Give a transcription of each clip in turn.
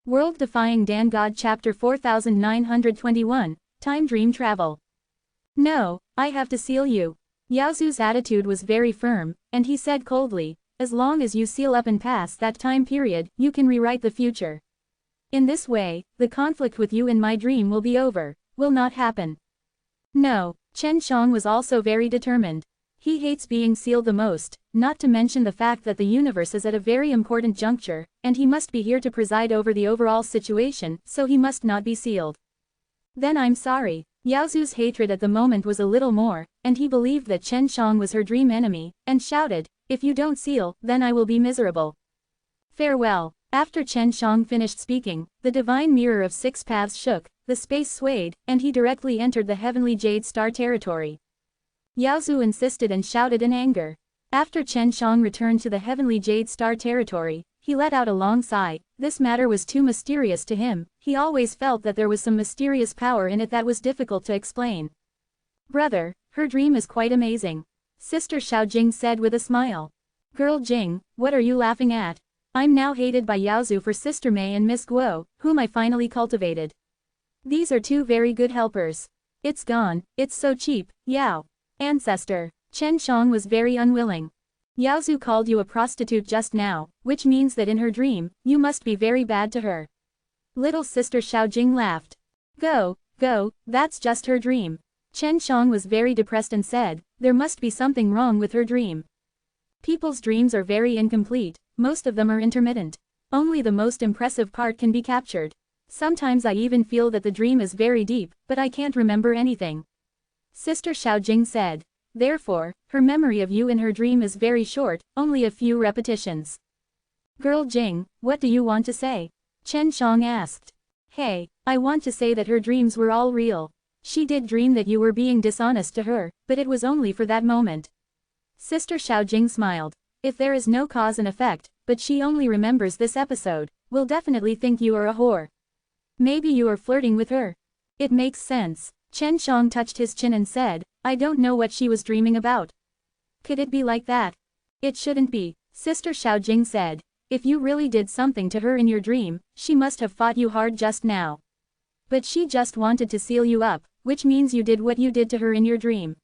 World-Defying Dan God Chapter 4921, Time Dream Travel. No, I have to seal you. Yaozu's attitude was very firm, and he said coldly, as long as you seal up and pass that time period, you can rewrite the future. In this way, the conflict with you in my dream will be over, will not happen. No, Chen Shang was also very determined. He hates being sealed the most, not to mention the fact that the universe is at a very important juncture, and he must be here to preside over the overall situation, so he must not be sealed. Then I'm sorry. Yaozu's hatred at the moment was a little more, and he believed that Chen Shang was her dream enemy, and shouted, if you don't seal, then I will be miserable. Farewell. After Chen Shang finished speaking, the divine mirror of six paths shook, the space swayed, and he directly entered the heavenly Jade Star territory. Yaozu insisted and shouted in anger. After Chen Shang returned to the heavenly Jade Star territory, he let out a long sigh. This matter was too mysterious to him. He always felt that there was some mysterious power in it that was difficult to explain. Brother, her dream is quite amazing. Sister Xiaojing said with a smile. Girl Jing, what are you laughing at? I'm now hated by Yaozu for Sister Mei and Miss Guo, whom I finally cultivated. These are two very good helpers. It's gone, it's so cheap, Yao. Ancestor. Chen Shang was very unwilling. Yaozu called you a prostitute just now, which means that in her dream, you must be very bad to her. Little Sister Xiaojing laughed. Go, that's just her dream. Chen Shang was very depressed and said, there must be something wrong with her dream. People's dreams are very incomplete, most of them are intermittent. Only the most impressive part can be captured. Sometimes I even feel that the dream is very deep, but I can't remember anything. Sister Xiaojing said. Therefore, her memory of you in her dream is very short, only a few repetitions. Girl Jing, what do you want to say? Chen Shang asked. Hey, I want to say that her dreams were all real. She did dream that you were being dishonest to her, but it was only for that moment. Sister Xiaojing smiled. If there is no cause and effect, but she only remembers this episode, will definitely think you are a whore. Maybe you are flirting with her. It makes sense. Chen Shang touched his chin and said, I don't know what she was dreaming about. Could it be like that? It shouldn't be, Sister Xiaojing said. If you really did something to her in your dream, she must have fought you hard just now. But she just wanted to seal you up, which means you did what you did to her in your dream.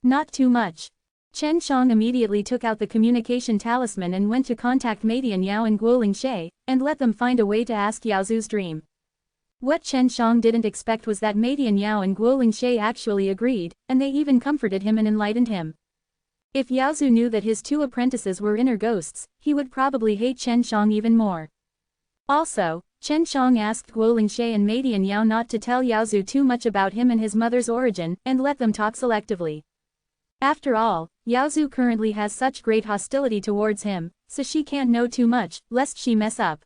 Not too much. Chen Shang immediately took out the communication talisman and went to contact Meidian Yao and Guoling She, and let them find a way to ask Yaozu's dream. What Chen Shang didn't expect was that Meidian Yao and Guoling She actually agreed, and they even comforted him and enlightened him. If Yaozu knew that his two apprentices were inner ghosts, he would probably hate Chen Shang even more. Also, Chen Shang asked Guoling She and Meidian Yao not to tell Yaozu too much about him and his mother's origin, and let them talk selectively. After all, Yaozu currently has such great hostility towards him, so she can't know too much, lest she mess up.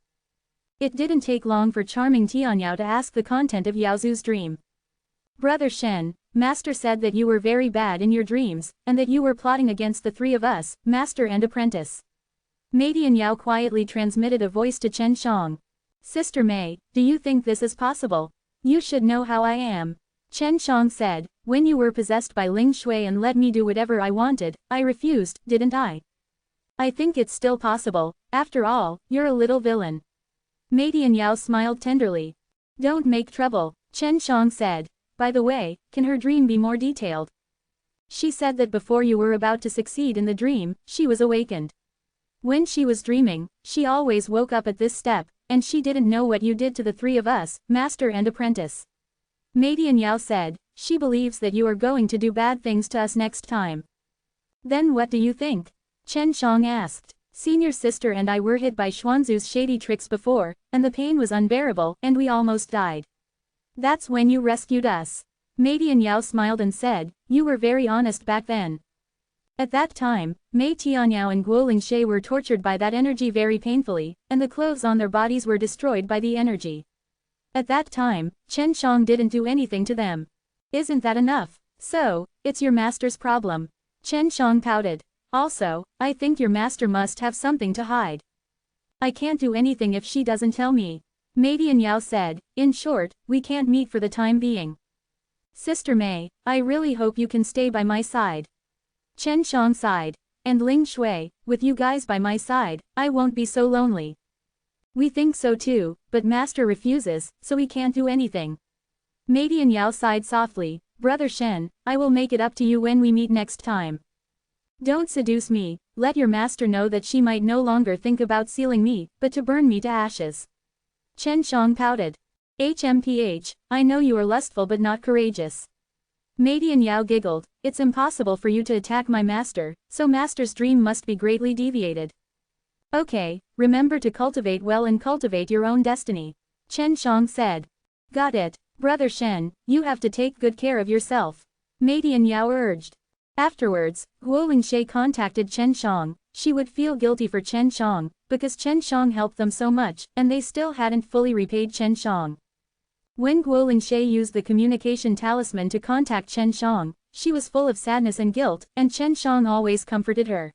It didn't take long for charming Tianyao to ask the content of Yaozu's dream. Brother Shen, Master said that you were very bad in your dreams, and that you were plotting against the three of us, Master and Apprentice. Meidian Yao quietly transmitted a voice to Chen Shang. Sister Mei, do you think this is possible? You should know how I am. Chen Shang said, when you were possessed by Ling Shui and let me do whatever I wanted, I refused, didn't I? I think it's still possible, after all, you're a little villain. Meidian Yao smiled tenderly. Don't make trouble, Chen Shang said. By the way, can her dream be more detailed? She said that before you were about to succeed in the dream, she was awakened. When she was dreaming, she always woke up at this step, and she didn't know what you did to the three of us, Master and Apprentice. Meidian Yao said, she believes that you are going to do bad things to us next time. Then what do you think? Chen Shang asked. Senior sister and I were hit by Xuanzu's shady tricks before, and the pain was unbearable, and we almost died. That's when you rescued us. Meidian Yao smiled and said, you were very honest back then. At that time, Mei Tianyao and Guoling She were tortured by that energy very painfully, and the clothes on their bodies were destroyed by the energy. At that time, Chen Shang didn't do anything to them. Isn't that enough? So, it's your master's problem. Chen Shang pouted. Also, I think your master must have something to hide. I can't do anything if she doesn't tell me. Meidian Yao said, in short, we can't meet for the time being. Sister Mei, I really hope you can stay by my side. Chen Shang sighed. And Ling Shui, with you guys by my side, I won't be so lonely. We think so too, but Master refuses, so we can't do anything. Madian Yao sighed softly, Brother Shen, I will make it up to you when we meet next time. Don't seduce me, let your master know that she might no longer think about sealing me, but to burn me to ashes. Chen Shang pouted. HMPH, I know you are lustful but not courageous. Madian Yao giggled, it's impossible for you to attack my master, so master's dream must be greatly deviated. Okay, remember to cultivate well and cultivate your own destiny. Chen Shang said. Got it, Brother Shen, you have to take good care of yourself. Madian Yao urged. Afterwards, Guolingshe contacted Chen Shang. She would feel guilty for Chen Shang, because Chen Shang helped them so much, and they still hadn't fully repaid Chen Shang. When Guolingshe used the communication talisman to contact Chen Shang, she was full of sadness and guilt, and Chen Shang always comforted her.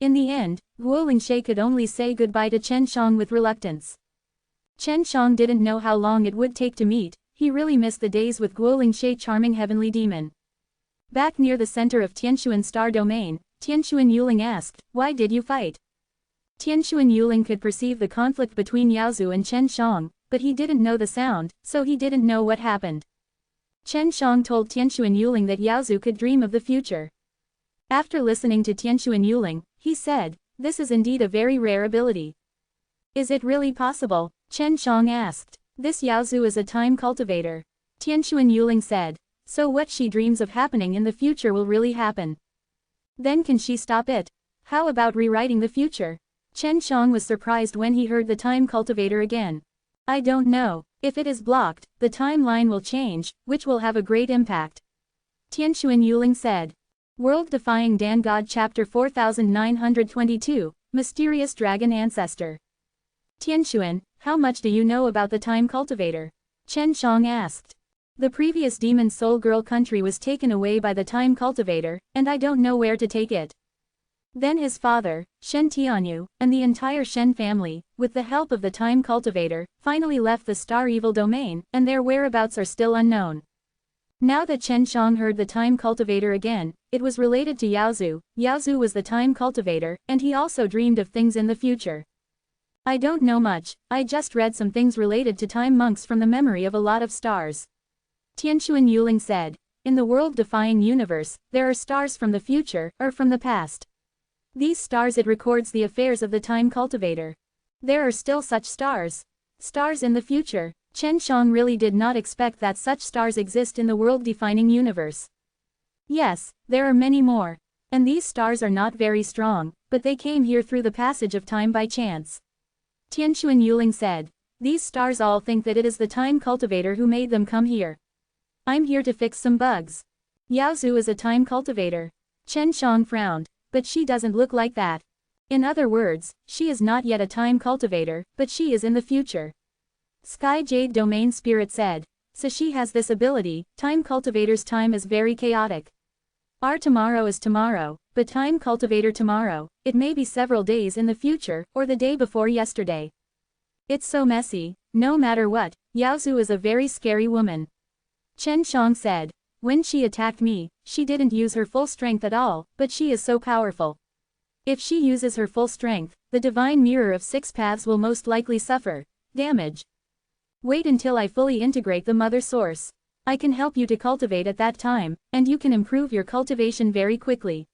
In the end, Guolingshe could only say goodbye to Chen Shang with reluctance. Chen Shang didn't know how long it would take to meet, he really missed the days with Guolingshe charming heavenly demon. Back near the center of Tianshuan Star Domain, Tianshuan Yuling asked, why did you fight? Tianshuan Yuling could perceive the conflict between Yaozu and Chen Shang, but he didn't know the sound, so he didn't know what happened. Chen Shang told Tianshuan Yuling that Yaozu could dream of the future. After listening to Tianshuan Yuling, he said, this is indeed a very rare ability. Is it really possible? Chen Shang asked. This Yaozu is a time cultivator. Tianshuan Yuling said. So what she dreams of happening in the future will really happen. Then can she stop it? How about rewriting the future? Chen Shang was surprised when he heard the time cultivator again. I don't know. If it is blocked, the timeline will change, which will have a great impact. Tianshuan Yuling said. World Defying Dan God Chapter 4922, Mysterious Dragon Ancestor. Tianshuan, how much do you know about the time cultivator? Chen Shang asked. The previous demon soul girl country was taken away by the time cultivator, and I don't know where to take it. Then his father, Shen Tianyu, and the entire Shen family, with the help of the time cultivator, finally left the star evil domain, and their whereabouts are still unknown. Now that Chen Shang heard the time cultivator again, it was related to Yaozu. Yaozu was the time cultivator, and he also dreamed of things in the future. I don't know much, I just read some things related to time monks from the memory of a lot of stars. Tianshuan Yuling said, in the world-defying universe, there are stars from the future, or from the past. These stars it records the affairs of the time cultivator. There are still such stars. Stars in the future. Chen Shang really did not expect that such stars exist in the world-defining universe. Yes, there are many more. And these stars are not very strong, but they came here through the passage of time by chance. Tianshuan Yuling said. These stars all think that it is the time cultivator who made them come here. I'm here to fix some bugs. Yaozu is a time cultivator. Chen Shang frowned. But she doesn't look like that. In other words, she is not yet a time cultivator, but she is in the future. Sky Jade Domain Spirit said. So she has this ability, time cultivator's time is very chaotic. Our tomorrow is tomorrow, but time cultivator tomorrow, it may be several days in the future, or the day before yesterday. It's so messy, no matter what, Yaozu is a very scary woman. Chen Shang said. When she attacked me, she didn't use her full strength at all, but she is so powerful. If she uses her full strength, the divine mirror of 6 paths will most likely suffer damage. Wait until I fully integrate the mother source. I can help you to cultivate at that time, and you can improve your cultivation very quickly.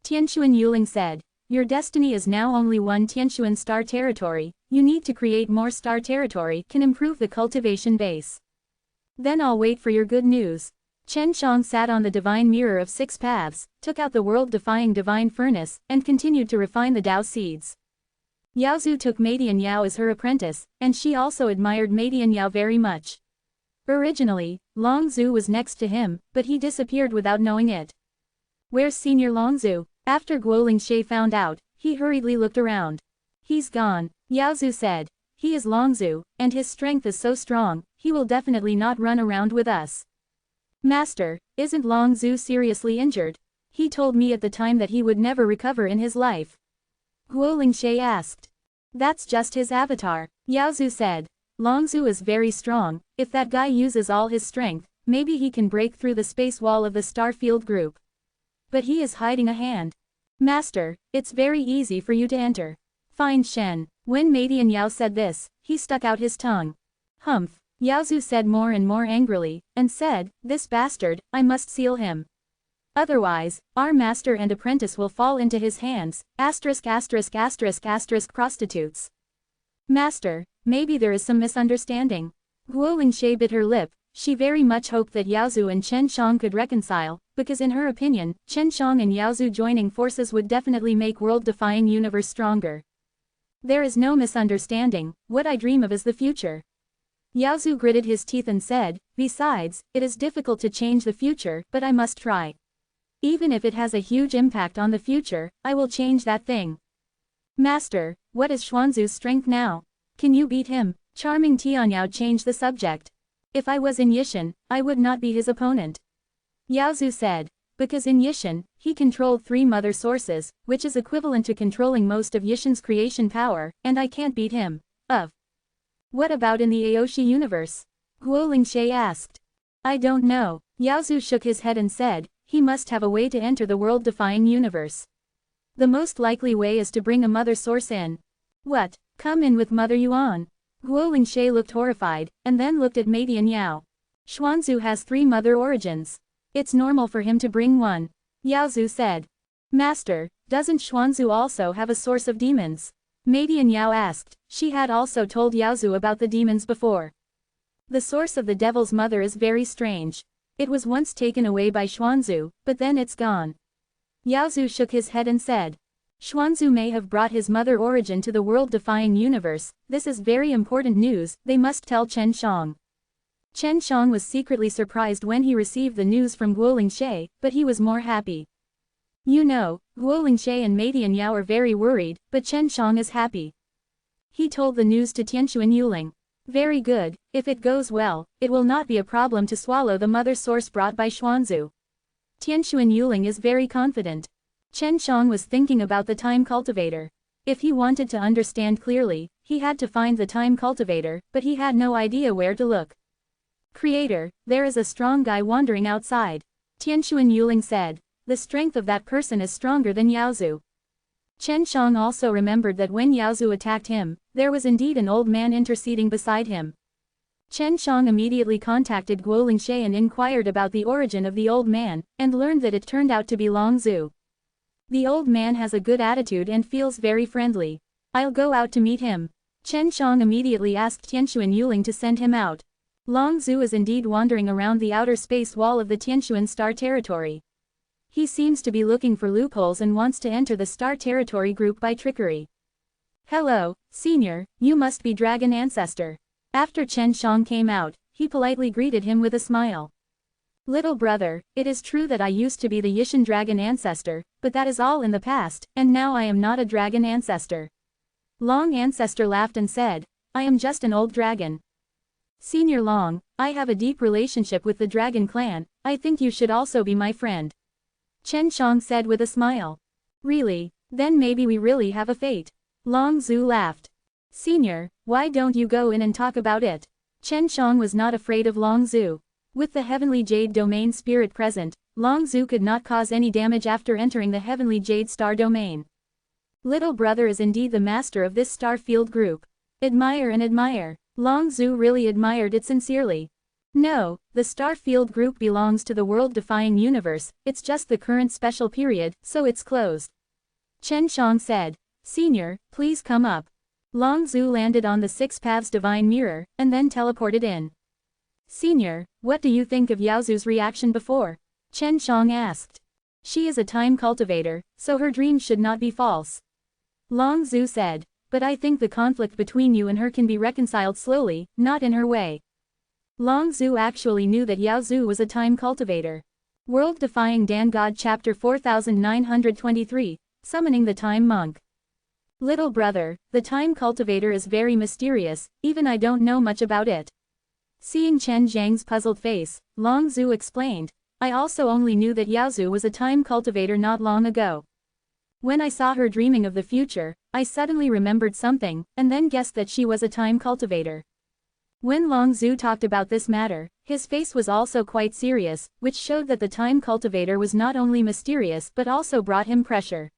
Tianshuan Yuling said. Your destiny is now only one Tianshuan star territory, you need to create more star territory can improve the cultivation base. Then I'll wait for your good news. Chen Shang sat on the divine mirror of 6 paths, took out the world-defying divine furnace, and continued to refine the Tao seeds. Yaozu took Madian Yao as her apprentice, and she also admired Madian Yao very much. Originally, Long Zhu was next to him, but he disappeared without knowing it. Where's Senior Long Zhu? After Guolingshe found out, he hurriedly looked around. He's gone, Yaozu said. He is Long Zhu, and his strength is so strong, he will definitely not run around with us. Master, isn't Long Zhu seriously injured? He told me at the time that he would never recover in his life. Guolingshe asked. That's just his avatar, Yaozu said. Long Zhu is very strong, if that guy uses all his strength, maybe he can break through the space wall of the Starfield group. But he is hiding a hand. Master, it's very easy for you to enter. Fine Shen. When Madian Yao said this, he stuck out his tongue. Humph. Yaozu said more and more angrily, and said, this bastard, I must seal him. Otherwise, our master and apprentice will fall into his hands, prostitutes. Master, maybe there is some misunderstanding. Guo Lingshe bit her lip. She very much hoped that Yaozu and Chen Shang could reconcile, because in her opinion, Chen Shang and Yaozu joining forces would definitely make world-defying universe stronger. There is no misunderstanding, what I dream of is the future. Yaozu gritted his teeth and said, besides, it is difficult to change the future, but I must try. Even if it has a huge impact on the future, I will change that thing. Master, what is Xuanzu's strength now? Can you beat him? Charming Tianyao changed the subject. If I was in Yishan, I would not be his opponent. Yaozu said. Because in Yishan, he controlled 3 mother sources, which is equivalent to controlling most of Yishan's creation power, and I can't beat him. What about in the Aoshi universe? Guo Lingshe asked. I don't know. Yaozu shook his head and said, he must have a way to enter the world-defying universe. The most likely way is to bring a mother source in. What? Come in with Mother Yuan. Guo Lingshe looked horrified, and then looked at Madian Yao. Xuanzu has 3 mother origins. It's normal for him to bring one. Yaozu said. Master, doesn't Xuanzu also have a source of demons? Madian Yao asked. She had also told Yaozu about the demons before. The source of the devil's mother is very strange. It was once taken away by Xuanzu, but then it's gone. Yaozu shook his head and said. Xuanzu may have brought his mother origin to the world-defying universe. This is very important news, they must tell Chen Shang. Chen Shang was secretly surprised when he received the news from Guo Lingshe, but he was more happy. You know, Guo Lingshe and Madian Yao are very worried, but Chen Shang is happy. He told the news to Tianxuan Yuling. Very good, if it goes well, it will not be a problem to swallow the mother source brought by Xuanzu. Tianxuan Yuling is very confident. Chen Shang was thinking about the time cultivator. If he wanted to understand clearly, he had to find the time cultivator, but he had no idea where to look. Creator, there is a strong guy wandering outside. Tianxuan Yuling said. The strength of that person is stronger than Yaozu. Chen Shang also remembered that when Yaozu attacked him, there was indeed an old man interceding beside him. Chen Shang immediately contacted Guo Lingshe and inquired about the origin of the old man, and learned that it turned out to be Long Zhu. The old man has a good attitude and feels very friendly. I'll go out to meet him. Chen Shang immediately asked Tianxuan Yuling to send him out. Long Zhu is indeed wandering around the outer space wall of the Tianxuan Star Territory. He seems to be looking for loopholes and wants to enter the Star Territory group by trickery. Hello, Senior, you must be Dragon Ancestor. After Chen Shang came out, he politely greeted him with a smile. Little brother, it is true that I used to be the Yishan Dragon Ancestor, but that is all in the past, and now I am not a Dragon Ancestor. Long Ancestor laughed and said, I am just an old dragon. Senior Long, I have a deep relationship with the Dragon Clan, I think you should also be my friend. Chen Shang said with a smile. Really? Then maybe we really have a fate. Long Zhu laughed. Senior, why don't you go in and talk about it? Chen Shang was not afraid of Long Zhu. With the Heavenly Jade Domain spirit present, Long Zhu could not cause any damage after entering the Heavenly Jade Star Domain. Little brother is indeed the master of this star field group. Admire and admire. Long Zhu really admired it sincerely. No, the star field group belongs to the world-defying universe, it's just the current special period, so it's closed. Chen Shang said. Senior, please come up. Long Zhu landed on the 6 Paths Divine Mirror, and then teleported in. Senior, what do you think of Yaozu's reaction before? Chen Shang asked. She is a time cultivator, so her dreams should not be false. Long Zhu said. But I think the conflict between you and her can be reconciled slowly, not in her way. Long Zhu actually knew that Yaozu was a time cultivator. World-Defying Dan God Chapter 4923, Summoning the Time Monk. Little brother, the time cultivator is very mysterious, even I don't know much about it. Seeing Chen Zhang's puzzled face, Long Zhu explained, I also only knew that Yaozu was a time cultivator not long ago. When I saw her dreaming of the future, I suddenly remembered something, and then guessed that she was a time cultivator. When Long Zhu talked about this matter, his face was also quite serious, which showed that the time cultivator was not only mysterious but also brought him pressure.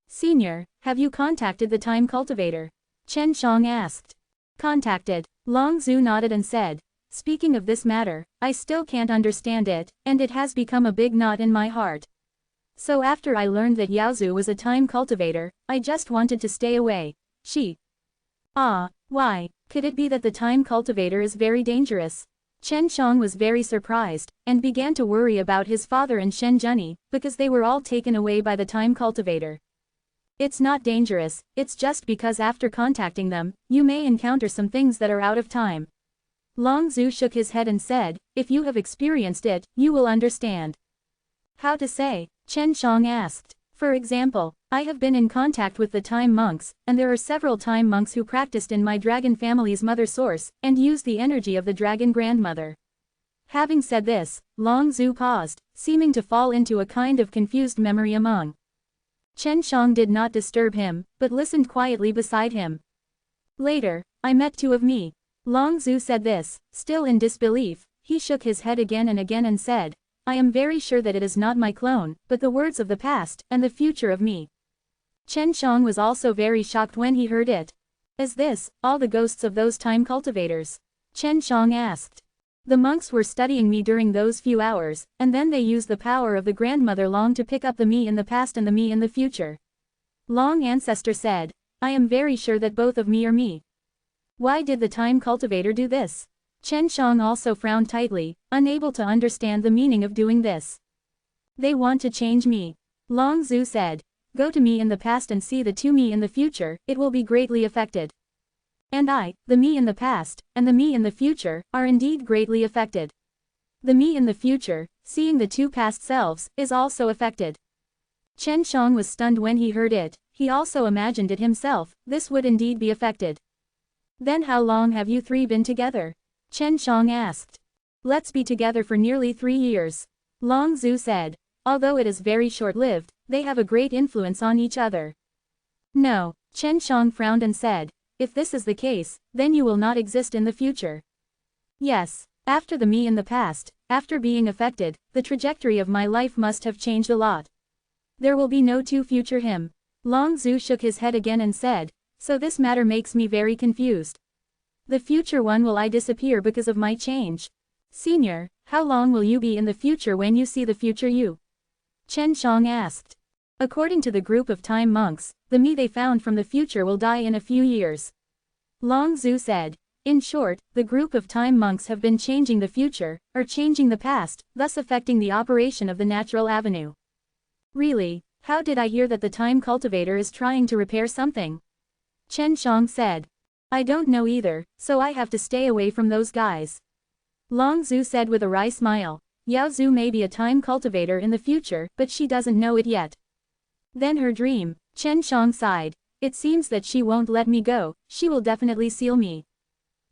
Senior, have you contacted the time cultivator? Chen Shang asked. Contacted. Long Zhu nodded and said, speaking of this matter, I still can't understand it, and it has become a big knot in my heart. So after I learned that Yaozu was a time cultivator, I just wanted to stay away. Why? Could it be that the time cultivator is very dangerous? Chen Shang was very surprised, and began to worry about his father and Shen Junyi, because they were all taken away by the time cultivator. It's not dangerous, it's just because after contacting them, you may encounter some things that are out of time. Long Zhu shook his head and said, if you have experienced it, you will understand. How to say? Chen Shang asked. For example, I have been in contact with the time monks, and there are several time monks who practiced in my dragon family's mother source, and used the energy of the dragon grandmother. Having said this, Long Zhu paused, seeming to fall into a kind of confused memory among. Chen Shang did not disturb him, but listened quietly beside him. Later, I met two of me. Long Zhu said this, still in disbelief. He shook his head again and said, I am very sure that it is not my clone, but the words of the past, and the future of me. Chen Shang was also very shocked when he heard it. Is this, all the ghosts of those time cultivators? Chen Shang asked. The monks were studying me during those few hours, and then they used the power of the grandmother Long to pick up the me in the past and the me in the future. Long Ancestor said, I am very sure that both of me are me. Why did the time cultivator do this? Chen Shang also frowned tightly, unable to understand the meaning of doing this. They want to change me. Long Zhu said, go to me in the past and see the two me in the future, it will be greatly affected. And I, the me in the past, and the me in the future, are indeed greatly affected. The me in the future, seeing the two past selves, is also affected. Chen Shang was stunned when he heard it, he also imagined it himself, this would indeed be affected. Then how long have you three been together? Chen Shang asked. Let's be together for nearly 3 years. Long Zhu said. Although it is very short-lived, they have a great influence on each other. No, Chen Shang frowned and said, if this is the case, then you will not exist in the future. Yes, after the me in the past, after being affected, the trajectory of my life must have changed a lot. There will be no two future him. Long Zhu shook his head again and said, so this matter makes me very confused. The future one will I disappear because of my change? Senior, how long will you be in the future when you see the future you? Chen Shang asked. According to the group of time monks, the me they found from the future will die in a few years. Long Zhu said. In short, the group of time monks have been changing the future, or changing the past, thus affecting the operation of the natural avenue. Really, how did I hear that the time cultivator is trying to repair something? Chen Shang said. I don't know either, so I have to stay away from those guys. Long Zhu said with a wry smile. Yao Zhu may be a time cultivator in the future, but she doesn't know it yet. Then her dream, Chen Shang sighed. It seems that she won't let me go, she will definitely seal me.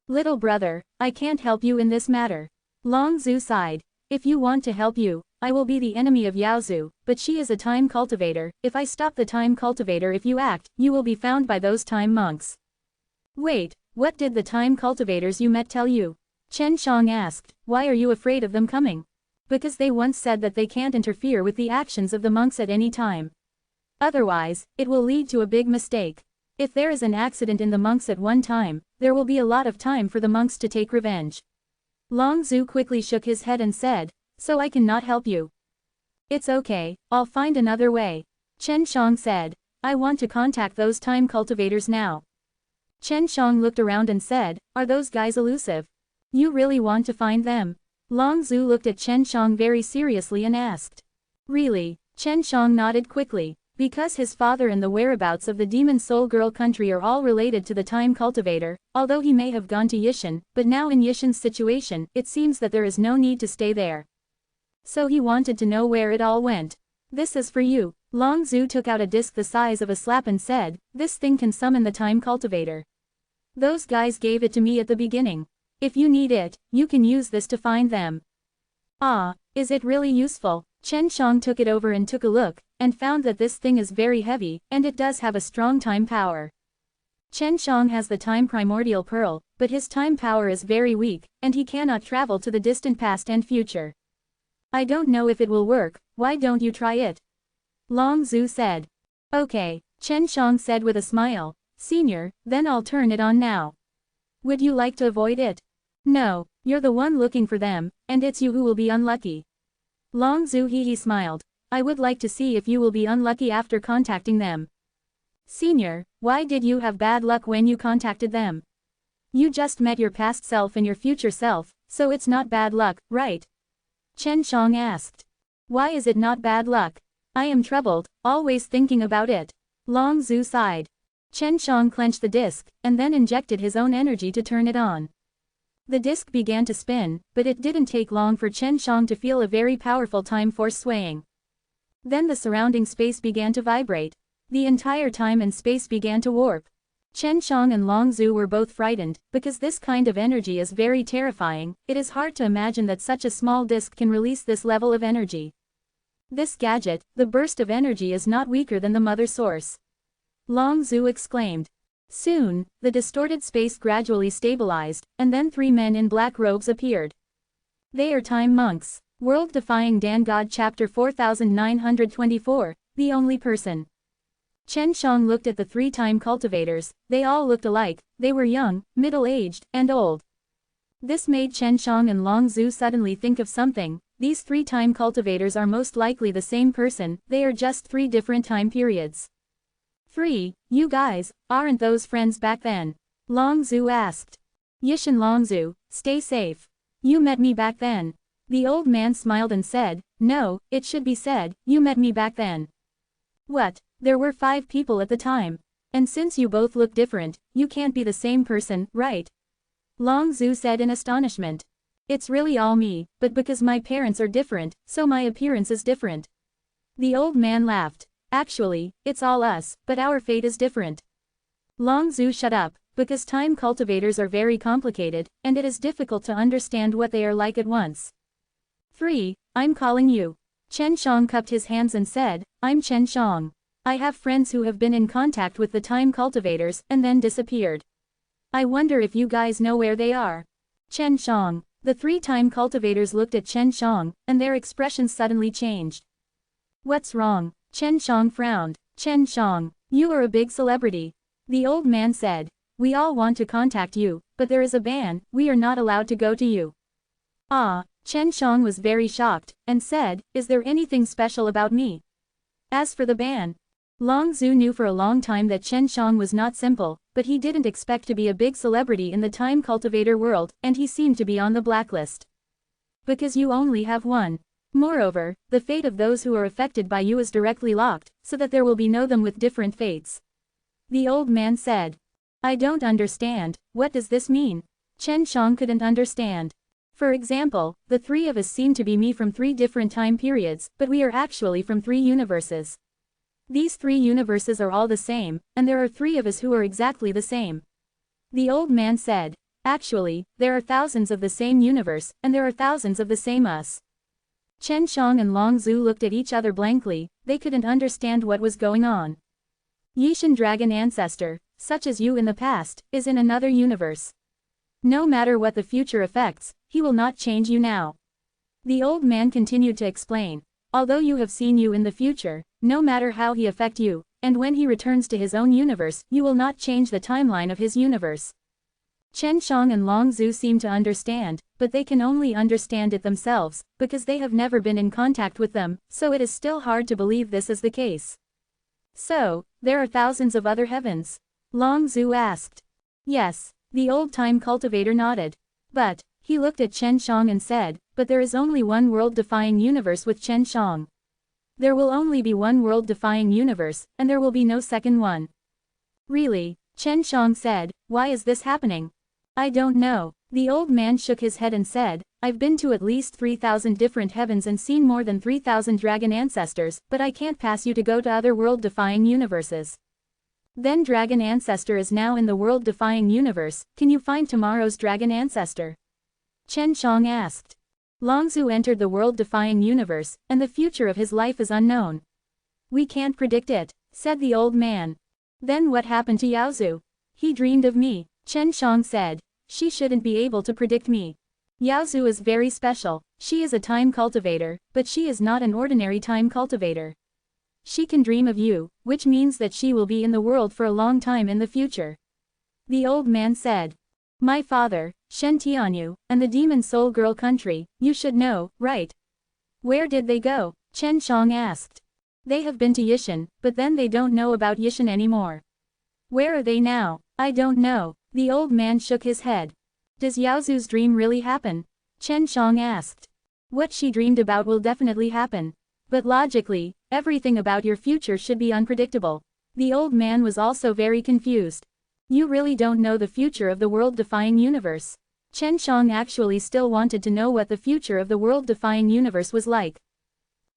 Little brother, I can't help you in this matter. Long Zhu sighed. If you want to help you, I will be the enemy of Yao Zhu, but she is a time cultivator, if I stop the time cultivator if you act, you will be found by those time monks. Wait, what did the time cultivators you met tell you? Chen Shang asked, why are you afraid of them coming? Because they once said that they can't interfere with the actions of the monks at any time. Otherwise, it will lead to a big mistake. If there is an accident in the monks at one time, there will be a lot of time for the monks to take revenge. Long Zhu quickly shook his head and said, so I cannot help you. It's okay, I'll find another way. Chen Shang said, I want to contact those time cultivators now. Chen Shang looked around and said, are those guys elusive? You really want to find them? Long Zhu looked at Chen Shang very seriously and asked. Really? Chen Shang nodded quickly. Because his father and the whereabouts of the demon soul girl country are all related to the time cultivator, although he may have gone to Yishan, but now in Yishan's situation, it seems that there is no need to stay there. So he wanted to know where it all went. This is for you. Long Zhu took out a disc the size of a slap and said, this thing can summon the time cultivator. Those guys gave it to me at the beginning. If you need it, you can use this to find them. Ah, is it really useful? Chen Shang took it over and took a look, and found that this thing is very heavy, and it does have a strong time power. Chen Shang has the time primordial pearl, but his time power is very weak, and he cannot travel to the distant past and future. I don't know if it will work, why don't you try it? Long Zhu said. Okay, Chen Shang said with a smile. Senior, then I'll turn it on now. Would you like to avoid it? No, you're the one looking for them, and it's you who will be unlucky. Long Zhu he smiled. I would like to see if you will be unlucky after contacting them. Senior, why did you have bad luck when you contacted them? You just met your past self and your future self, so it's not bad luck, right? Chen Shang asked. Why is it not bad luck? I am troubled, always thinking about it. Long Zhu sighed. Chen Shang clenched the disc, and then injected his own energy to turn it on. The disc began to spin, but it didn't take long for Chen Shang to feel a very powerful time force swaying. Then the surrounding space began to vibrate. The entire time and space began to warp. Chen Shang and Long Zhu were both frightened, because this kind of energy is very terrifying. It is hard to imagine that such a small disc can release this level of energy. This gadget, the burst of energy is not weaker than the mother source. Long Zhu exclaimed. Soon, the distorted space gradually stabilized, and then 3 men in black robes appeared. They are time monks. World-defying Dan God Chapter 4924, The Only Person. Chen Shang looked at the 3 time cultivators. They all looked alike. They were young, middle-aged, and old. This made Chen Shang and Long Zhu suddenly think of something. These 3 time cultivators are most likely the same person. They are just 3 different time periods. 3, you guys, aren't those friends back then? Long Zhu asked. Yish and Long Zhu, stay safe. You met me back then. The old man smiled and said, no, it should be said, you met me back then. What? There were 5 people at the time. And since you both look different, you can't be the same person, right? Long Zhu said in astonishment. It's really all me, but because my parents are different, so my appearance is different. The old man laughed. Actually, it's all us, but our fate is different. Long Zhu shut up, because time cultivators are very complicated, and it is difficult to understand what they are like at once. 3, I'm calling you. Chen Shang cupped his hands and said, I'm Chen Shang. I have friends who have been in contact with the time cultivators, and then disappeared. I wonder if you guys know where they are. Chen Shang. The 3 time cultivators looked at Chen Shang, and their expressions suddenly changed. What's wrong? Chen Shang frowned. Chen Shang, you are a big celebrity. The old man said. We all want to contact you, but there is a ban, we are not allowed to go to you. Ah, Chen Shang was very shocked, and said, is there anything special about me? As for the ban, Long Zhu knew for a long time that Chen Shang was not simple, but he didn't expect to be a big celebrity in the time cultivator world, and he seemed to be on the blacklist. Because you only have one. Moreover, the fate of those who are affected by you is directly locked, so that there will be no them with different fates. The old man said. I don't understand, what does this mean? Chen Shang couldn't understand. For example, the 3 of us seem to be me from 3 different time periods, but we are actually from 3 universes. These 3 universes are all the same, and there are 3 of us who are exactly the same. The old man said. Actually, there are thousands of the same universe, and there are thousands of the same us. Chen Shang and Long Zhu looked at each other blankly, they couldn't understand what was going on. Yishan Dragon Ancestor, such as you in the past, is in another universe. No matter what the future affects, he will not change you now. The old man continued to explain. Although you have seen you in the future, no matter how he affect you, and when he returns to his own universe, you will not change the timeline of his universe. Chen Shang and Long Zhu seem to understand, but they can only understand it themselves, because they have never been in contact with them, so it is still hard to believe this is the case. So, there are thousands of other heavens? Long Zhu asked. Yes, the old-time cultivator nodded. But, he looked at Chen Shang and said, but there is only one world-defying universe with Chen Shang. There will only be one world-defying universe, and there will be no second one. Really? Chen Shang said, why is this happening? I don't know. The old man shook his head and said, I've been to at least 3,000 different heavens and seen more than 3,000 dragon ancestors, but I can't pass you to go to other world-defying universes. Then Dragon Ancestor is now in the world-defying universe, can you find tomorrow's Dragon Ancestor? Chen Shang asked. Long Zhu entered the world-defying universe, and the future of his life is unknown. We can't predict it, said the old man. Then what happened to Yaozu? He dreamed of me, Chen Shang said. She shouldn't be able to predict me. Yaozu is very special, she is a time cultivator, but she is not an ordinary time cultivator. She can dream of you, which means that she will be in the world for a long time in the future. The old man said. My father, Shen Tianyu, and the demon soul girl country, you should know, right? Where did they go? Chen Shang asked. They have been to Yishan, but then they don't know about Yishan anymore. Where are they now? I don't know. The old man shook his head. Does Yaozu's dream really happen? Chen Shang asked. What she dreamed about will definitely happen. But logically, everything about your future should be unpredictable. The old man was also very confused. You really don't know the future of the world-defying universe. Chen Shang actually still wanted to know what the future of the world-defying universe was like.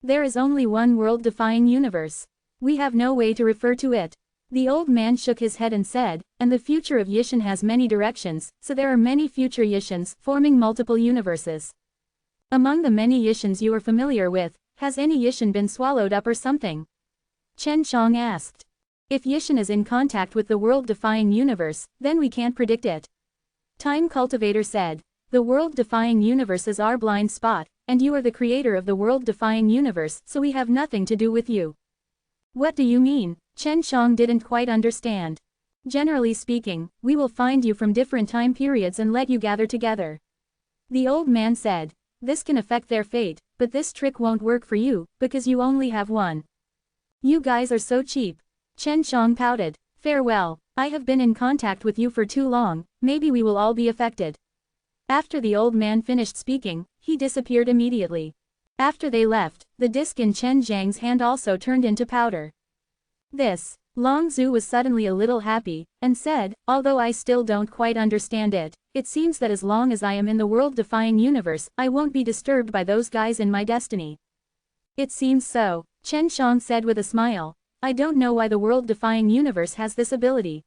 There is only one world-defying universe. We have no way to refer to it. The old man shook his head and said, and the future of Yishan has many directions, so there are many future Yishans, forming multiple universes. Among the many Yishans you are familiar with, has any Yishan been swallowed up or something? Chen Shang asked. If Yishan is in contact with the world-defying universe, then we can't predict it. Time Cultivator said. The world-defying universe is our blind spot, and you are the creator of the world-defying universe, so we have nothing to do with you. What do you mean? Chen Shang didn't quite understand. Generally speaking, we will find you from different time periods and let you gather together. The old man said. This can affect their fate, but this trick won't work for you, because you only have one. You guys are so cheap. Chen Shang pouted. Farewell, I have been in contact with you for too long, maybe we will all be affected. After the old man finished speaking, he disappeared immediately. After they left, the disc in Chen Zhang's hand also turned into powder. This, Long Zhu was suddenly a little happy, and said, although I still don't quite understand it, it seems that as long as I am in the world-defying universe, I won't be disturbed by those guys in my destiny. It seems so, Chen Shang said with a smile. I don't know why the world-defying universe has this ability.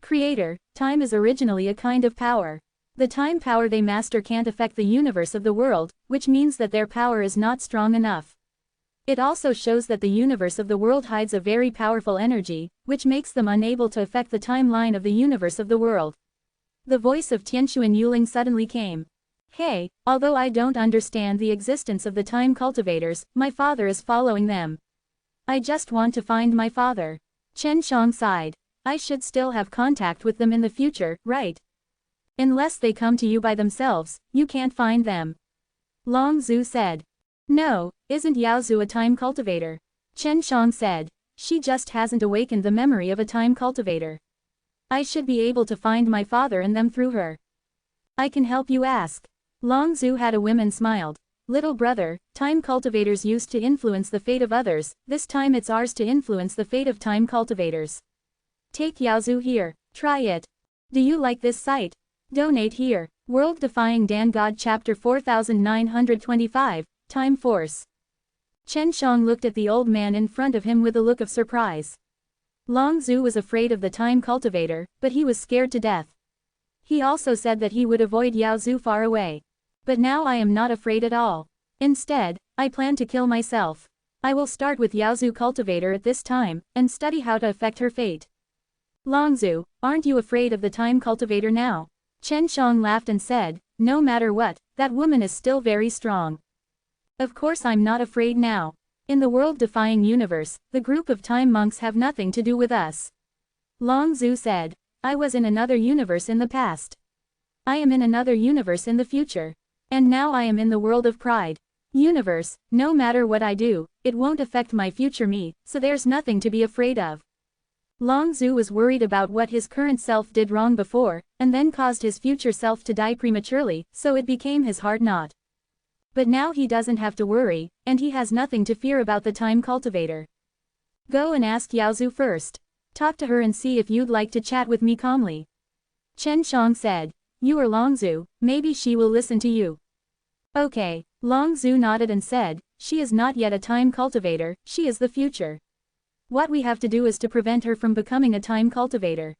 Creator, time is originally a kind of power. The time power they master can't affect the universe of the world, which means that their power is not strong enough. It also shows that the universe of the world hides a very powerful energy, which makes them unable to affect the timeline of the universe of the world. The voice of Tianshuan Yuling suddenly came. Hey, although I don't understand the existence of the time cultivators, my father is following them. I just want to find my father. Chen Shang sighed. I should still have contact with them in the future, right? Unless they come to you by themselves, you can't find them. Long Zhu said. No, isn't Yaozu a time cultivator? Chen Shang said. She just hasn't awakened the memory of a time cultivator. I should be able to find my father and them through her. I can help you ask. Long Zhu had a whim and smiled. Little brother, time cultivators used to influence the fate of others, this time it's ours to influence the fate of time cultivators. Take Yaozu here, try it. Do you like this site? Donate here. World Defying Dan God Chapter 4925, Time Force. Chen Shang looked at the old man in front of him with a look of surprise. Long Zhu was afraid of the time cultivator, but he was scared to death. He also said that he would avoid Yaozu far away. But now I am not afraid at all. Instead, I plan to kill myself. I will start with Yaozu Cultivator at this time, and study how to affect her fate. Longzhu, aren't you afraid of the time cultivator now? Chen Shang laughed and said, no matter what, that woman is still very strong. Of course I'm not afraid now. In the world-defying universe, the group of time monks have nothing to do with us. Longzhu said, I was in another universe in the past. I am in another universe in the future. And now I am in the world of pride. Universe, no matter what I do, it won't affect my future me, so there's nothing to be afraid of. Long Zhu was worried about what his current self did wrong before, and then caused his future self to die prematurely, so it became his hard knot. But now he doesn't have to worry, and he has nothing to fear about the time cultivator. Go and ask Yaozu first. Talk to her and see if you'd like to chat with me calmly. Chen Shang said. You are Longzhu, maybe she will listen to you. Okay, Longzhu nodded and said, she is not yet a time cultivator, she is the future. What we have to do is to prevent her from becoming a time cultivator.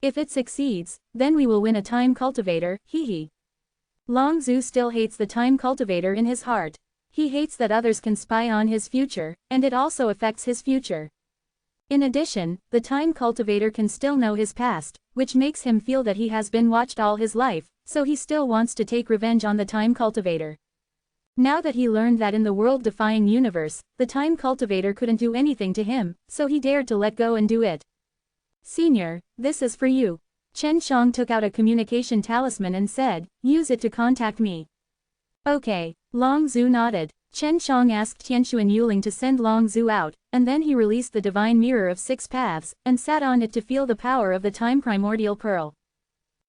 If it succeeds, then we will win a time cultivator, hee. Longzhu still hates the time cultivator in his heart. He hates that others can spy on his future, and it also affects his future. In addition, the time cultivator can still know his past, which makes him feel that he has been watched all his life, so he still wants to take revenge on the time cultivator. Now that he learned that in the world-defying universe, the time cultivator couldn't do anything to him, so he dared to let go and do it. Senior, this is for you. Chen Shang took out a communication talisman and said, use it to contact me. Okay. Long Zhu nodded. Chen Shang asked Tianxuan Yuling to send Long Zhu out, and then he released the divine mirror of 6 paths, and sat on it to feel the power of the time primordial pearl.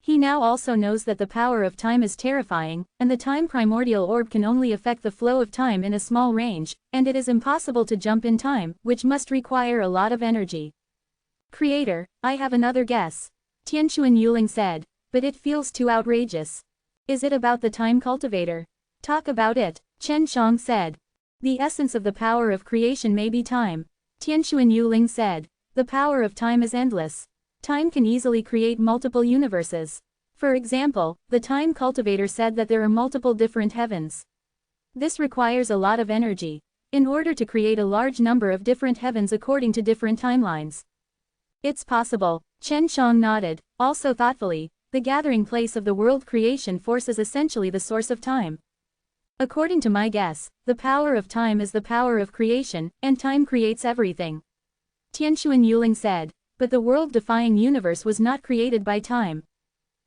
He now also knows that the power of time is terrifying, and the time primordial orb can only affect the flow of time in a small range, and it is impossible to jump in time, which must require a lot of energy. Creator, I have another guess. Tianxuan Yuling said, but it feels too outrageous. Is it about the time cultivator? Talk about it, Chen Shang said. The essence of the power of creation may be time. Tianxuan Yuling said, the power of time is endless. Time can easily create multiple universes. For example, the time cultivator said that there are multiple different heavens. This requires a lot of energy, in order to create a large number of different heavens according to different timelines. It's possible, Chen Shang nodded, also thoughtfully, the gathering place of the world creation force is essentially the source of time. According to my guess, the power of time is the power of creation, and time creates everything. Tianxuan Yuling said, but the world-defying universe was not created by time.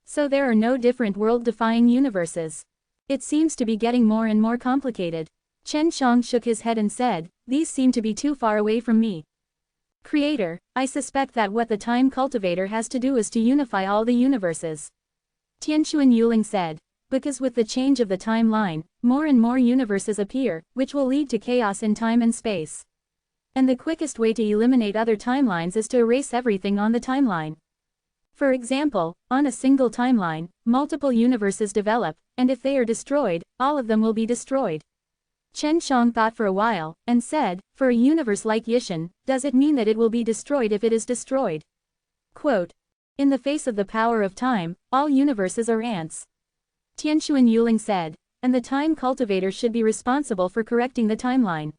So there are no different world-defying universes. It seems to be getting more and more complicated. Chen Shang shook his head and said, these seem to be too far away from me. Creator, I suspect that what the time cultivator has to do is to unify all the universes. Tianxuan Yuling said, because with the change of the timeline, more and more universes appear, which will lead to chaos in time and space. And the quickest way to eliminate other timelines is to erase everything on the timeline. For example, on a single timeline, multiple universes develop, and if they are destroyed, all of them will be destroyed. Chen Shang thought for a while, and said, for a universe like Yishan, does it mean that it will be destroyed if it is destroyed? Quote, in the face of the power of time, all universes are ants. Tianxuan Yuling said, and the time cultivator should be responsible for correcting the timeline.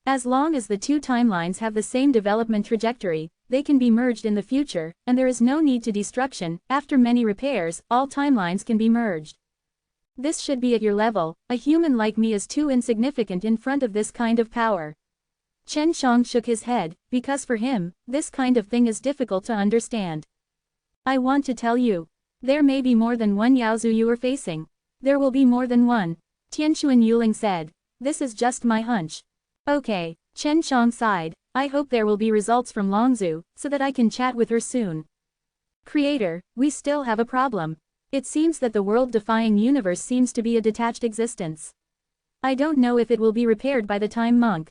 As long as the two timelines have the same development trajectory, they can be merged in the future, and there is no need to destruction. After many repairs, all timelines can be merged. This should be at your level. A human like me is too insignificant in front of this kind of power. Chen Shang shook his head, because for him, this kind of thing is difficult to understand. I want to tell you. There may be more than one Yaozu you are facing. There will be more than one. Tianxuan Yuling said. This is just my hunch. Okay, Chen Shang sighed, I hope there will be results from Longzhu, so that I can chat with her soon. Creator, we still have a problem. It seems that the world-defying universe seems to be a detached existence. I don't know if it will be repaired by the time monk.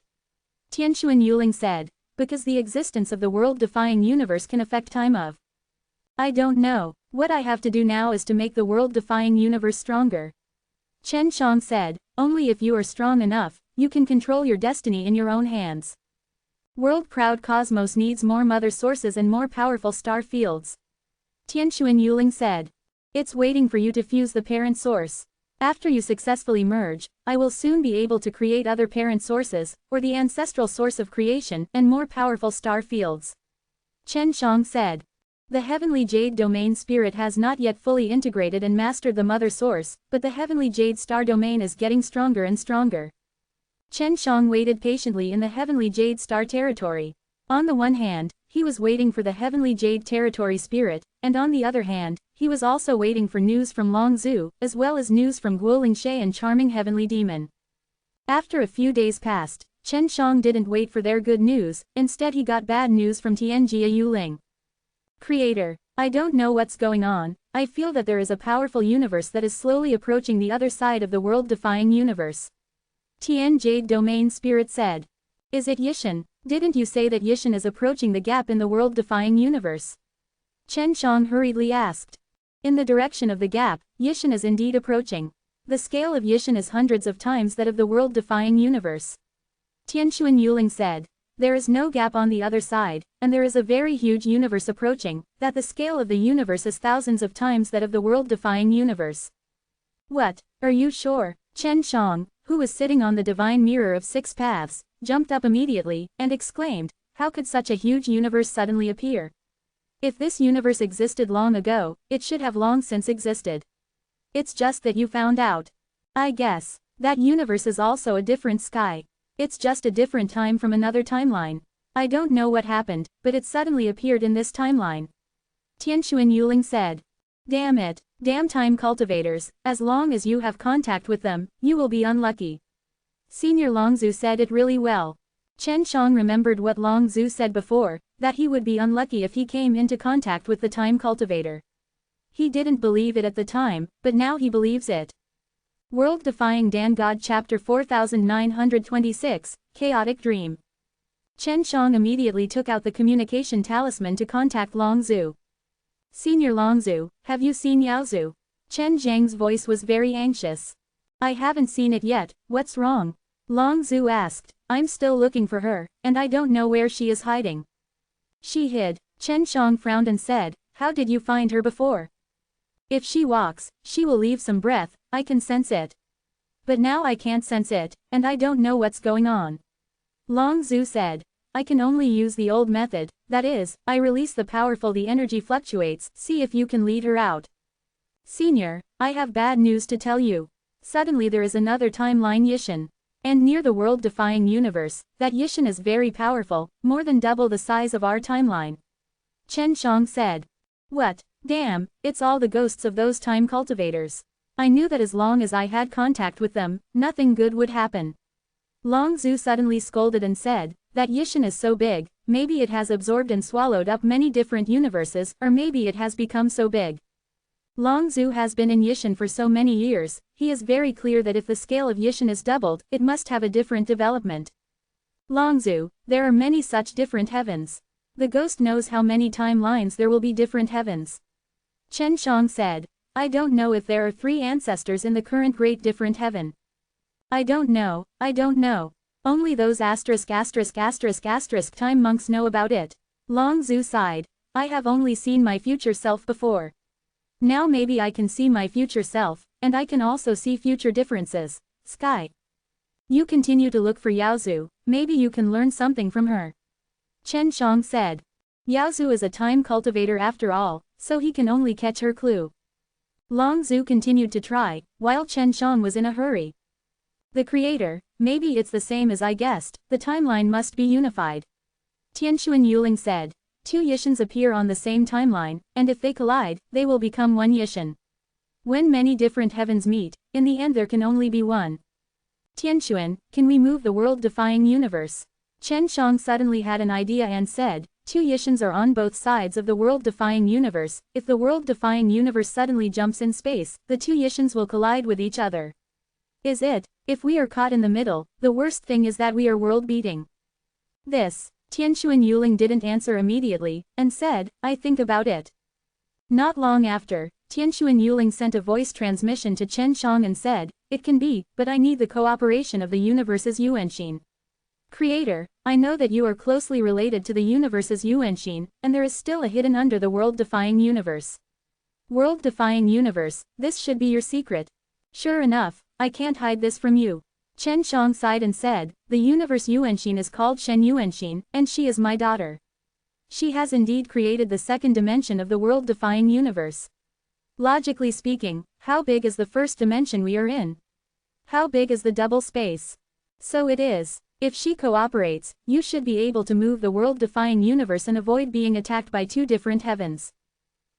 Tianxuan Yuling said, because the existence of the world-defying universe can affect time of. I don't know, what I have to do now is to make the world-defying universe stronger. Chen Shang said, only if you are strong enough, you can control your destiny in your own hands. World-proud cosmos needs more mother sources and more powerful star fields. Tianxuan Yuling said. It's waiting for you to fuse the parent source. After you successfully merge, I will soon be able to create other parent sources, or the ancestral source of creation, and more powerful star fields. Chen Shang said. The heavenly jade domain spirit has not yet fully integrated and mastered the mother source, but the heavenly jade star domain is getting stronger and stronger. Chen Shang waited patiently in the heavenly jade star territory. On the one hand, he was waiting for the heavenly jade territory spirit, and on the other hand, he was also waiting for news from Longzhu, as well as news from Guolingshe and charming heavenly demon. After a few days passed, Chen Shang didn't wait for their good news, instead he got bad news from Tianjia Yuling. Creator, I don't know what's going on, I feel that there is a powerful universe that is slowly approaching the other side of the world-defying universe. Tian Jade Domain Spirit said. Is it Yishan? Didn't you say that Yishan is approaching the gap in the world-defying universe? Chen Shang hurriedly asked. In the direction of the gap, Yishan is indeed approaching. The scale of Yishan is hundreds of times that of the world-defying universe. Tianxuan Yuling said. There is no gap on the other side, and there is a very huge universe approaching, that the scale of the universe is thousands of times that of the world-defying universe. What, are you sure? Chen Shang, who was sitting on the divine mirror of 6 paths, jumped up immediately, and exclaimed, how could such a huge universe suddenly appear? If this universe existed long ago, it should have long since existed. It's just that you found out. I guess. That universe is also a different sky. It's just a different time from another timeline. I don't know what happened, but it suddenly appeared in this timeline. Tianxuan Yuling said. Damn it, damn time cultivators, as long as you have contact with them, you will be unlucky. Senior Longzhu said it really well. Chen Shang remembered what Longzhu said before, that he would be unlucky if he came into contact with the time cultivator. He didn't believe it at the time, but now he believes it. World Defying Dan God Chapter 4926, Chaotic Dream. Chen Shang immediately took out the communication talisman to contact Longzhu. Senior Longzhu, have you seen Yaozu? Chen Zhang's voice was very anxious. I haven't seen it yet, what's wrong? Longzhu asked. I'm still looking for her, and I don't know where she is hiding. She hid. Chen Shang frowned and said, how did you find her before? If she walks, she will leave some breath, I can sense it. But now I can't sense it, and I don't know what's going on. Longzhu said. I can only use the old method, that is, I release the powerful the energy fluctuates, see if you can lead her out. Senior, I have bad news to tell you. Suddenly there is another timeline Yishan. And near the world-defying universe, that Yishan is very powerful, more than double the size of our timeline. Chen Shang said. What? Damn, it's all the ghosts of those time cultivators. I knew that as long as I had contact with them, nothing good would happen. Longzhu suddenly scolded and said, that Yishan is so big, maybe it has absorbed and swallowed up many different universes, or maybe it has become so big. Longzhu has been in Yishan for so many years, he is very clear that if the scale of Yishan is doubled, it must have a different development. Longzhu, there are many such different heavens. The ghost knows how many timelines there will be different heavens. Chen Shang said. I don't know if there are 3 ancestors in the current great different heaven. I don't know. Only those **** time monks know about it. Longzhu sighed. I have only seen my future self before. Now maybe I can see my future self, and I can also see future differences. Sky. You continue to look for Yaozu, maybe you can learn something from her. Chen Shang said. Yaozu is a time cultivator after all, so he can only catch her clue. Longzhu continued to try, while Chen Shang was in a hurry. The creator, maybe it's the same as I guessed, the timeline must be unified. Tianxuan Yuling said. 2 Yishans appear on the same timeline, and if they collide, they will become one Yishan. When many different heavens meet, in the end there can only be one. Tianxuan, can we move the world-defying universe? Chen Shang suddenly had an idea and said, 2 Yishans are on both sides of the world-defying universe, if the world-defying universe suddenly jumps in space, the 2 Yishans will collide with each other. Is it? If we are caught in the middle, the worst thing is that we are world-beating. This. Tianxuan Yuling didn't answer immediately, and said, I think about it. Not long after, Tianxuan Yuling sent a voice transmission to Chen Shang and said, it can be, but I need the cooperation of the universe's Yuanxin. Creator, I know that you are closely related to the universe's Yuanxin, and there is still a hidden under the world-defying universe. World-defying universe, this should be your secret. Sure enough, I can't hide this from you. Chen Shang sighed and said, the universe Yuanxin is called Shen Yuanxin, and she is my daughter. She has indeed created the second dimension of the world-defying universe. Logically speaking, how big is the first dimension we are in? How big is the double space? So it is. If she cooperates, you should be able to move the world-defying universe and avoid being attacked by 2 different heavens.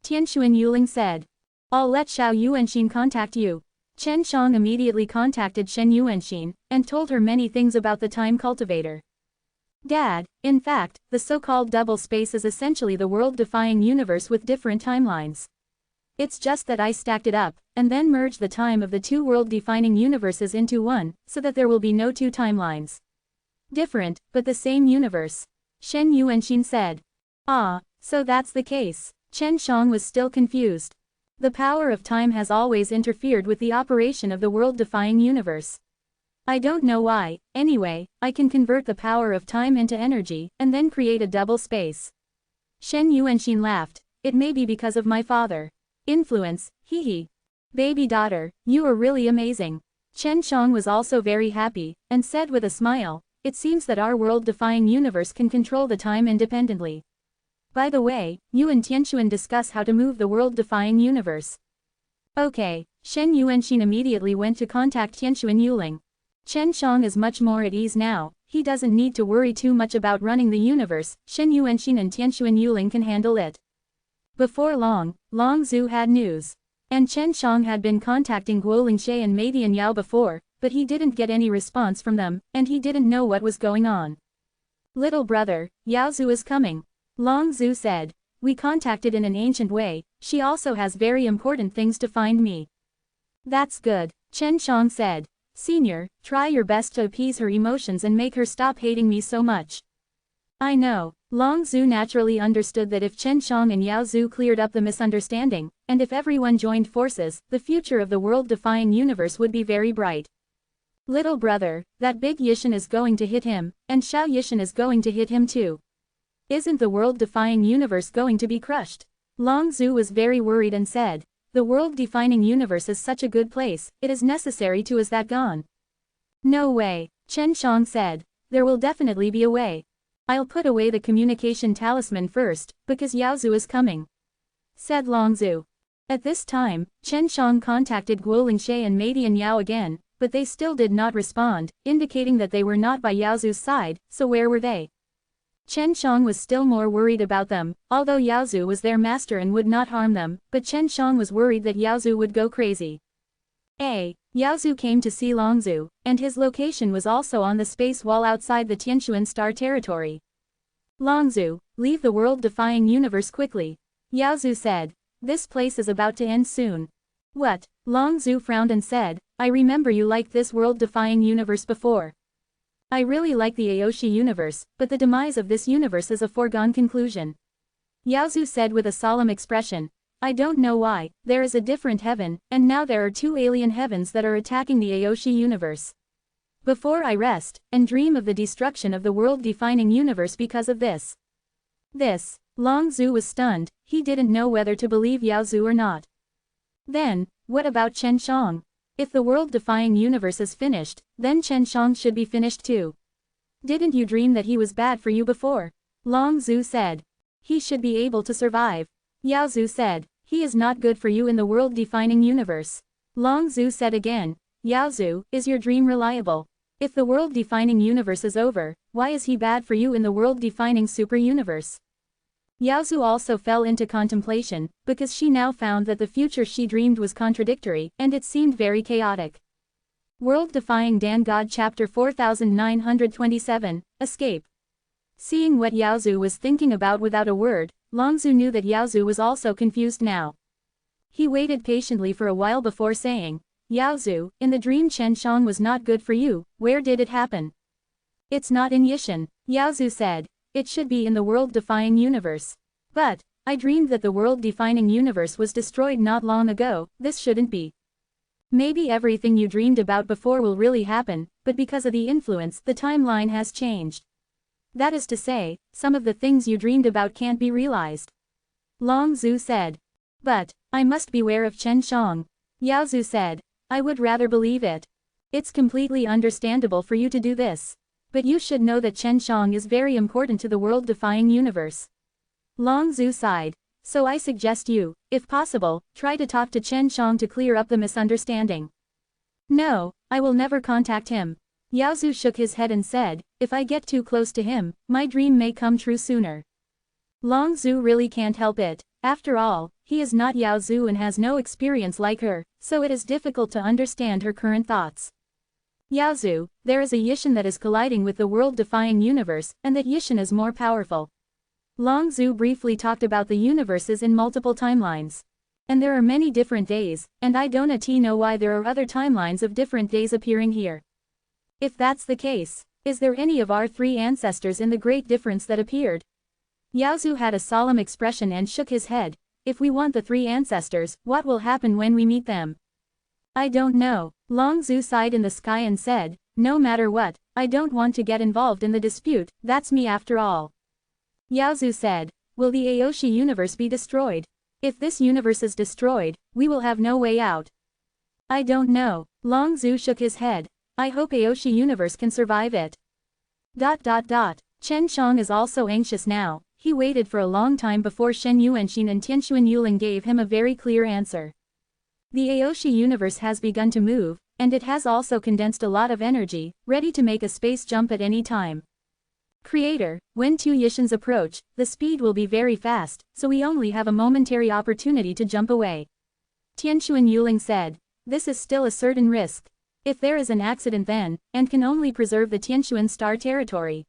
Tianxuan Yuling said. I'll let Xiao Yuanxin contact you. Chen Shang immediately contacted Shen Yuanxin, and told her many things about the time cultivator. Dad, in fact, the so-called double space is essentially the world-defying universe with different timelines. It's just that I stacked it up, and then merged the time of the 2 world-defining universes into one, so that there will be no 2 timelines. Different, but the same universe. Shen Yuanxin said. Ah, so that's the case. Chen Shang was still confused. The power of time has always interfered with the operation of the world-defying universe. I don't know why, anyway, I can convert the power of time into energy, and then create a double space. Shen Yuanxin laughed. It may be because of my father. Influence, hee hee. Baby daughter, you are really amazing. Chen Shang was also very happy, and said with a smile, it seems that our world-defying universe can control the time independently. By the way, you and Tianxuan discuss how to move the world-defying universe. Okay, Shen Yuanxin immediately went to contact Tianxuan Yuling. Chen Shang is much more at ease now, he doesn't need to worry too much about running the universe, Shen Yuanxin and Tianxuan Yuling can handle it. Before long, Long Zhu had news. And Chen Shang had been contacting Guo Lingshe and Meidian Yao before, but he didn't get any response from them, and he didn't know what was going on. Little brother, Yao Zhu is coming. Long Zhu said. We contacted in an ancient way, she also has very important things to find me. That's good, Chen Shang said. Senior, try your best to appease her emotions and make her stop hating me so much. I know. Long Zhu naturally understood that if Chen Shang and Yao Zhu cleared up the misunderstanding, and if everyone joined forces, the future of the world-defying universe would be very bright. Little brother, that big Yishan is going to hit him, and Xiao Yishan is going to hit him too. Isn't the world-defying universe going to be crushed? Long Zhu was very worried and said, the world-defining universe is such a good place, it is necessary to is that gone? No way, Chen Shang said. There will definitely be a way. I'll put away the communication talisman first, because Yao Zhu is coming. Said Long Zhu. At this time, Chen Shang contacted Guo Lingshe and Meidian Yao again, but they still did not respond, indicating that they were not by Yao Zhu's side, so where were they? Chen Shang was still more worried about them, although Yao Zhu was their master and would not harm them, but Chen Shang was worried that Yao Zhu would go crazy. Yao Zhu came to see Long Zhu, and his location was also on the space wall outside the Tianxuan star territory. Long Zhu, leave the world-defying universe quickly. Yao Zhu said. This place is about to end soon. What? Long Zhu frowned and said, I remember you liked this world-defying universe before. I really like the Aoshi universe, but the demise of this universe is a foregone conclusion. Yao Zhu said with a solemn expression. I don't know why, there is a different heaven, and now there are two alien heavens that are attacking the Aoshi universe. Before I rest, and dream of the destruction of the world-defining universe because of this. Long Zhu was stunned, he didn't know whether to believe Yao Zhu or not. Then, what about Chen Shang? If the world-defying universe is finished, then Chen Shang should be finished too. Didn't you dream that he was bad for you before? Long Zhu said. He should be able to survive. Yao Zhu said, he is not good for you in the world-defining universe. Long Zhu said again, Yao Zhu, is your dream reliable? If the world-defining universe is over, why is he bad for you in the world-defining super-universe? Yao Zhu also fell into contemplation, because she now found that the future she dreamed was contradictory, and it seemed very chaotic. World-defying Dan God Chapter 4927, Escape. Seeing what Yao Zhu was thinking about without a word, Long Zhu knew that Yao Zhu was also confused now. He waited patiently for a while before saying, Yao Zhu, in the dream Chen Shang was not good for you, where did it happen? It's not in Yishan, Yao Zhu said. It should be in the world-defying universe. But, I dreamed that the world-defining universe was destroyed not long ago, this shouldn't be. Maybe everything you dreamed about before will really happen, but because of the influence, the timeline has changed. That is to say, some of the things you dreamed about can't be realized. Long Zhu said. But, I must beware of Chen Shang. Yao Zhu said. I would rather believe it. It's completely understandable for you to do this. But you should know that Chen Shang is very important to the world-defying universe. Long Zhu sighed. So I suggest you, if possible, try to talk to Chen Shang to clear up the misunderstanding. No, I will never contact him. Yao Zhu shook his head and said, if I get too close to him, my dream may come true sooner. Long Zhu really can't help it. After all, he is not Yao Zhu and has no experience like her, so it is difficult to understand her current thoughts. Yao Zhu, there is a Yishan that is colliding with the world-defying universe, and that Yishan is more powerful. Long Zhu briefly talked about the universes in multiple timelines. And there are many different days, and I don't know why there are other timelines of different days appearing here. If that's the case, is there any of our three ancestors in the great difference that appeared? Yao Zhu had a solemn expression and shook his head. If we want the three ancestors, what will happen when we meet them? I don't know. Long Zhu sighed in the sky and said, no matter what, I don't want to get involved in the dispute, that's me after all. Yao Zhu said, will the Aoshi universe be destroyed? If this universe is destroyed, we will have no way out. I don't know. Long Zhu shook his head. I hope Aoshi universe can survive it. Chen Shang is also anxious now. He waited for a long time before Shen Yuanxin and Tianxuan Yuling gave him a very clear answer. The Aoshi universe has begun to move, and it has also condensed a lot of energy, ready to make a space jump at any time. Creator, when two Yishins approach, the speed will be very fast, so we only have a momentary opportunity to jump away. Tianxuan Yuling said. This is still a certain risk. If there is an accident then, and can only preserve the Tianxuan star territory.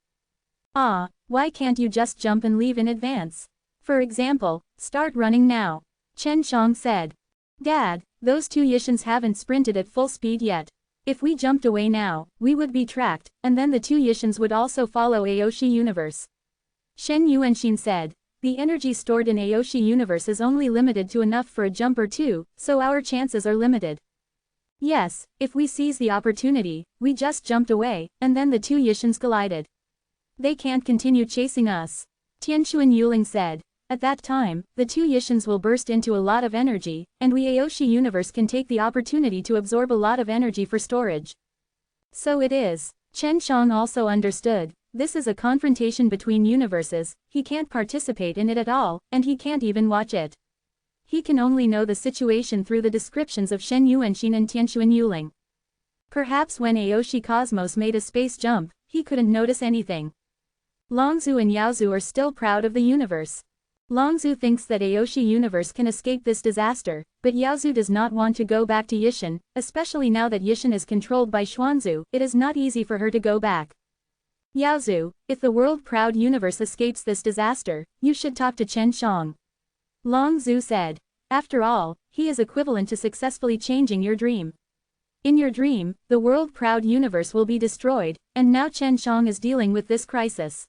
Ah, why can't you just jump and leave in advance? For example, start running now. Chen Shang said. Dad, those two Yishins haven't sprinted at full speed yet. If we jumped away now, we would be tracked, and then the two Yishins would also follow Aoshi universe. Shen Yuanxin said. The energy stored in Aoshi universe is only limited to enough for a jump or two, so our chances are limited. Yes, if we seize the opportunity, we just jumped away, and then the two Yishins collided. They can't continue chasing us. Tianxuan Yuling said. At that time, the two Yishins will burst into a lot of energy, and we Aoshi universe can take the opportunity to absorb a lot of energy for storage. So it is. Chen Shang also understood. This is a confrontation between universes, he can't participate in it at all, and he can't even watch it. He can only know the situation through the descriptions of Shen Yuanxin and Tianxuan Yuling. Perhaps when Aoshi Cosmos made a space jump, he couldn't notice anything. Longzhu and Yaozu are still proud of the universe. Longzhu thinks that Aoshi universe can escape this disaster, but Yaozu does not want to go back to Yishan, especially now that Yishan is controlled by Xuanzu, it is not easy for her to go back. Yaozu, if the world-proud universe escapes this disaster, you should talk to Chen Shang. Longzhu said. After all, he is equivalent to successfully changing your dream. In your dream, the world-proud universe will be destroyed, and now Chen Shang is dealing with this crisis.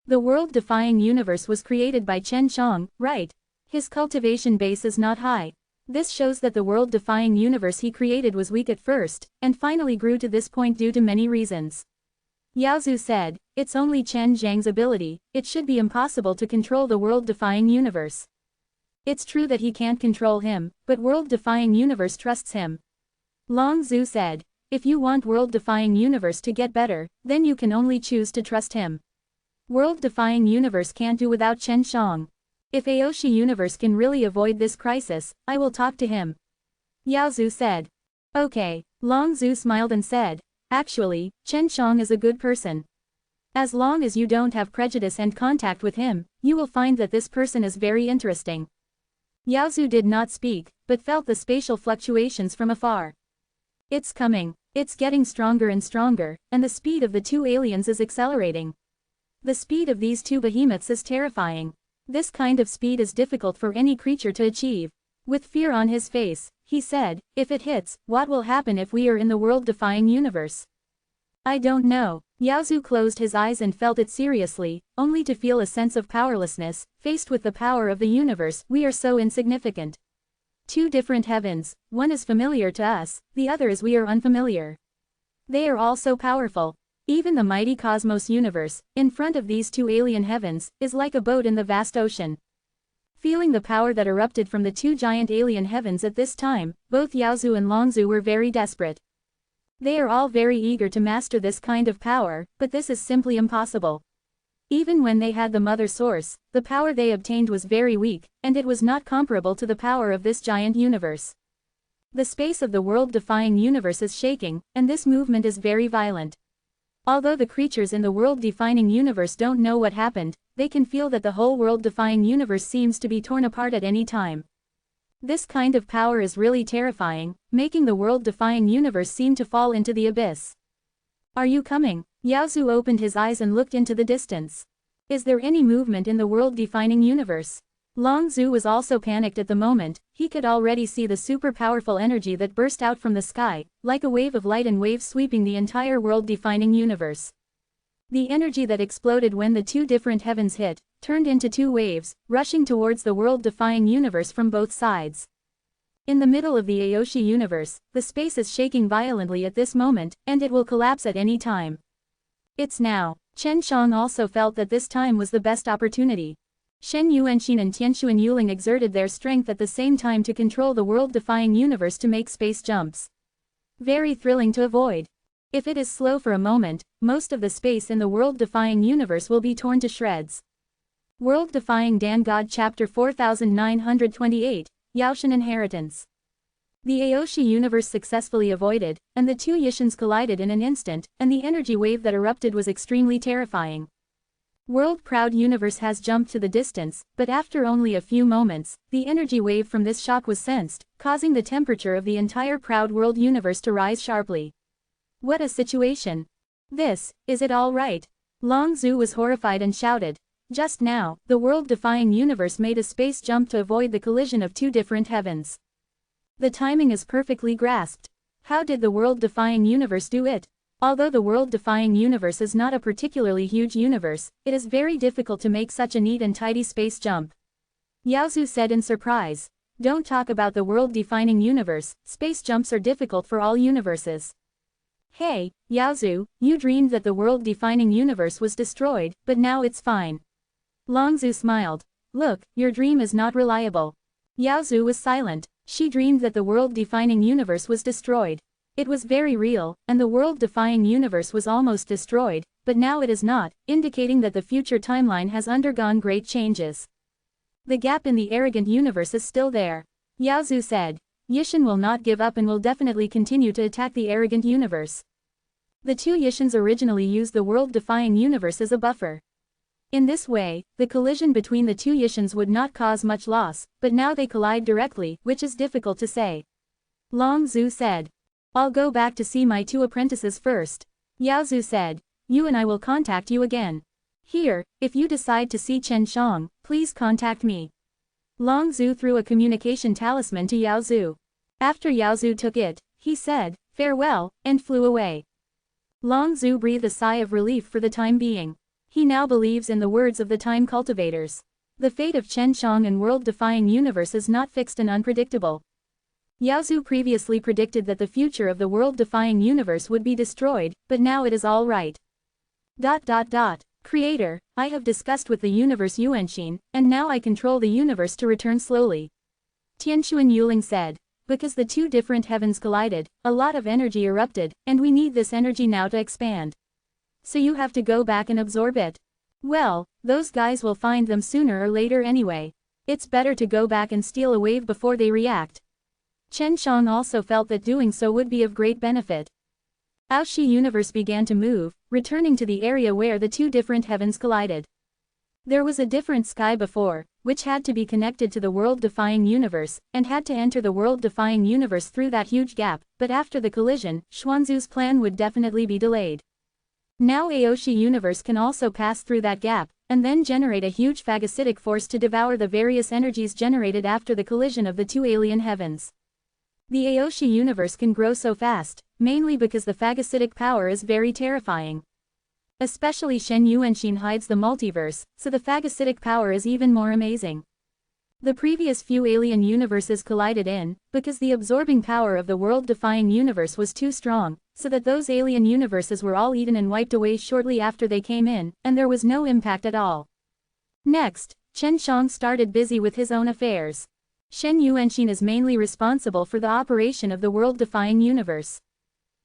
The world-defying universe was created by Chen Shang, right? His cultivation base is not high. This shows that the world-defying universe he created was weak at first, and finally grew to this point due to many reasons. Yaozu said, it's only Chen Zhang's ability, it should be impossible to control the world-defying universe. It's true that he can't control him, but world-defying universe trusts him. Longzhu said, if you want world-defying universe to get better, then you can only choose to trust him. World-defying universe can't do without Chen Shang. If Aoshi universe can really avoid this crisis, I will talk to him. Yaozu said. Okay, Longzhu smiled and said, actually, Chen Shang is a good person. As long as you don't have prejudice and contact with him, you will find that this person is very interesting. Yaozu did not speak, but felt the spatial fluctuations from afar. It's coming, it's getting stronger and stronger, and the speed of the two aliens is accelerating. The speed of these two behemoths is terrifying. This kind of speed is difficult for any creature to achieve. With fear on his face, he said, if it hits, what will happen if we are in the world-defying universe? I don't know. Yaozu closed his eyes and felt it seriously, only to feel a sense of powerlessness, faced with the power of the universe, we are so insignificant. Two different heavens, one is familiar to us, the other is we are unfamiliar. They are all so powerful. Even the mighty cosmos universe, in front of these two alien heavens, is like a boat in the vast ocean. Feeling the power that erupted from the two giant alien heavens at this time, both Yaozu and Longzhu were very desperate. They are all very eager to master this kind of power, but this is simply impossible. Even when they had the mother source, the power they obtained was very weak, and it was not comparable to the power of this giant universe. The space of the world-defying universe is shaking, and this movement is very violent. Although the creatures in the world-defining universe don't know what happened, they can feel that the whole world-defying universe seems to be torn apart at any time. This kind of power is really terrifying, making the world-defying universe seem to fall into the abyss. Are you coming? Yaozu opened his eyes and looked into the distance. Is there any movement in the world-defining universe? Longzhu was also panicked at the moment, he could already see the super-powerful energy that burst out from the sky, like a wave of light and waves sweeping the entire world-defining universe. The energy that exploded when the two different heavens hit, turned into two waves, rushing towards the world-defying universe from both sides. In the middle of the Aoshi universe, the space is shaking violently at this moment, and it will collapse at any time. It's now. Chen Shang also felt that this time was the best opportunity. Shen Yuanxin and Tianxuan Yuling exerted their strength at the same time to control the world-defying universe to make space jumps. Very thrilling to avoid. If it is slow for a moment, most of the space in the world-defying universe will be torn to shreds. World-defying Dan God Chapter 4928, Yaoshan Inheritance. The Aoshi universe successfully avoided, and the two Yishins collided in an instant, and the energy wave that erupted was extremely terrifying. World-proud universe has jumped to the distance, but after only a few moments, the energy wave from this shock was sensed, causing the temperature of the entire proud world universe to rise sharply. What a situation! Is it all right? Long Zhu was horrified and shouted. Just now, the world-defying universe made a space jump to avoid the collision of two different heavens. The timing is perfectly grasped. How did the world-defying universe do it? Although the world-defying universe is not a particularly huge universe, it is very difficult to make such a neat and tidy space jump. Yaozu said in surprise. Don't talk about the world-defining universe, space jumps are difficult for all universes. Hey, Yaozu, you dreamed that the world-defining universe was destroyed, but now it's fine. Longzhu smiled. Look, your dream is not reliable. Yaozu was silent. She dreamed that the world-defining universe was destroyed. It was very real, and the world-defying universe was almost destroyed, but now it is not, indicating that the future timeline has undergone great changes. The gap in the arrogant universe is still there. Yaozu said. Yishin will not give up and will definitely continue to attack the arrogant universe. The two Yishins originally used the world-defying universe as a buffer. In this way, the collision between the two Yishins would not cause much loss, but now they collide directly, which is difficult to say. Long Zhu said. I'll go back to see my two apprentices first. Yaozu said. You and I will contact you again. Here, if you decide to see Chen Shang, please contact me. Long Zhu threw a communication talisman to Yaozu. After Yaozu took it, he said, farewell, and flew away. Long Zhu breathed a sigh of relief for the time being. He now believes in the words of the time cultivators. The fate of Chen Shang and world-defying universe is not fixed and unpredictable. Yaozu previously predicted that the future of the world-defying universe would be destroyed, but now it is all right. Creator, I have discussed with the universe Yuanxin, and now I control the universe to return slowly. Tianxuan Yuling said. Because the two different heavens collided, a lot of energy erupted, and we need this energy now to expand. So you have to go back and absorb it. Well, those guys will find them sooner or later anyway. It's better to go back and steal a wave before they react. Chen Shang also felt that doing so would be of great benefit. Aoshi universe began to move, returning to the area where the two different heavens collided. There was a different sky before, which had to be connected to the world-defying universe, and had to enter the world-defying universe through that huge gap, but after the collision, Xuanzu's plan would definitely be delayed. Now Aoshi universe can also pass through that gap, and then generate a huge phagocytic force to devour the various energies generated after the collision of the two alien heavens. The Aoshi universe can grow so fast, mainly because the phagocytic power is very terrifying. Especially Shen Yuanxin hides the multiverse, so the phagocytic power is even more amazing. The previous few alien universes collided in, because the absorbing power of the world-defying universe was too strong, so that those alien universes were all eaten and wiped away shortly after they came in, and there was no impact at all. Next, Chen Shang started busy with his own affairs. Shen Yuanxin is mainly responsible for the operation of the world-defying universe.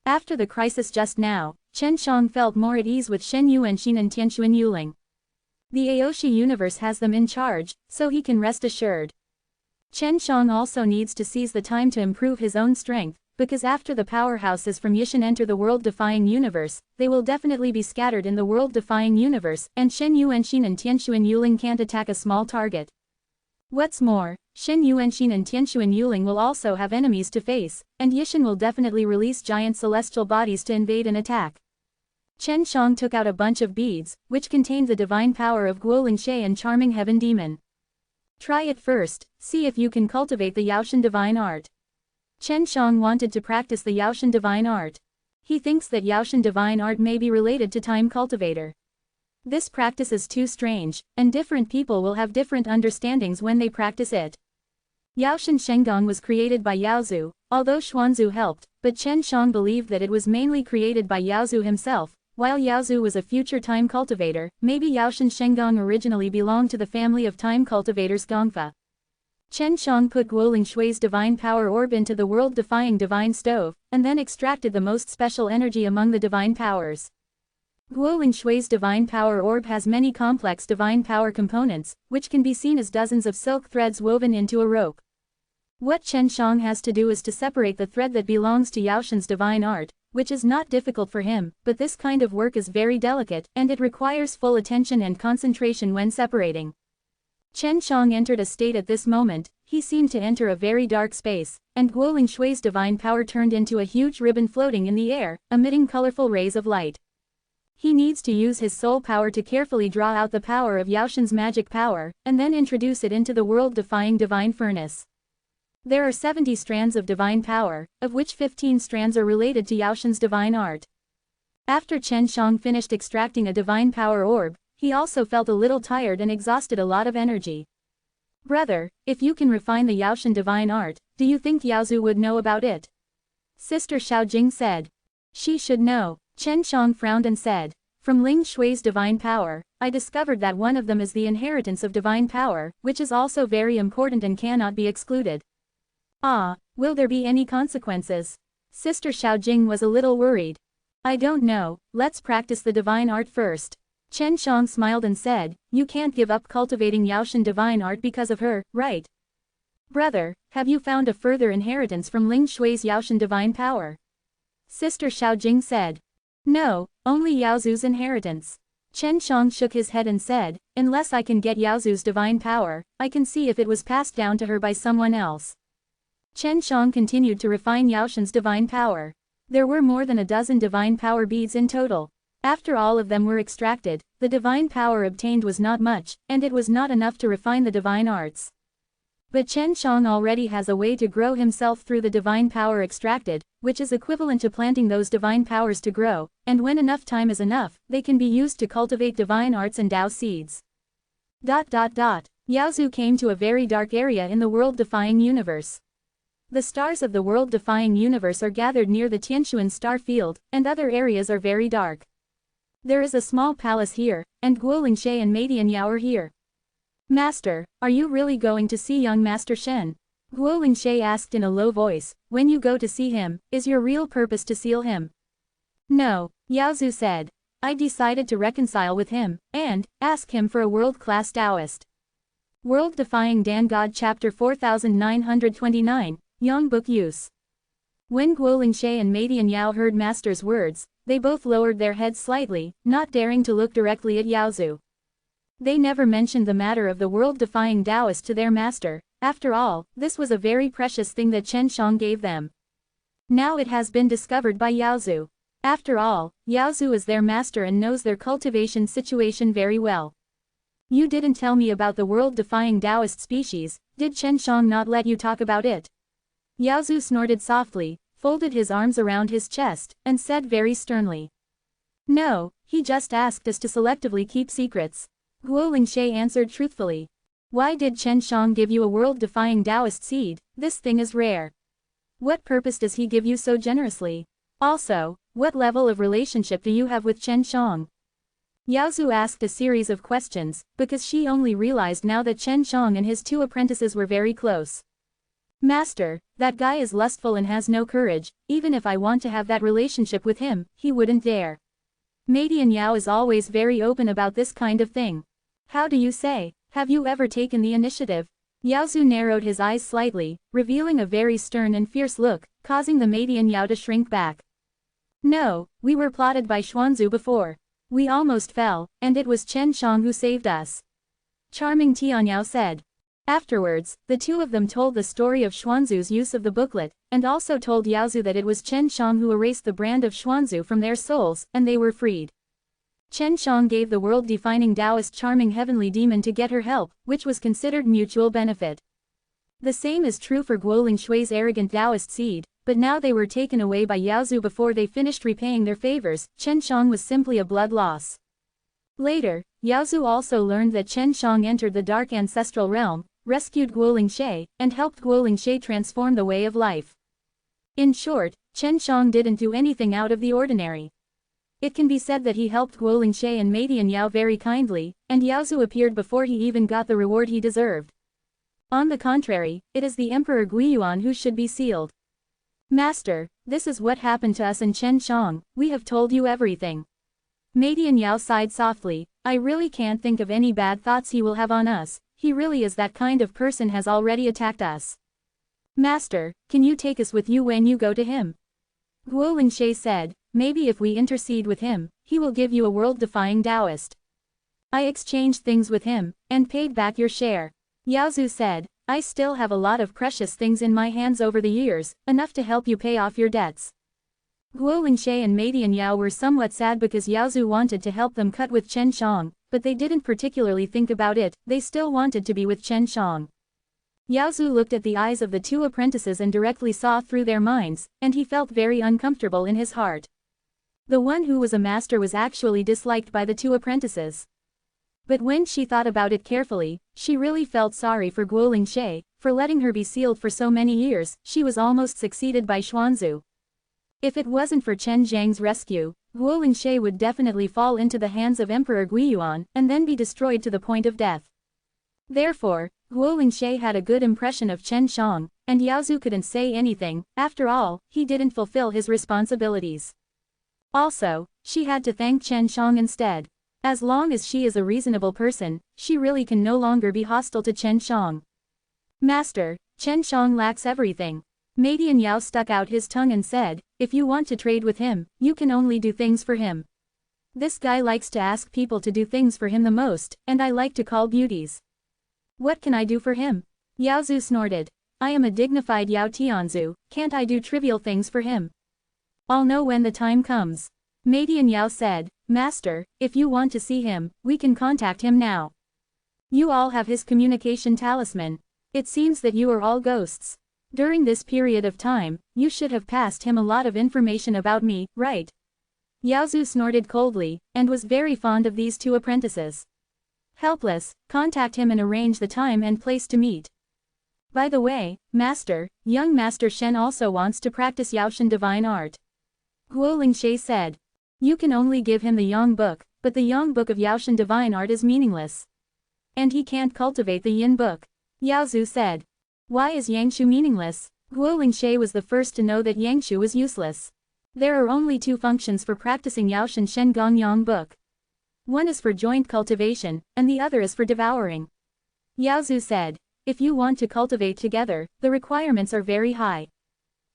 After the crisis just now, Chen Shang felt more at ease with Shen Yuanxin and Tianxuan Yuling. The Aoshi universe has them in charge, so he can rest assured. Chen Shang also needs to seize the time to improve his own strength, because after the powerhouses from Yishin enter the world-defying universe, they will definitely be scattered in the world-defying universe, and Shen Yuanxin and Tianxuan Yuling can't attack a small target. What's more, Shen Yuanxin and Tianxuan Yuling will also have enemies to face, and Yishin will definitely release giant celestial bodies to invade and attack. Chen Shang took out a bunch of beads, which contained the divine power of Guoling Shui and Charming Heaven Demon. Try it first, see if you can cultivate the Yaoshan divine art. Chen Shang wanted to practice the Yaoshan divine art. He thinks that Yaoshan divine art may be related to Time Cultivator. This practice is too strange, and different people will have different understandings when they practice it. Yaoshan Shenggong was created by Yaozu, although Xuanzu helped, but Chen Shang believed that it was mainly created by Yaozu himself. While Yaozu was a future time cultivator, maybe Yaoshan Shenggong originally belonged to the family of time cultivators Gongfa. Chen Shang put Guoling Shui's divine power orb into the world-defying divine stove, and then extracted the most special energy among the divine powers. Guoling Shui's divine power orb has many complex divine power components, which can be seen as dozens of silk threads woven into a rope. What Chen Shang has to do is to separate the thread that belongs to Yaoshan's divine art, which is not difficult for him, but this kind of work is very delicate, and it requires full attention and concentration when separating. Chen Shang entered a state at this moment. He seemed to enter a very dark space, and Guoling Shui's divine power turned into a huge ribbon floating in the air, emitting colorful rays of light. He needs to use his soul power to carefully draw out the power of Yaoshan's magic power, and then introduce it into the world-defying divine furnace. There are 70 strands of divine power, of which 15 strands are related to Yaoshan's divine art. After Chen Shang finished extracting a divine power orb, he also felt a little tired and exhausted a lot of energy. Brother, if you can refine the Yaoshan divine art, do you think Yaozu would know about it? Sister Xiaojing said. She should know. Chen Shang frowned and said, from Ling Shui's divine power, I discovered that one of them is the inheritance of divine power, which is also very important and cannot be excluded. Ah, will there be any consequences? Sister Xiaojing was a little worried. I don't know, let's practice the divine art first. Chen Shang smiled and said, you can't give up cultivating Yaoshan divine art because of her, right? Brother, have you found a further inheritance from Ling Shui's Yaoshan divine power? Sister Xiaojing said. No, only Yaozu's inheritance. Chen Shang shook his head and said, unless I can get Yaozu's divine power, I can see if it was passed down to her by someone else. Chen Shang continued to refine Yaoshan's divine power. There were more than a dozen divine power beads in total. After all of them were extracted, the divine power obtained was not much, and it was not enough to refine the divine arts. But Chen Shang already has a way to grow himself through the divine power extracted, which is equivalent to planting those divine powers to grow, and when enough time is enough, they can be used to cultivate divine arts and Tao seeds. Yaozu came to a very dark area in the world-defying universe. The stars of the world-defying universe are gathered near the Tianshuan star field, and other areas are very dark. There is a small palace here, and Guoling Shui and Meidian Yao are here. Master, are you really going to see young Master Shen? Guoling Shui asked in a low voice. When you go to see him, is your real purpose to seal him? No, Yaozu said. I decided to reconcile with him, and ask him for a world-class Taoist. World-defying Dan God Chapter 4929, Young Book Use. When Guoling Shui and Meidian Yao heard Master's words, they both lowered their heads slightly, not daring to look directly at Yaozu. They never mentioned the matter of the world-defying Taoist to their master. After all, this was a very precious thing that Chen Shang gave them. Now it has been discovered by Yaozu. After all, Yaozu is their master and knows their cultivation situation very well. You didn't tell me about the world-defying Taoist species, did Chen Shang not let you talk about it? Yaozu snorted softly, folded his arms around his chest, and said very sternly. No, he just asked us to selectively keep secrets. Guoling Shui answered truthfully. Why did Chen Shang give you a world-defying Taoist seed? This thing is rare. What purpose does he give you so generously? Also, what level of relationship do you have with Chen Shang? Yaozu asked a series of questions, because she only realized now that Chen Shang and his two apprentices were very close. Master, that guy is lustful and has no courage. Even if I want to have that relationship with him, he wouldn't dare. Meidian Yao is always very open about this kind of thing. How do you say? Have you ever taken the initiative? Yaozu narrowed his eyes slightly, revealing a very stern and fierce look, causing the Meidian Yao to shrink back. No, we were plotted by Xuanzu before. We almost fell, and it was Chen Shang who saved us. Charming Tianyao said. Afterwards, the two of them told the story of Xuanzu's use of the booklet, and also told Yaozu that it was Chen Shang who erased the brand of Xuanzu from their souls, and they were freed. Chen Shang gave the world-defining Taoist charming heavenly demon to get her help, which was considered mutual benefit. The same is true for Guoling Shui's arrogant Taoist seed, but now they were taken away by Yaozu before they finished repaying their favors. Chen Shang was simply a blood loss. Later, Yaozu also learned that Chen Shang entered the dark ancestral realm, rescued Guoling Shui, and helped Guoling Shui transform the way of life. In short, Chen Shang didn't do anything out of the ordinary. It can be said that he helped Guoling Shui and Meidian Yao very kindly, and Yaozu appeared before he even got the reward he deserved. On the contrary, it is the Emperor Guiyuan who should be sealed. Master, this is what happened to us and Chen Shang. We have told you everything. Meidian Yao sighed softly. I really can't think of any bad thoughts he will have on us. He really is that kind of person has already attacked us. Master, can you take us with you when you go to him? Guo Lingshe said, maybe if we intercede with him, he will give you a world-defying Taoist. I exchanged things with him, and paid back your share. Yaozu said, I still have a lot of precious things in my hands over the years, enough to help you pay off your debts. Guo Lingshe and Madian Yao were somewhat sad because Yaozu wanted to help them cut with Chen Shang, but they didn't particularly think about it, they still wanted to be with Chen Shang. Yaozu looked at the eyes of the two apprentices and directly saw through their minds, and he felt very uncomfortable in his heart. The one who was a master was actually disliked by the two apprentices. But when she thought about it carefully, she really felt sorry for Guo Lingshe, for letting her be sealed for so many years. She was almost succeeded by Xuanzu. If it wasn't for Chen Zhang's rescue, Guo Lingshe would definitely fall into the hands of Emperor Guiyuan, and then be destroyed to the point of death. Therefore, Guo Lingshe had a good impression of Chen Shang, and Yaozu couldn't say anything. After all, he didn't fulfill his responsibilities. Also, she had to thank Chen Shang instead. As long as she is a reasonable person, she really can no longer be hostile to Chen Shang. Master, Chen Shang lacks everything. Madian Yao stuck out his tongue and said, if you want to trade with him, you can only do things for him. This guy likes to ask people to do things for him the most, and I like to call beauties. What can I do for him? Yaozu snorted. I am a dignified Yao Tianzu, can't I do trivial things for him? I'll know when the time comes. Madian Yao said, Master, if you want to see him, we can contact him now. You all have his communication talisman. It seems that you are all ghosts. During this period of time, you should have passed him a lot of information about me, right? Yaozu snorted coldly, and was very fond of these two apprentices. Helpless, contact him and arrange the time and place to meet. By the way, Master, young Master Shen also wants to practice Yaoshan divine art. Guo Lingshe said. You can only give him the Yang book, but the Yang book of Yaoshan divine art is meaningless. And he can't cultivate the Yin book. Yaozu said. Why is Yangshu meaningless? Guo Lingshe was the first to know that Yangshu was useless. There are only two functions for practicing Yaoshan Shen Gong Yang book. One is for joint cultivation, and the other is for devouring. Yaozu said. If you want to cultivate together, the requirements are very high.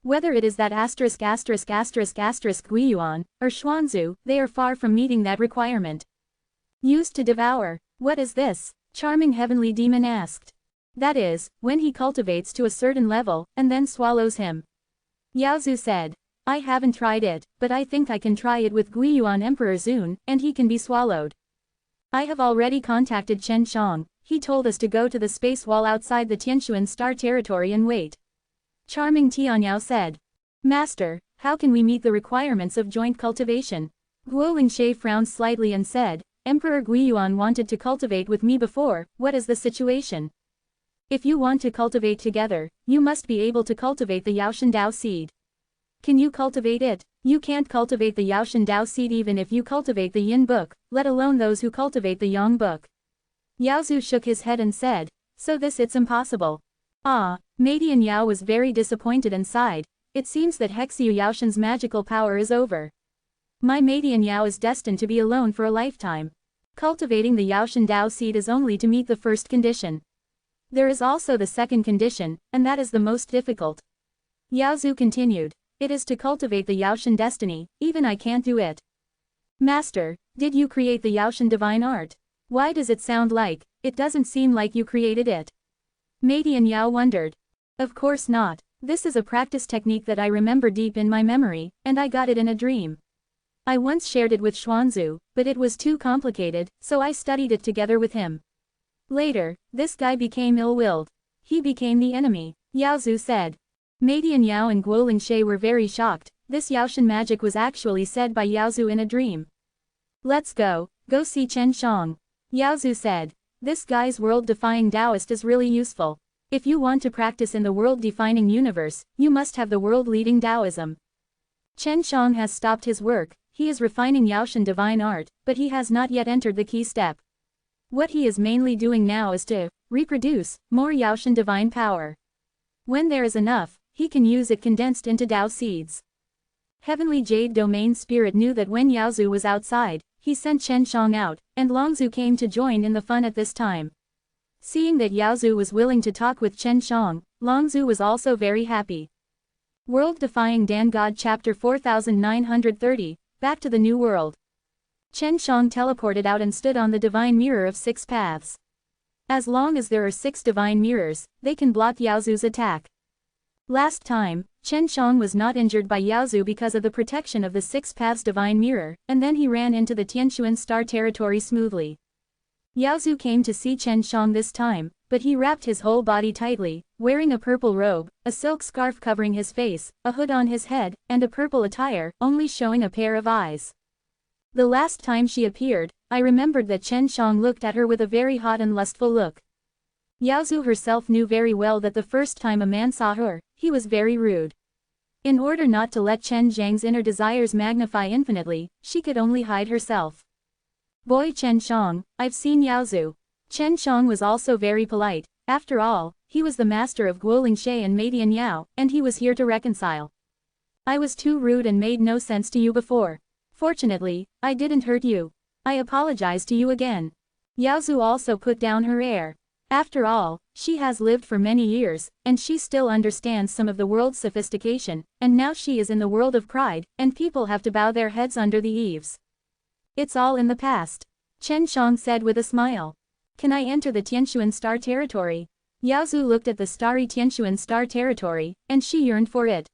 Whether it is that Guiyuan, or Xuanzu, they are far from meeting that requirement. Used to devour. What is this? Charming heavenly demon asked. That is, when he cultivates to a certain level, and then swallows him. Yaozu said. I haven't tried it, but I think I can try it with Guiyuan Emperor Zun, and he can be swallowed. I have already contacted Chen Shang, he told us to go to the space wall outside the Tianshuan Star territory and wait. Charming Tianyao said. Master, how can we meet the requirements of joint cultivation? Guo Lingshe frowned slightly and said, Emperor Guiyuan wanted to cultivate with me before, what is the situation? If you want to cultivate together, you must be able to cultivate the Yaoshan Dao seed. Can you cultivate it? You can't cultivate the Yaoshan Dao seed even if you cultivate the Yin book, let alone those who cultivate the Yang book. Yaozu shook his head and said, so it's impossible. Ah, Madian Yao was very disappointed and sighed. It seems that Hexiu Yaoshan's magical power is over. My Madian Yao is destined to be alone for a lifetime. Cultivating the Yaoshan Dao seed is only to meet the first condition. There is also the second condition, and that is the most difficult. Yaozu continued. It is to cultivate the Yaoshan destiny, even I can't do it. Master, did you create the Yaoshan divine art? Why does it sound like, it doesn't seem like you created it? Madian Yao wondered. Of course not. This is a practice technique that I remember deep in my memory, and I got it in a dream. I once shared it with Xuanzu, but it was too complicated, so I studied it together with him. Later, this guy became ill-willed. He became the enemy, Yaozu said. Madian Yao and Guo Lingshe were very shocked. This Yaoshan magic was actually said by Yaozu in a dream. Let's go see Chen Shang. Yaozu said. This guy's world-defying Taoist is really useful. If you want to practice in the world-defining universe, you must have the world-leading Taoism. Chen Shang has stopped his work, he is refining Yaoshan divine art, but he has not yet entered the key step. What he is mainly doing now is to reproduce more Yaoshan divine power. When there is enough, he can use it condensed into Dao seeds. Heavenly Jade Domain Spirit knew that when Yaozu was outside, he sent Chen Shang out, and Longzhu came to join in the fun at this time. Seeing that Yaozu was willing to talk with Chen Shang, Longzhu was also very happy. World-Defying Dan God Chapter 4930, Back to the New World. Chen Shang teleported out and stood on the divine mirror of 6 paths. As long as there are 6 divine mirrors, they can block Yaozu's attack. Last time, Chen Shang was not injured by Yaozu because of the protection of the 6 paths divine mirror, and then he ran into the Tianquan star territory smoothly. Yaozu came to see Chen Shang this time, but he wrapped his whole body tightly, wearing a purple robe, a silk scarf covering his face, a hood on his head, and a purple attire, only showing a pair of eyes. The last time she appeared, I remembered that Chen Shang looked at her with a very hot and lustful look. Yaozu herself knew very well that the first time a man saw her, he was very rude. In order not to let Chen Zhang's inner desires magnify infinitely, she could only hide herself. Boy Chen Shang, I've seen Yaozu. Chen Shang was also very polite. After all, he was the master of Guolingshe and Meidian Yao, and he was here to reconcile. I was too rude and made no sense to you before. Fortunately, I didn't hurt you. I apologize to you again. Yaozu also put down her air. After all, she has lived for many years, and she still understands some of the world's sophistication, and now she is in the world of pride, and people have to bow their heads under the eaves. It's all in the past. Chen Shang said with a smile. Can I enter the Tianquan star territory? Yaozu looked at the starry Tianquan star territory, and she yearned for it.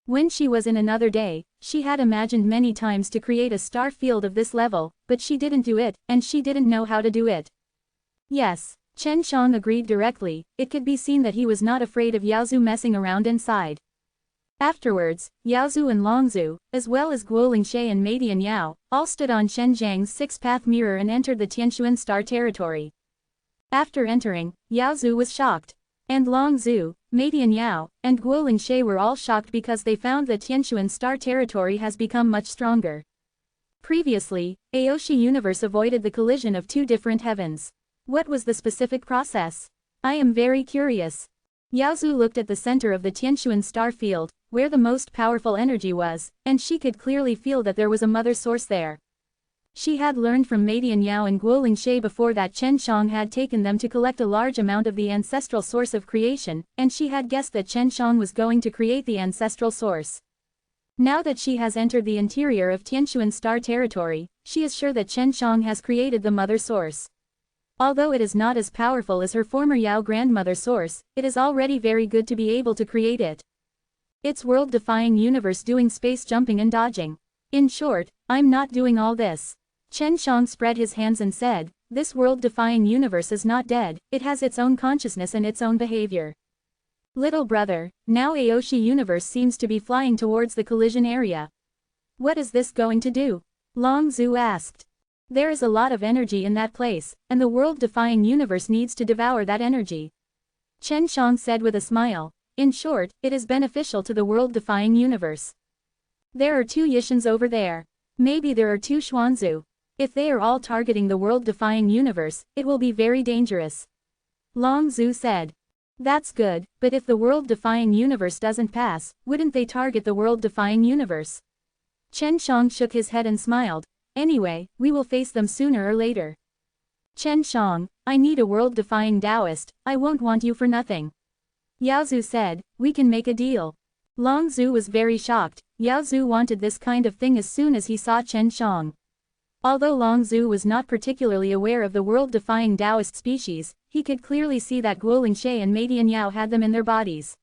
When she was in another day, she had imagined many times to create a star field of this level, but she didn't do it, and she didn't know how to do it. Yes, Chen Shang agreed directly. It could be seen that he was not afraid of Yaozu messing around inside. Afterwards, Yaozu and Longzhu, as well as Guolingshe and Meidian Yao, all stood on Chen Zhang's 6-path mirror and entered the Tianquan star territory. After entering, Yaozu was shocked. And Longzhu, Meidian Yao, and Guolingshe were all shocked because they found that Tianquan star territory has become much stronger. Previously, Aoshi universe avoided the collision of 2 different heavens. What was the specific process? I am very curious. Yaozu looked at the center of the Tianquan star field, where the most powerful energy was, and she could clearly feel that there was a mother source there. She had learned from Meidian Yao and Guolingshe before that Chen Shang had taken them to collect a large amount of the ancestral source of creation, and she had guessed that Chen Shang was going to create the ancestral source. Now that she has entered the interior of Tianquan star territory, she is sure that Chen Shang has created the mother source. Although it is not as powerful as her former Yao grandmother source, it is already very good to be able to create it. It's world-defying universe doing space jumping and dodging. In short, I'm not doing all this. Chen Shang spread his hands and said, this world-defying universe is not dead, it has its own consciousness and its own behavior. Little brother, now Aoshi universe seems to be flying towards the collision area. What is this going to do? Longzhu asked. There is a lot of energy in that place, and the world-defying universe needs to devour that energy. Chen Shang said with a smile. In short, it is beneficial to the world-defying universe. There are 2 Yishans over there. Maybe there are 2 Xuanzu. If they are all targeting the world-defying universe, it will be very dangerous. Longzhu said. That's good, but if the world-defying universe doesn't pass, wouldn't they target the world-defying universe? Chen Shang shook his head and smiled. Anyway, we will face them sooner or later. Chen Shang, I need a world-defying Taoist, I won't want you for nothing. Yaozu said, we can make a deal. Longzhu was very shocked. Yaozu wanted this kind of thing as soon as he saw Chen Shang. Although Longzhu was not particularly aware of the world-defying Taoist species, he could clearly see that Guolingshe and Meidian Yao had them in their bodies.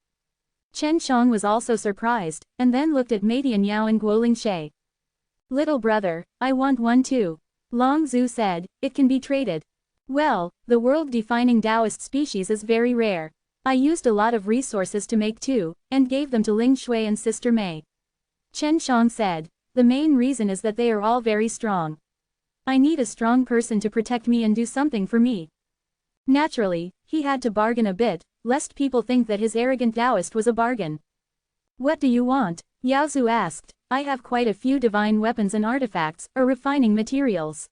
Chen Shang was also surprised, and then looked at Meidian Yao and Guolingshe. Little brother, I want one too. Longzhu said, it can be traded. Well, the world-defining Taoist species is very rare. I used a lot of resources to make 2, and gave them to Ling Shui and Sister Mei. Chen Shang said, the main reason is that they are all very strong. I need a strong person to protect me and do something for me. Naturally, he had to bargain a bit, lest people think that his arrogant Taoist was a bargain. What do you want? Yaozu asked. I have quite a few divine weapons and artifacts, or refining materials.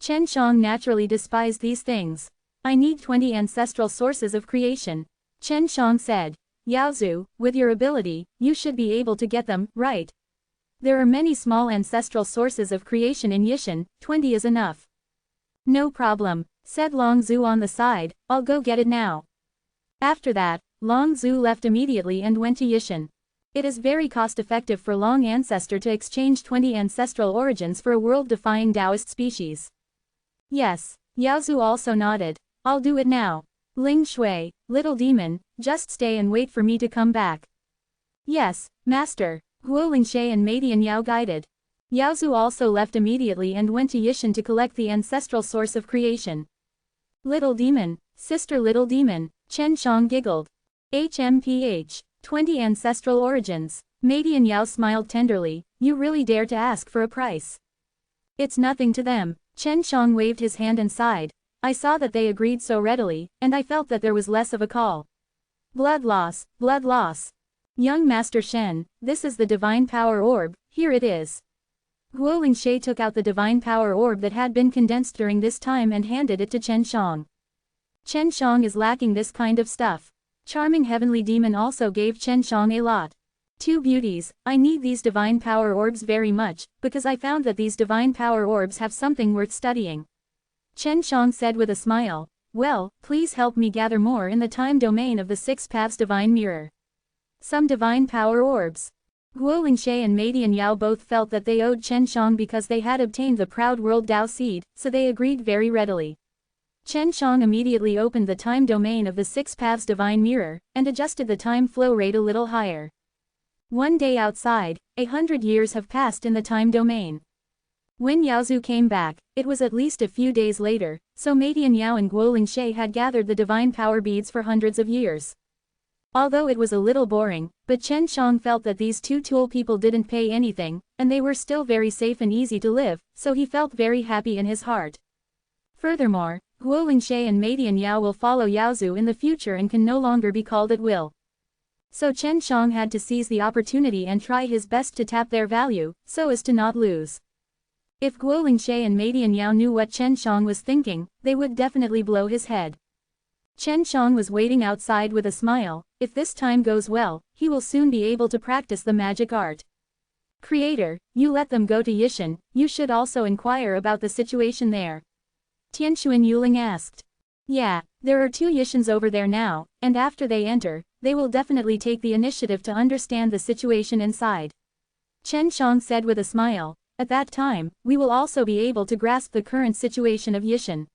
Chen Shang naturally despised these things. I need 20 ancestral sources of creation. Chen Shang said. Yaozu, with your ability, you should be able to get them, right? There are many small ancestral sources of creation in Yishan, 20 is enough. No problem. Said Long Zhu on the side, I'll go get it now. After that, Long Zhu left immediately and went to Yishan. It is very cost-effective for Long Ancestor to exchange 20 ancestral origins for a world-defying Taoist species. Yes, Yao Zhu also nodded. I'll do it now. Ling Shui, little demon, just stay and wait for me to come back. Yes, master. Guo Lingshe and Madian Yao guided. Yao Zhu also left immediately and went to Yishan to collect the ancestral source of creation. Little demon, sister little demon, Chen Shang giggled. HMPH, 20 ancestral origins. Madian Yao smiled tenderly, you really dare to ask for a price. It's nothing to them. Chen Shang waved his hand and sighed. I saw that they agreed so readily, and I felt that there was less of a call. Blood loss, blood loss. Young Master Shen, this is the Divine Power Orb, here it is. Guo Lingshe took out the Divine Power Orb that had been condensed during this time and handed it to Chen Shang. Chen Shang is lacking this kind of stuff. Charming Heavenly Demon also gave Chen Shang a lot. Two beauties, I need these Divine Power Orbs very much, because I found that these Divine Power Orbs have something worth studying. Chen Shang said with a smile, well, please help me gather more in the time domain of the Six Paths Divine Mirror. Some Divine Power Orbs. Guo Lingshe and Madian Yao both felt that they owed Chen Shang because they had obtained the Proud World Tao Seed, so they agreed very readily. Chen Shang immediately opened the time domain of the Six Paths Divine Mirror, and adjusted the time flow rate a little higher. One day outside, 100 years have passed in the time domain. When Yao Zhu came back, it was at least a few days later, so Madian Yao and Guo Lingshe had gathered the divine power beads for hundreds of years. Although it was a little boring, but Chen Shang felt that these two tool people didn't pay anything, and they were still very safe and easy to live, so he felt very happy in his heart. Furthermore, Guo Lingshe and Madian Yao will follow Yao Zhu in the future and can no longer be called at will. So Chen Shang had to seize the opportunity and try his best to tap their value, so as to not lose. If Guo Lingshe and Madian Yao knew what Chen Shang was thinking, they would definitely blow his head. Chen Shang was waiting outside with a smile. If this time goes well, he will soon be able to practice the magic art. Creator, you let them go to Yishan, you should also inquire about the situation there. Tianxuan Yuling asked. Yeah, there are 2 Yishans over there now, and after they enter, they will definitely take the initiative to understand the situation inside. Chen Shang said with a smile. At that time, we will also be able to grasp the current situation of Yishan.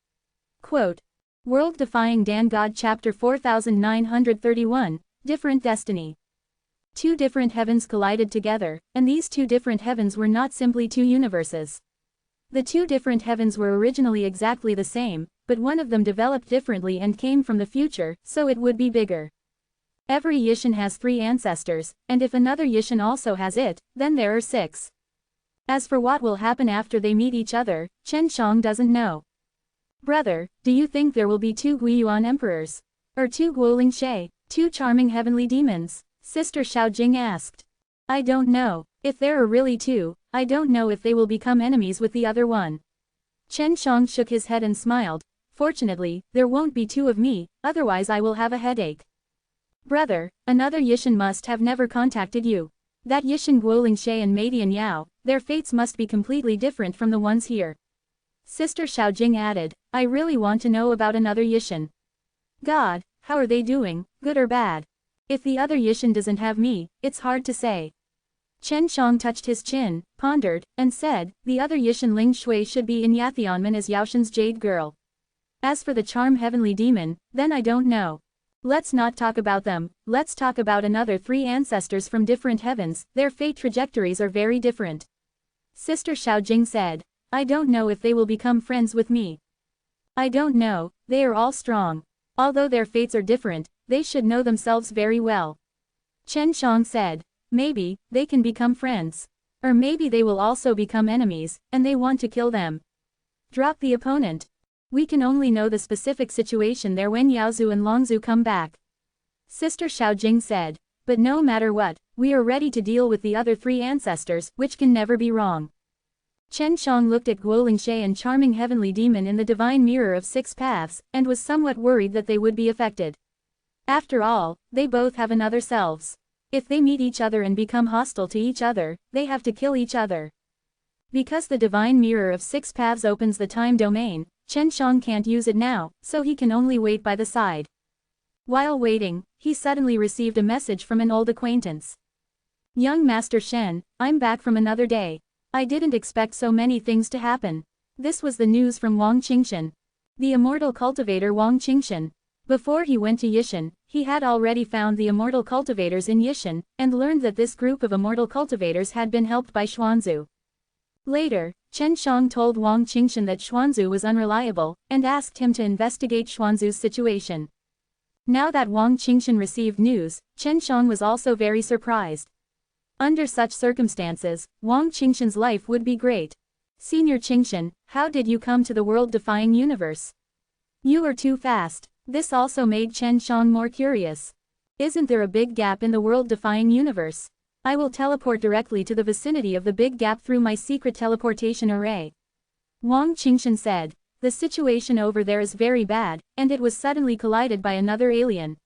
Quote. World Defying Dan God Chapter 4931, Different Destiny. 2 different heavens collided together, and these 2 different heavens were not simply 2 universes. The 2 different heavens were originally exactly the same, but one of them developed differently and came from the future, so it would be bigger. Every Yishan has 3 ancestors, and if another Yishan also has it, then there are 6. As for what will happen after they meet each other, Chen Shang doesn't know. Brother, do you think there will be 2 Guiyuan emperors? Or 2 Guo Lingshe, 2 charming heavenly demons? Sister Xiaojing asked. I don't know. If there are really 2, I don't know if they will become enemies with the other one. Chen Shang shook his head and smiled. Fortunately, there won't be 2 of me, otherwise I will have a headache. Brother, another Yishan must have never contacted you. That Yishan Guo Lingshe and Madian Yao, their fates must be completely different from the ones here. Sister Xiaojing added, I really want to know about another Yishan. God, how are they doing, good or bad? If the other Yishan doesn't have me, it's hard to say. Chen Shang touched his chin, pondered, and said, the other Yishan Ling Shui should be in Yathionman as Yaoshan's jade girl. As for the charm heavenly demon, then I don't know. Let's not talk about them, let's talk about another 3 ancestors from different heavens, their fate trajectories are very different. Sister Xiaojing said, I don't know if they will become friends with me. I don't know, they are all strong. Although their fates are different, they should know themselves very well. Chen Shang said, maybe, they can become friends. Or maybe they will also become enemies, and they want to kill them. Drop the opponent. We can only know the specific situation there when Yao Zhu and Longzhu come back. Sister Xiaojing said, but no matter what, we are ready to deal with the other 3 ancestors, which can never be wrong. Chen Shang looked at Guo Lingshe and charming heavenly demon in the divine mirror of 6 paths, and was somewhat worried that they would be affected. After all, they both have another selves. If they meet each other and become hostile to each other, they have to kill each other. Because the divine mirror of 6 paths opens the time domain, Chen Shang can't use it now, so he can only wait by the side. While waiting, he suddenly received a message from an old acquaintance. Young Master Shen, I'm back from another day. I didn't expect so many things to happen. This was the news from Wang Qingshan, the immortal cultivator Wang Qingshan. Before he went to Yishan, he had already found the immortal cultivators in Yishan, and learned that this group of immortal cultivators had been helped by Xuanzu. Later, Chen Shang told Wang Qingshan that Xuanzu was unreliable, and asked him to investigate Xuanzu's situation. Now that Wang Qingshan received news, Chen Shang was also very surprised. Under such circumstances, Wang Qingshan's life would be great. Senior Qingshan, how did you come to the world-defying universe? You are too fast. This also made Chen Shang more curious. Isn't there a big gap in the world-defying universe? I will teleport directly to the vicinity of the big gap through my secret teleportation array. Wang Qingshan said. The situation over there is very bad, and it was suddenly collided by another alien.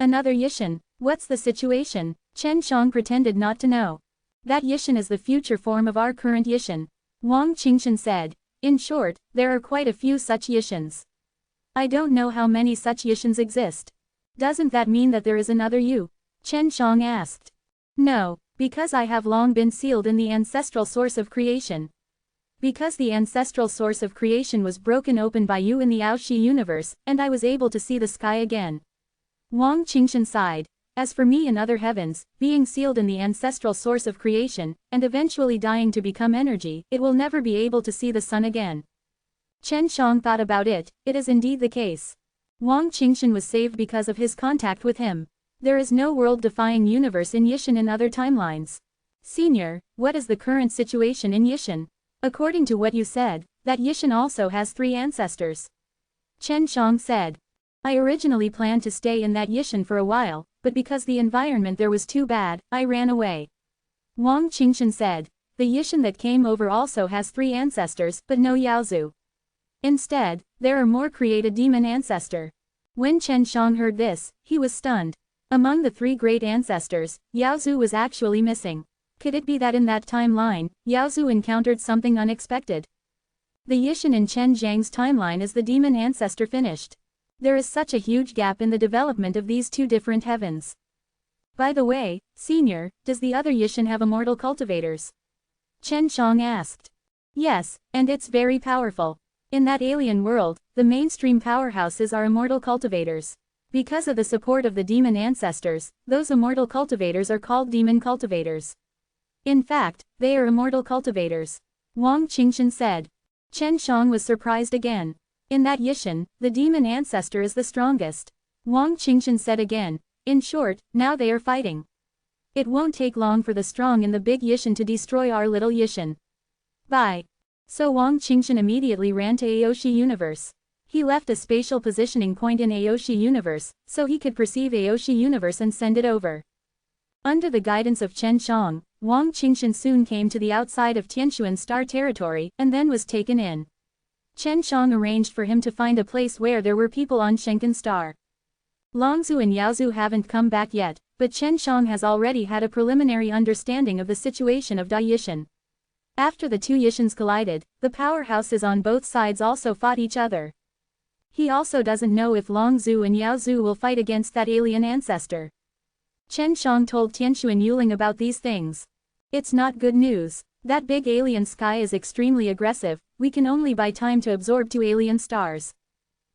Another Yishan. What's the situation? Chen Shang pretended not to know. That Yishan is the future form of our current Yishan. Wang Qingshan said. In short, there are quite a few such Yishans. I don't know how many such Yishans exist. Doesn't that mean that there is another you? Chen Shang asked. No, because I have long been sealed in the ancestral source of creation. Because the ancestral source of creation was broken open by you in the Aoshi universe, and I was able to see the sky again. Wang Qingshan sighed. As for me in other heavens, being sealed in the ancestral source of creation, and eventually dying to become energy, it will never be able to see the sun again. Chen Shang thought about it. It is indeed the case. Wang Qingshan was saved because of his contact with him. There is no world-defying universe in Yishan in other timelines. Senior, what is the current situation in Yishan? According to what you said, that Yishan also has 3 ancestors. Chen Shang said. I originally planned to stay in that Yishan for a while, but because the environment there was too bad, I ran away. Wang Qingshan said. The Yishan that came over also has 3 ancestors, but no Yaozu. Instead, there are more create a demon ancestor. When Chen Shang heard this, he was stunned. Among the 3 great ancestors, Yaozu was actually missing. Could it be that in that timeline, Yaozu encountered something unexpected? The Yishan in Chen Zhang's timeline is the demon ancestor finished. There is such a huge gap in the development of these 2 different heavens. By the way, Senior, does the other Yishan have immortal cultivators? Chen Shang asked. Yes, and it's very powerful. In that alien world, the mainstream powerhouses are immortal cultivators. Because of the support of the demon ancestors, those immortal cultivators are called demon cultivators. In fact, they are immortal cultivators. Wang Qingshan said. Chen Shang was surprised again. In that Yishan, the demon ancestor is the strongest. Wang Qingshan said again. In short, now they are fighting. It won't take long for the strong in the big Yishan to destroy our little Yishan. Bye. So Wang Qingshan immediately ran to Aoshi universe. He left a spatial positioning point in Aoshi universe, so he could perceive Aoshi universe and send it over. Under the guidance of Chen Shang, Wang Qingshan soon came to the outside of Tianshuan star territory, and then was taken in. Chen Shang arranged for him to find a place where there were people on Shenkan star. Longzhu and Yaozu haven't come back yet, but Chen Shang has already had a preliminary understanding of the situation of Da Yishan. After the 2 Yishans collided, the powerhouses on both sides also fought each other. He also doesn't know if Longzhu and Yaozu will fight against that alien ancestor. Chen Shang told Tianshuan Yuling about these things. It's not good news. That big alien sky is extremely aggressive, we can only buy time to absorb 2 alien stars.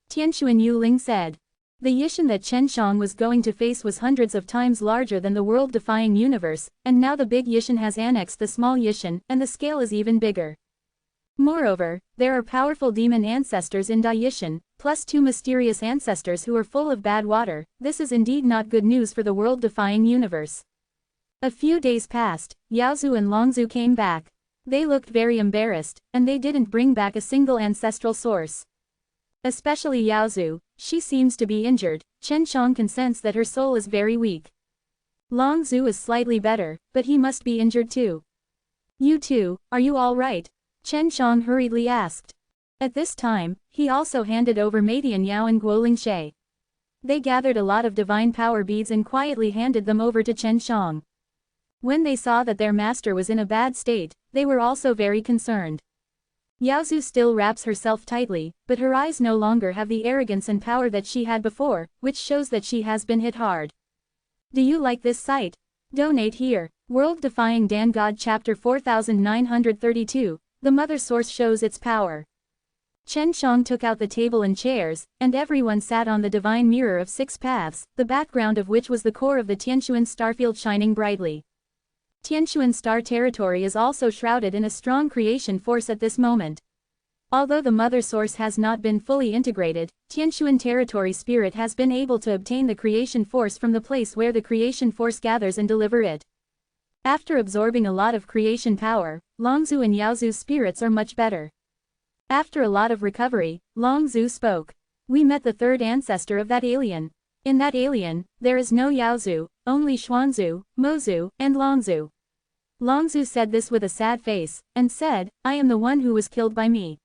Tianshuan Yuling said. The Yishan that Chen Shang was going to face was hundreds of times larger than the world-defying universe, and now the big Yishan has annexed the small Yishan, and the scale is even bigger. Moreover, there are powerful demon ancestors in Da Yishan, plus 2 mysterious ancestors who are full of bad water. This is indeed not good news for the world-defying universe. A few days passed, Yaozu and Longzhu came back. They looked very embarrassed, and they didn't bring back a single ancestral source. Especially Yaozu, she seems to be injured. Chen Shang can sense that her soul is very weak. Longzhu is slightly better, but he must be injured too. You two, are you all right? Chen Shang hurriedly asked. At this time, he also handed over Meidian Yao and Guoling Shay. They gathered a lot of divine power beads and quietly handed them over to Chen Shang. When they saw that their master was in a bad state, they were also very concerned. Yaozu still wraps herself tightly, but her eyes no longer have the arrogance and power that she had before, which shows that she has been hit hard. Do you like this site? Donate here. World Defying Dan God Chapter 4932, The Mother Source Shows Its Power. Chen Shang took out the table and chairs, and everyone sat on the divine mirror of 6 paths, the background of which was the core of the Tianshuan starfield shining brightly. Tianshuan star territory is also shrouded in a strong creation force at this moment. Although the mother source has not been fully integrated, Tianshuan territory spirit has been able to obtain the creation force from the place where the creation force gathers and deliver it. After absorbing a lot of creation power, Longzhu and Yaozu's spirits are much better. After a lot of recovery, Longzhu spoke. We met the third ancestor of that alien. In that alien, there is no Yaozu, only Xuanzu, Mozu, and Longzhu. Longzhu said this with a sad face, and said, I am the one who was killed by me.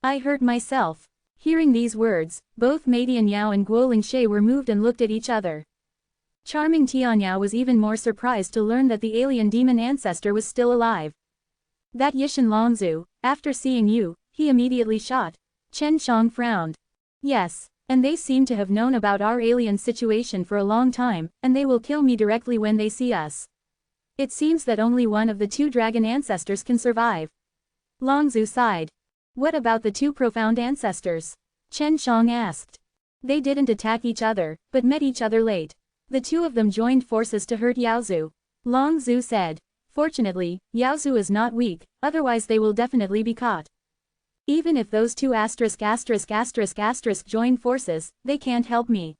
I hurt myself. Hearing these words, both Meidian Yao and Guo Lingshe were moved and looked at each other. Charming Tianyao was even more surprised to learn that the alien demon ancestor was still alive. That Yishan Longzhu, after seeing you, he immediately shot. Chen Shang frowned. Yes, and they seem to have known about our alien situation for a long time, and they will kill me directly when they see us. It seems that only one of the 2 dragon ancestors can survive. Longzhu sighed. What about the 2 profound ancestors? Chen Shang asked. They didn't attack each other, but met each other late. The 2 of them joined forces to hurt Yaozu. Longzhu said. Fortunately, Yaozu is not weak, otherwise they will definitely be caught. Even if those 2 join forces, they can't help me.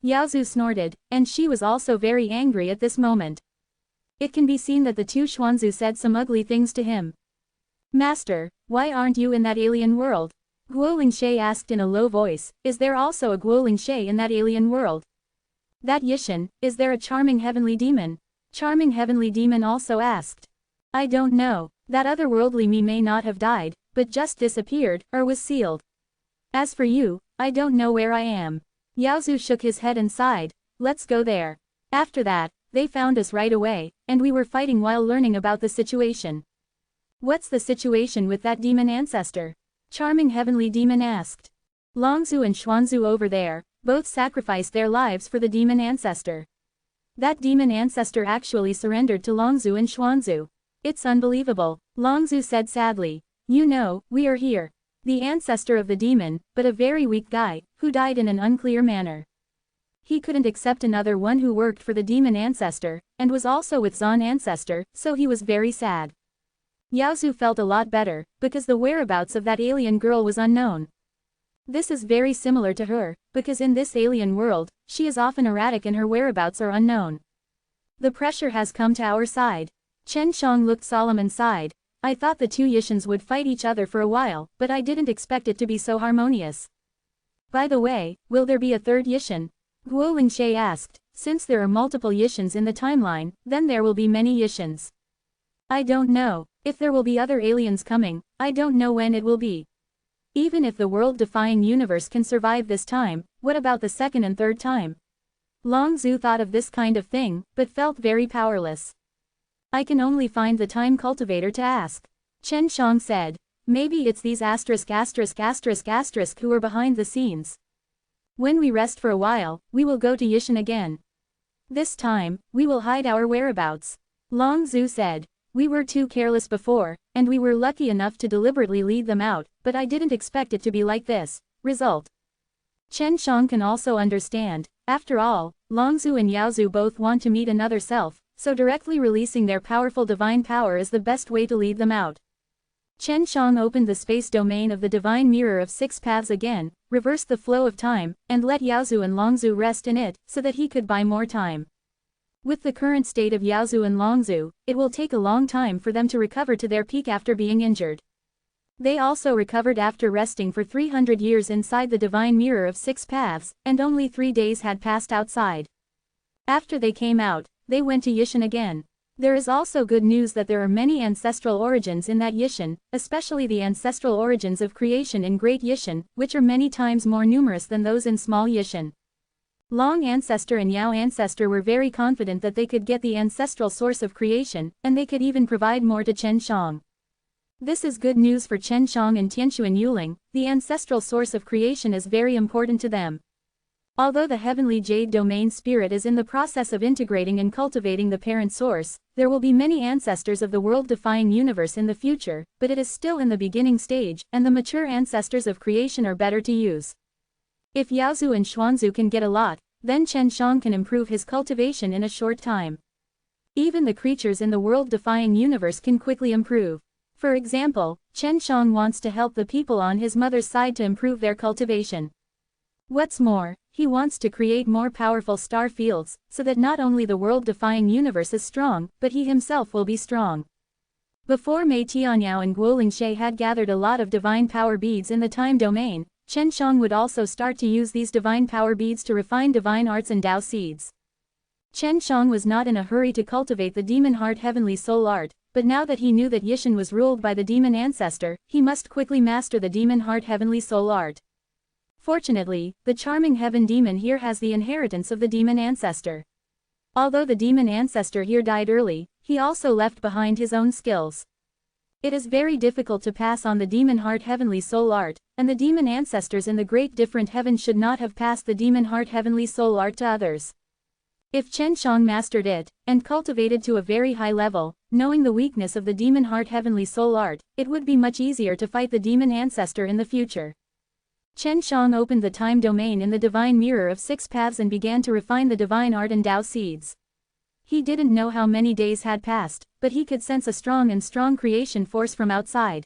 Yaozu snorted, and she was also very angry at this moment. It can be seen that the 2 Xuanzu said some ugly things to him. Master, why aren't you in that alien world? Guo Lingshe asked in a low voice, is there also a Guo Lingshe in that alien world? That Yishan, is there a charming heavenly demon? Charming heavenly demon also asked. I don't know, that otherworldly me may not have died, but just disappeared, or was sealed. As for you, I don't know where I am. Yaozu shook his head and sighed, let's go there. After that, they found us right away, and we were fighting while learning about the situation. What's the situation with that demon ancestor? Charming heavenly demon asked. Longzhu and Xuanzu over there, both sacrificed their lives for the demon ancestor. That demon ancestor actually surrendered to Longzhu and Xuanzu. It's unbelievable, Longzhu said sadly. You know, we are here. The ancestor of the demon, but a very weak guy, who died in an unclear manner. He couldn't accept another one who worked for the demon ancestor, and was also with Zan ancestor, so he was very sad. Yaozu felt a lot better, because the whereabouts of that alien girl was unknown. This is very similar to her, because in this alien world, she is often erratic and her whereabouts are unknown. The pressure has come to our side. Chen Shang looked solemn and sighed. I thought the 2 Yishans would fight each other for a while, but I didn't expect it to be so harmonious. By the way, will there be a 3rd Yishan? Guo Lingshe asked. Since there are multiple Yishans in the timeline, then there will be many Yishans. I don't know. If there will be other aliens coming, I don't know when it will be. Even if the world-defying universe can survive this time, what about the 2nd and 3rd time? Longzhu thought of this kind of thing, but felt very powerless. I can only find the time cultivator to ask. Chen Shang said. Maybe it's these who are behind the scenes. When we rest for a while, we will go to Yishan again. This time, we will hide our whereabouts. Longzhu said. We were too careless before, and we were lucky enough to deliberately lead them out, but I didn't expect it to be like this. Result. Chen Shang can also understand. After all, Longzhu and Yaozu both want to meet another self, so directly releasing their powerful divine power is the best way to lead them out. Chen Shang opened the space domain of the divine mirror of 6 paths again, reversed the flow of time, and let Yaozu and Longzhu rest in it, so that he could buy more time. With the current state of Yaozu and Longzhu, it will take a long time for them to recover to their peak after being injured. They also recovered after resting for 300 years inside the divine mirror of 6 paths, and only 3 days had passed outside. After they came out, they went to Yishan again. There is also good news that there are many ancestral origins in that Yishan, especially the ancestral origins of creation in Great Yishan, which are many times more numerous than those in Small Yishan. Long Ancestor and Yao Ancestor were very confident that they could get the ancestral source of creation, and they could even provide more to Chen Shang. This is good news for Chen Shang and Tianxuan Yuling. The ancestral source of creation is very important to them. Although the heavenly jade domain spirit is in the process of integrating and cultivating the parent source, there will be many ancestors of the world-defying universe in the future, but it is still in the beginning stage, and the mature ancestors of creation are better to use. If Yaozu and Xuanzu can get a lot, then Chen Shang can improve his cultivation in a short time. Even the creatures in the world-defying universe can quickly improve. For example, Chen Shang wants to help the people on his mother's side to improve their cultivation. What's more, he wants to create more powerful star fields, so that not only the world-defying universe is strong, but he himself will be strong. Before Mei Tianyao and Guo Lingshe had gathered a lot of divine power beads in the time domain, Chen Shang would also start to use these divine power beads to refine divine arts and Tao seeds. Chen Shang was not in a hurry to cultivate the demon heart heavenly soul art, but now that he knew that Yishan was ruled by the demon ancestor, he must quickly master the demon heart heavenly soul art. Fortunately, the charming heaven demon here has the inheritance of the demon ancestor. Although the demon ancestor here died early, he also left behind his own skills. It is very difficult to pass on the demon heart heavenly soul art, and the demon ancestors in the great different heavens should not have passed the demon heart heavenly soul art to others. If Chen Shang mastered it, and cultivated to a very high level, knowing the weakness of the demon heart heavenly soul art, it would be much easier to fight the demon ancestor in the future. Chen Shang opened the time domain in the divine mirror of 6 paths and began to refine the divine art and Tao seeds. He didn't know how many days had passed, but he could sense a strong creation force from outside.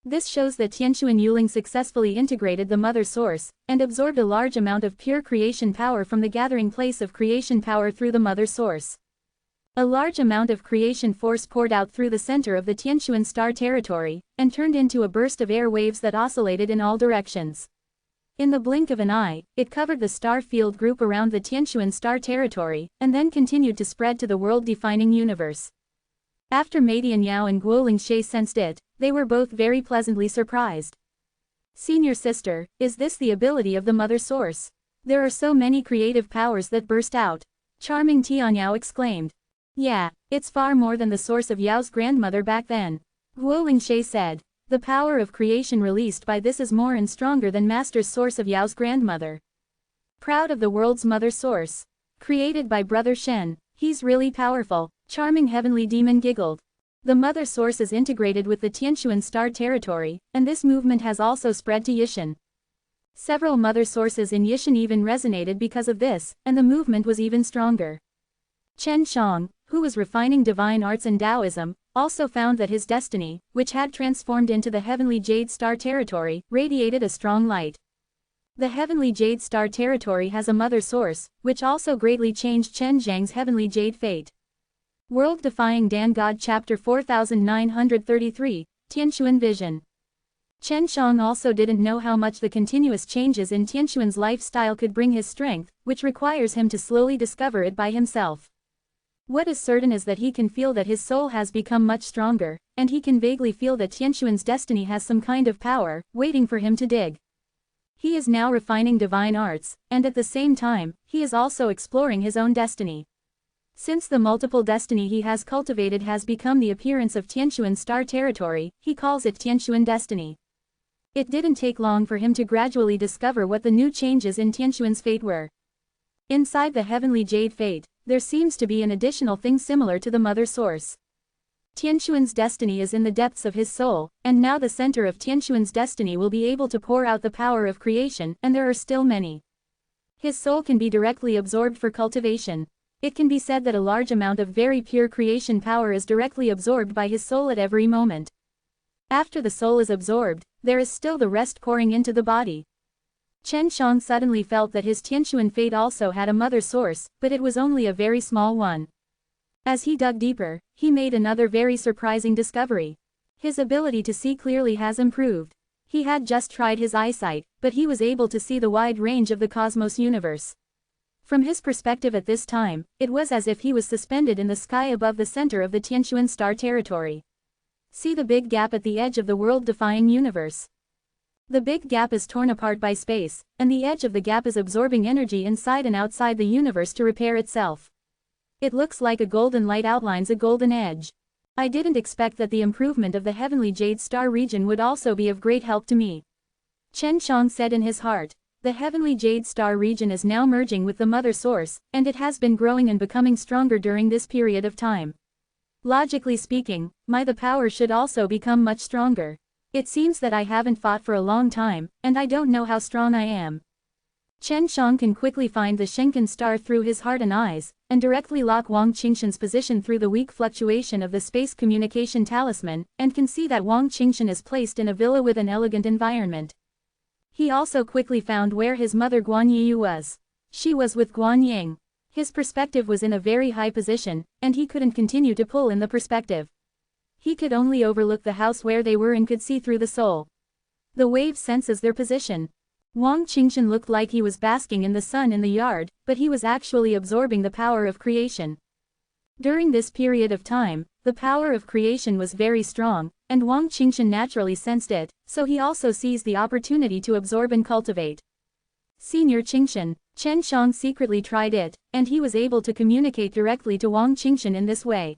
This shows that Tianxuan Yuling successfully integrated the mother source, and absorbed a large amount of pure creation power from the gathering place of creation power through the mother source. A large amount of creation force poured out through the center of the Tianxuan star territory, and turned into a burst of air waves that oscillated in all directions. In the blink of an eye, it covered the star field group around the Tianxuan star territory, and then continued to spread to the world-defining universe. After Mei Tianyao and Guo Lingshe sensed it, they were both very pleasantly surprised. Senior sister, is this the ability of the mother source? There are so many creative powers that burst out. Charming Tianyao exclaimed. Yeah, it's far more than the source of Yao's grandmother back then. Guo Lingshe said. The power of creation released by this is more and stronger than Master's source of Yao's grandmother. Proud of the world's mother source. Created by Brother Shen, he's really powerful, charming heavenly demon giggled. The mother source is integrated with the Tianxuan star territory, and this movement has also spread to Yishan. Several mother sources in Yishan even resonated because of this, and the movement was even stronger. Chen Shang, who was refining divine arts and Taoism, also found that his destiny, which had transformed into the heavenly jade star territory, radiated a strong light. The heavenly jade star territory has a mother source, which also greatly changed Chen Zhang's heavenly jade fate. World-defying Dan God Chapter 4933, Tianxuan Vision. Chen Shang also didn't know how much the continuous changes in Tianxuan's lifestyle could bring his strength, which requires him to slowly discover it by himself. What is certain is that he can feel that his soul has become much stronger, and he can vaguely feel that Tianxuan's destiny has some kind of power, waiting for him to dig. He is now refining divine arts, and at the same time, he is also exploring his own destiny. Since the multiple destiny he has cultivated has become the appearance of Tianxuan star territory, he calls it Tianxuan destiny. It didn't take long for him to gradually discover what the new changes in Tianxuan's fate were. Inside the heavenly jade fate, there seems to be an additional thing similar to the mother source. Tianxuan's destiny is in the depths of his soul, and now the center of Tianxuan's destiny will be able to pour out the power of creation, and there are still many. His soul can be directly absorbed for cultivation. It can be said that a large amount of very pure creation power is directly absorbed by his soul at every moment. After the soul is absorbed, there is still the rest pouring into the body. Chen Shang suddenly felt that his Tianxuan fate also had a mother source, but it was only a very small one. As he dug deeper, he made another very surprising discovery. His ability to see clearly has improved. He had just tried his eyesight, but he was able to see the wide range of the cosmos universe. From his perspective at this time, it was as if he was suspended in the sky above the center of the Tianxuan star territory. See the big gap at the edge of the world-defying universe. The big gap is torn apart by space, and the edge of the gap is absorbing energy inside and outside the universe to repair itself. It looks like a golden light outlines a golden edge. I didn't expect that the improvement of the heavenly jade star region would also be of great help to me. Chen Shang said in his heart. The heavenly jade star region is now merging with the mother source, and it has been growing and becoming stronger during this period of time. Logically speaking, the power should also become much stronger. It seems that I haven't fought for a long time, and I don't know how strong I am. Chen Shang can quickly find the Shenkan star through his heart and eyes, and directly lock Wang Qingshan's position through the weak fluctuation of the space communication talisman, and can see that Wang Qingshan is placed in a villa with an elegant environment. He also quickly found where his mother Guan Yiyu was. She was with Guan Ying. His perspective was in a very high position, and he couldn't continue to pull in the perspective. He could only overlook the house where they were and could see through the soul. The wave senses their position. Wang Qingshan looked like he was basking in the sun in the yard, but he was actually absorbing the power of creation. During this period of time, the power of creation was very strong, and Wang Qingshan naturally sensed it, so he also seized the opportunity to absorb and cultivate. Senior Qingshan, Chen Shang secretly tried it, and he was able to communicate directly to Wang Qingshan in this way.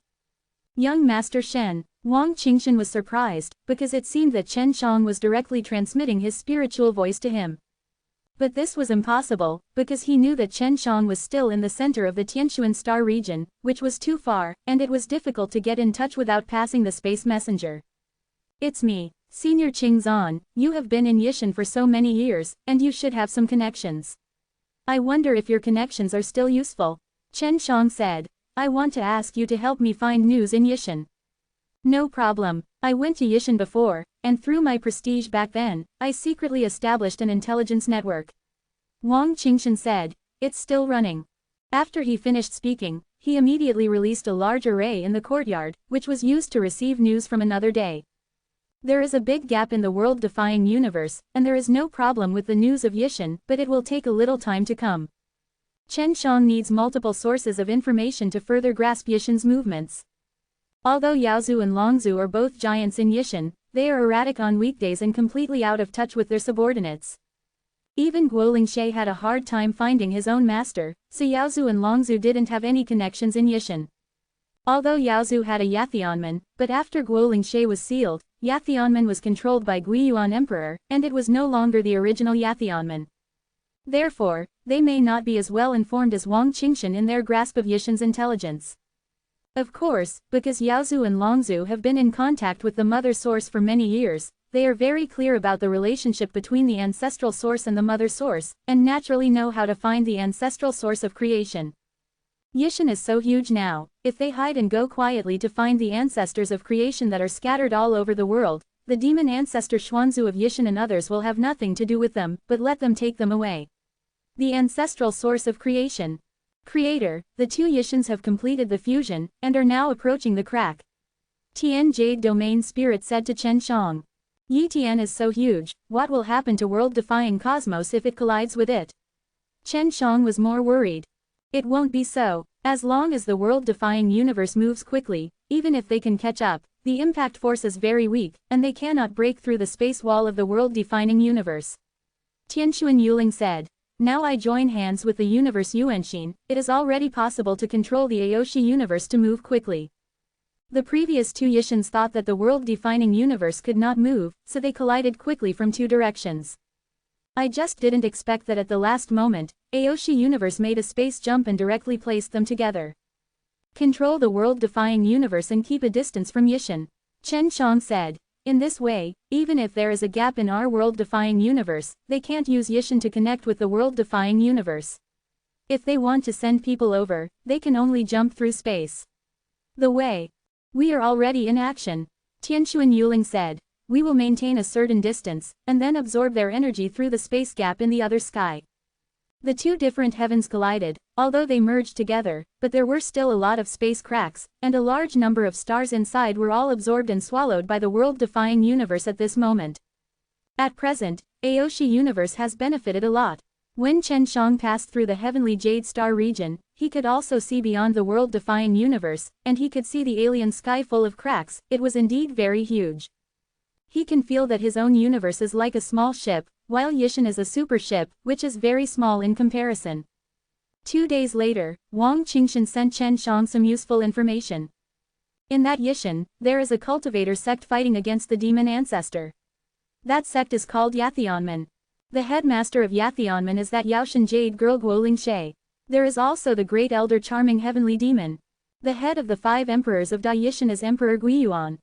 Young Master Shen, Wang Qingshan was surprised, because it seemed that Chen Shang was directly transmitting his spiritual voice to him. But this was impossible, because he knew that Chen Shang was still in the center of the Tianquan star region, which was too far, and it was difficult to get in touch without passing the space messenger. It's me, Senior Qing Zan, you have been in Yishan for so many years, and you should have some connections. I wonder if your connections are still useful. Chen Shang said. I want to ask you to help me find news in Yishan. No problem, I went to Yishan before, and through my prestige back then, I secretly established an intelligence network. Wang Qingshan said. It's still running. After he finished speaking, he immediately released a large array in the courtyard, which was used to receive news from another day. There is a big gap in the world-defying universe, and there is no problem with the news of Yishan, but it will take a little time to come. Chen Shang needs multiple sources of information to further grasp Yishan's movements. Although Yaozu and Longzu are both giants in Yishan, they are erratic on weekdays and completely out of touch with their subordinates. Even Guo Lingshe had a hard time finding his own master, so Yaozu and Longzu didn't have any connections in Yishan. Although Yaozu had a Yathionman, but after Guo Lingshe was sealed, Yathionman was controlled by Guiyuan Emperor, and it was no longer the original Yathionman. Therefore, they may not be as well informed as Wang Qingshan in their grasp of Yishan's intelligence. Of course, because Yaozu and Longzu have been in contact with the mother source for many years, they are very clear about the relationship between the ancestral source and the mother source, and naturally know how to find the ancestral source of creation. Yishan is so huge now, if they hide and go quietly to find the ancestors of creation that are scattered all over the world, the demon ancestor Xuanzu of Yishan and others will have nothing to do with them, but let them take them away. The ancestral source of creation. Creator, the two Yishans have completed the fusion, and are now approaching the crack. Tian Jade Domain Spirit said to Chen Shang. Yi Tian is so huge, what will happen to world-defying cosmos if it collides with it? Chen Shang was more worried. It won't be so, as long as the world-defying universe moves quickly, even if they can catch up, the impact force is very weak, and they cannot break through the space wall of the world-defining universe. Tianxuan Yuling said. Now I join hands with the universe Yuanxin, it is already possible to control the Aoshi universe to move quickly. The previous two Yishans thought that the world-defining universe could not move, so they collided quickly from two directions. I just didn't expect that at the last moment, Aoshi universe made a space jump and directly placed them together. Control the world-defying universe and keep a distance from Yishan. Chen Shang said. In this way, even if there is a gap in our world-defying universe, they can't use Yishan to connect with the world-defying universe. If they want to send people over, they can only jump through space. The way. We are already in action. Tianxuan Yuling said. We will maintain a certain distance, and then absorb their energy through the space gap in the other sky. The two different heavens collided, although they merged together, but there were still a lot of space cracks, and a large number of stars inside were all absorbed and swallowed by the world-defying universe at this moment. At present, Aoshi universe has benefited a lot. When Chen Shang passed through the heavenly jade star region, he could also see beyond the world-defying universe, and he could see the alien sky full of cracks. It was indeed very huge. He can feel that his own universe is like a small ship, while Yishan is a super ship, which is very small in comparison. 2 days later, Wang Qingshan sent Chen Shang some useful information. In that Yishan, there is a cultivator sect fighting against the demon ancestor. That sect is called Yathionman. The headmaster of Yathionman is that Yaoshan jade girl Guoling Shay. There is also the great elder charming heavenly demon. The head of the 5 emperors of Da Yishan is Emperor Guiyuan.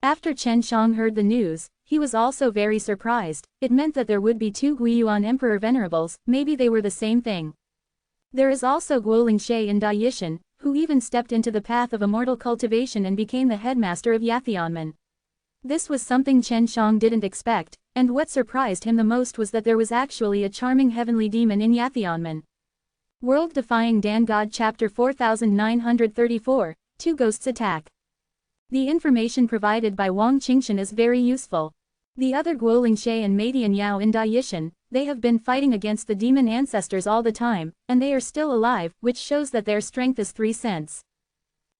After Chen Shang heard the news, he was also very surprised. It meant that there would be 2 Guiyuan Emperor Venerables, maybe they were the same thing. There is also Guoling Shay in Da Yishan, who even stepped into the path of immortal cultivation and became the headmaster of Yathionman. This was something Chen Shang didn't expect, and what surprised him the most was that there was actually a charming heavenly demon in Yathionman. World Defying Dan God Chapter 4934, 2 Ghosts Attack. The information provided by Wang Qingshan is very useful. The other Guoling Shay and Madian Yao in Da Yishan, they have been fighting against the demon ancestors all the time, and they are still alive, which shows that their strength is 3 cents.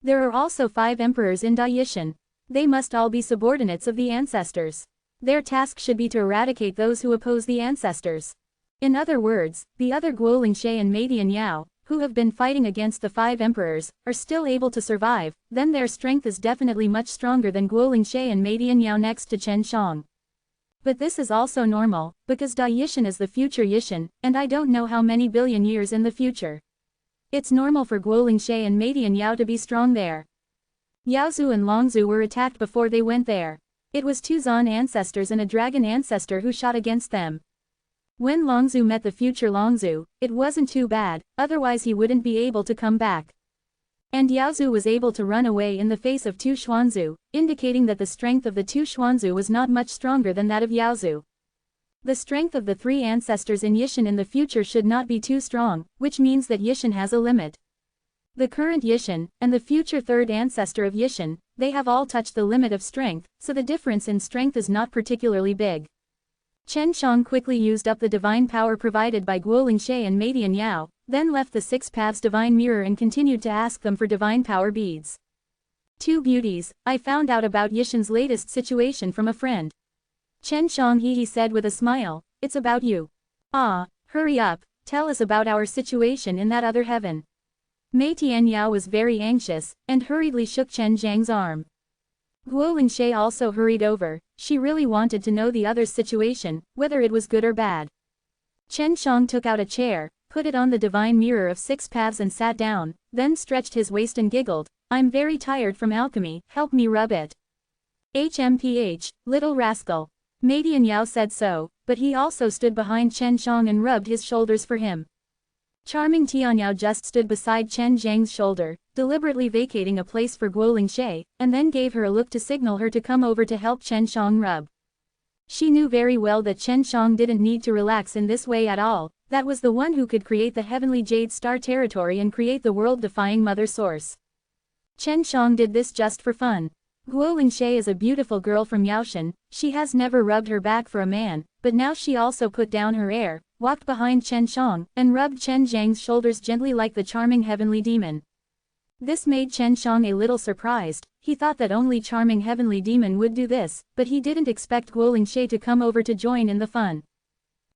There are also 5 emperors in Da Yishan. They must all be subordinates of the ancestors. Their task should be to eradicate those who oppose the ancestors. In other words, the other Guoling Shay and Madian Yao, who have been fighting against the 5 emperors, are still able to survive, then their strength is definitely much stronger than Guoling Shay and Madian Yao next to Chen Shang. But this is also normal, because Da Yishan is the future Yishan, and I don't know how many billion years in the future. It's normal for Guoling Shay and Madian Yao to be strong there. Yaozu and Longzu were attacked before they went there. It was 2 Zan ancestors and a dragon ancestor who shot against them. When Longzu met the future Longzu, it wasn't too bad, otherwise he wouldn't be able to come back. And Yaozu was able to run away in the face of 2 Xuanzu, indicating that the strength of the 2 Xuanzu was not much stronger than that of Yaozu. The strength of the 3 ancestors in Yishan in the future should not be too strong, which means that Yishan has a limit. The current Yishan, and the future 3rd ancestor of Yishan, they have all touched the limit of strength, so the difference in strength is not particularly big. Chen Shang quickly used up the divine power provided by Guoling Shay and Madian Yao, then left the 6 Paths divine mirror and continued to ask them for divine power beads. 2 beauties, I found out about Yishan's latest situation from a friend. Chen Shang he said with a smile, it's about you. Ah, hurry up, tell us about our situation in that other heaven. Mei Tian Yao was very anxious, and hurriedly shook Chen Zhang's arm. Guoling Shay also hurried over, she really wanted to know the other's situation, whether it was good or bad. Chen Shang took out a chair, put it on the divine mirror of 6 paths and sat down, then stretched his waist and giggled, I'm very tired from alchemy, help me rub it. HMPH, little rascal. Madian Yao said so, but he also stood behind Chen Shang and rubbed his shoulders for him. Charming Tianyao just stood beside Chen Zhang's shoulder, deliberately vacating a place for Guoling Shay, and then gave her a look to signal her to come over to help Chen Shang rub. She knew very well that Chen Shang didn't need to relax in this way at all, that was the one who could create the heavenly jade star territory and create the world-defying mother source. Chen Shang did this just for fun. Guoling Shay is a beautiful girl from Yaoshan, she has never rubbed her back for a man, but now she also put down her air, walked behind Chen Shang, and rubbed Chen Zhang's shoulders gently like the charming heavenly demon. This made Chen Shang a little surprised, he thought that only charming heavenly demon would do this, but he didn't expect Guoling Shay to come over to join in the fun.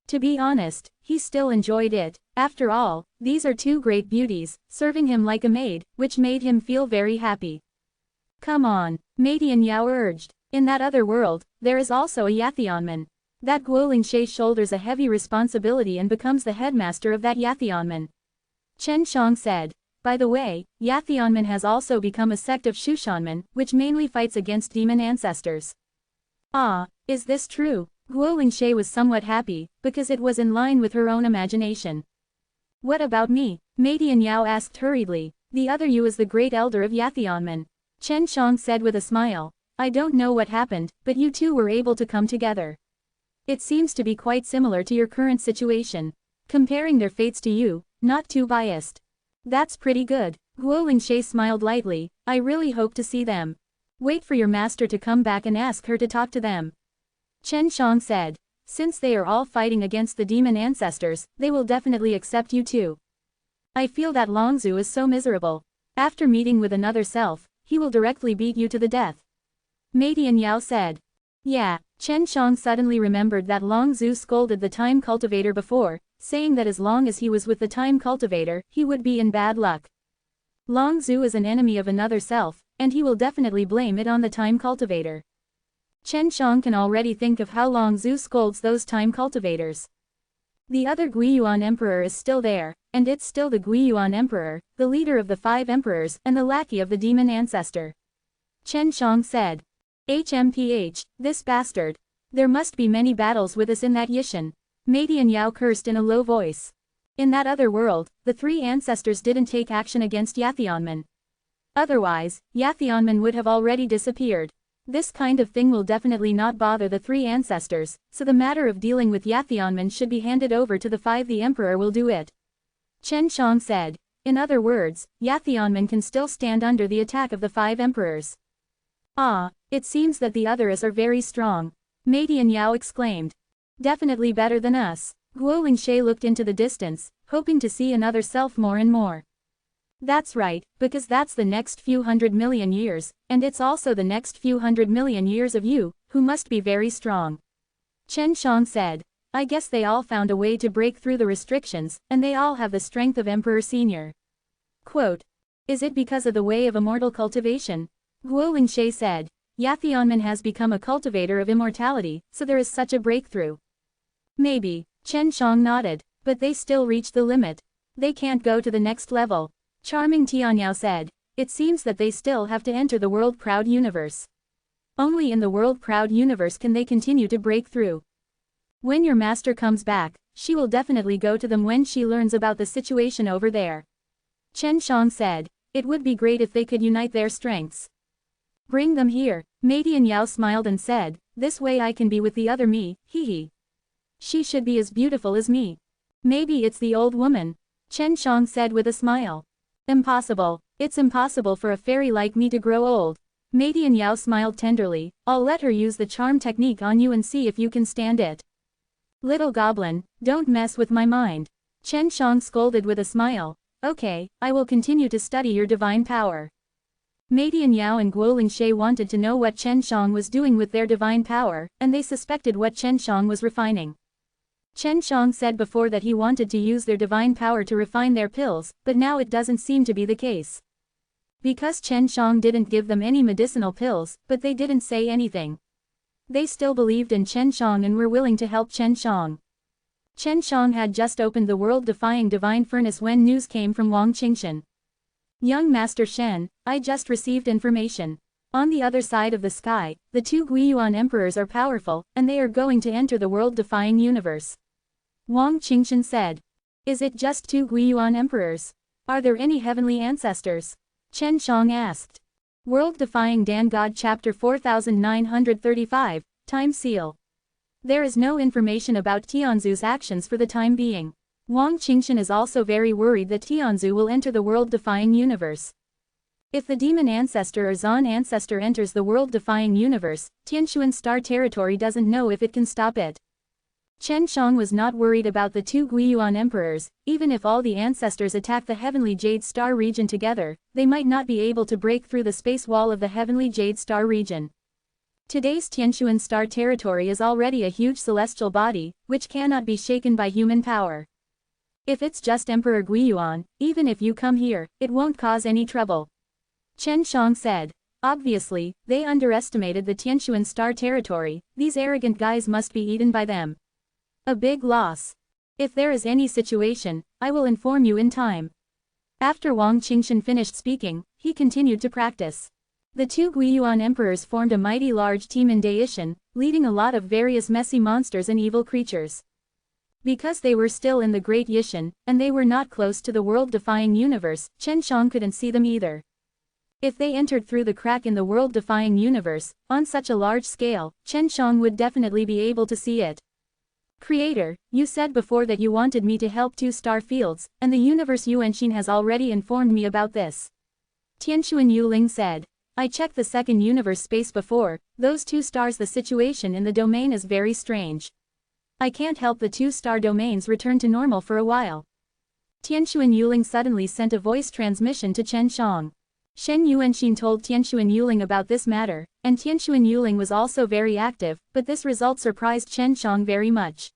To be honest, he still enjoyed it, after all, these are 2 great beauties, serving him like a maid, which made him feel very happy. Come on, Madian Yao urged, in that other world, there is also a Yathionman. That Guoling Shay shoulders a heavy responsibility and becomes the headmaster of that Yathionman. Chen Shang said. By the way, Yathionman has also become a sect of Shushanman, which mainly fights against demon ancestors. Ah, is this true? Guoling Shay was somewhat happy, because it was in line with her own imagination. What about me? Madian Yao asked hurriedly. The other you is the great elder of Yathionman. Chen Shang said with a smile. I don't know what happened, but you 2 were able to come together. It seems to be quite similar to your current situation. Comparing their fates to you, not too biased. That's pretty good. Guoling Shay smiled lightly, I really hope to see them. Wait for your master to come back and ask her to talk to them. Chen Shang said. Since they are all fighting against the demon ancestors, they will definitely accept you too. I feel that Longzu is so miserable. After meeting with another self, he will directly beat you to the death. Madian Yao said. Yeah, Chen Shang suddenly remembered that Longzu scolded the time cultivator before, saying that as long as he was with the time cultivator, he would be in bad luck. Longzu is an enemy of another self, and he will definitely blame it on the time cultivator. Chen Shang can already think of how long Zhu scolds those time cultivators. The other Guiyuan Emperor is still there, and it's still the Guiyuan Emperor, the leader of the 5 emperors and the lackey of the demon ancestor. Chen Shang said. HMPH, this bastard. There must be many battles with us in that Yishan. Meidian Yao cursed in a low voice. In that other world, the 3 ancestors didn't take action against Yathionman. Otherwise, Yathionman would have already disappeared. This kind of thing will definitely not bother the 3 ancestors, so the matter of dealing with Yathionman should be handed over to the 5. The Emperor will do it. Chen Shang said. In other words, Yathionman can still stand under the attack of the 5 emperors. Ah, it seems that the others are very strong. Meidian Yao exclaimed. Definitely better than us. Guo Lingshe looked into the distance, hoping to see another self more and more. That's right, because that's the next few 100 million years, and it's also the next few 100 million years of you, who must be very strong. Chen Shang said. I guess they all found a way to break through the restrictions, and they all have the strength of Emperor Senior. Quote. Is it because of the way of immortal cultivation? Guo Lingshe said. Yathionman has become a cultivator of immortality, so there is such a breakthrough. Maybe, Chen Shang nodded, but they still reach the limit. They can't go to the next level. Charming Tianyao said. It seems that they still have to enter the world-proud universe. Only in the world-proud universe can they continue to break through. When your master comes back, she will definitely go to them when she learns about the situation over there. Chen Shang said. It would be great if they could unite their strengths. Bring them here. Meidian Yao smiled and said, this way I can be with the other me, hee. She should be as beautiful as me. Maybe it's the old woman. Chen Shang said with a smile. Impossible. It's impossible for a fairy like me to grow old. Meidian Yao smiled tenderly. I'll let her use the charm technique on you and see if you can stand it. Little goblin, don't mess with my mind. Chen Shang scolded with a smile. Okay, I will continue to study your divine power. Meidian Yao and Guo Lingshe wanted to know what Chen Shang was doing with their divine power, and they suspected what Chen Shang was refining. Chen Shang said before that he wanted to use their divine power to refine their pills, but now it doesn't seem to be the case. Because Chen Shang didn't give them any medicinal pills, but they didn't say anything. They still believed in Chen Shang and were willing to help Chen Shang. Chen Shang had just opened the world-defying divine furnace when news came from Wang Qingshan. Young Master Shen, I just received information. On the other side of the sky, the 2 Guiyuan emperors are powerful, and they are going to enter the world-defying universe. Wang Qingshan said. Is it just 2 Guiyuan emperors? Are there any heavenly ancestors? Chen Shang asked. World-defying Dan God Chapter 4935, Time Seal. There is no information about Tianzu's actions for the time being. Wang Qingshan is also very worried that Tianzu will enter the world-defying universe. If the demon ancestor or Zan ancestor enters the world-defying universe, Tianshuan Star Territory doesn't know if it can stop it. Chen Shang was not worried about the 2 Guiyuan emperors. Even if all the ancestors attack the Heavenly Jade Star region together, they might not be able to break through the space wall of the Heavenly Jade Star region. Today's Tianshuan Star Territory is already a huge celestial body, which cannot be shaken by human power. If it's just Emperor Guiyuan, even if you come here, it won't cause any trouble. Chen Shang said. Obviously, they underestimated the Tianshuan Star Territory. These arrogant guys must be eaten by them. A big loss. If there is any situation, I will inform you in time. After Wang Qingshan finished speaking, he continued to practice. The 2 Guiyuan emperors formed a mighty large team in Daishan, leading a lot of various messy monsters and evil creatures. Because they were still in the Great Yishan, and they were not close to the world-defying universe, Chen Shang couldn't see them either. If they entered through the crack in the world-defying universe, on such a large scale, Chen Shang would definitely be able to see it. Creator, you said before that you wanted me to help 2 star fields, and the universe Yuanxin has already informed me about this. Tianshuan Yuling said. I checked the second universe space before, those 2 stars. The situation in the domain is very strange. I can't help the 2 star domains return to normal for a while. Tianshuan Yuling suddenly sent a voice transmission to Chen Shang. Shen Yuanxin told Tianshuan Yuling about this matter, and Tianshuan Yuling was also very active, but this result surprised Chen Shang very much.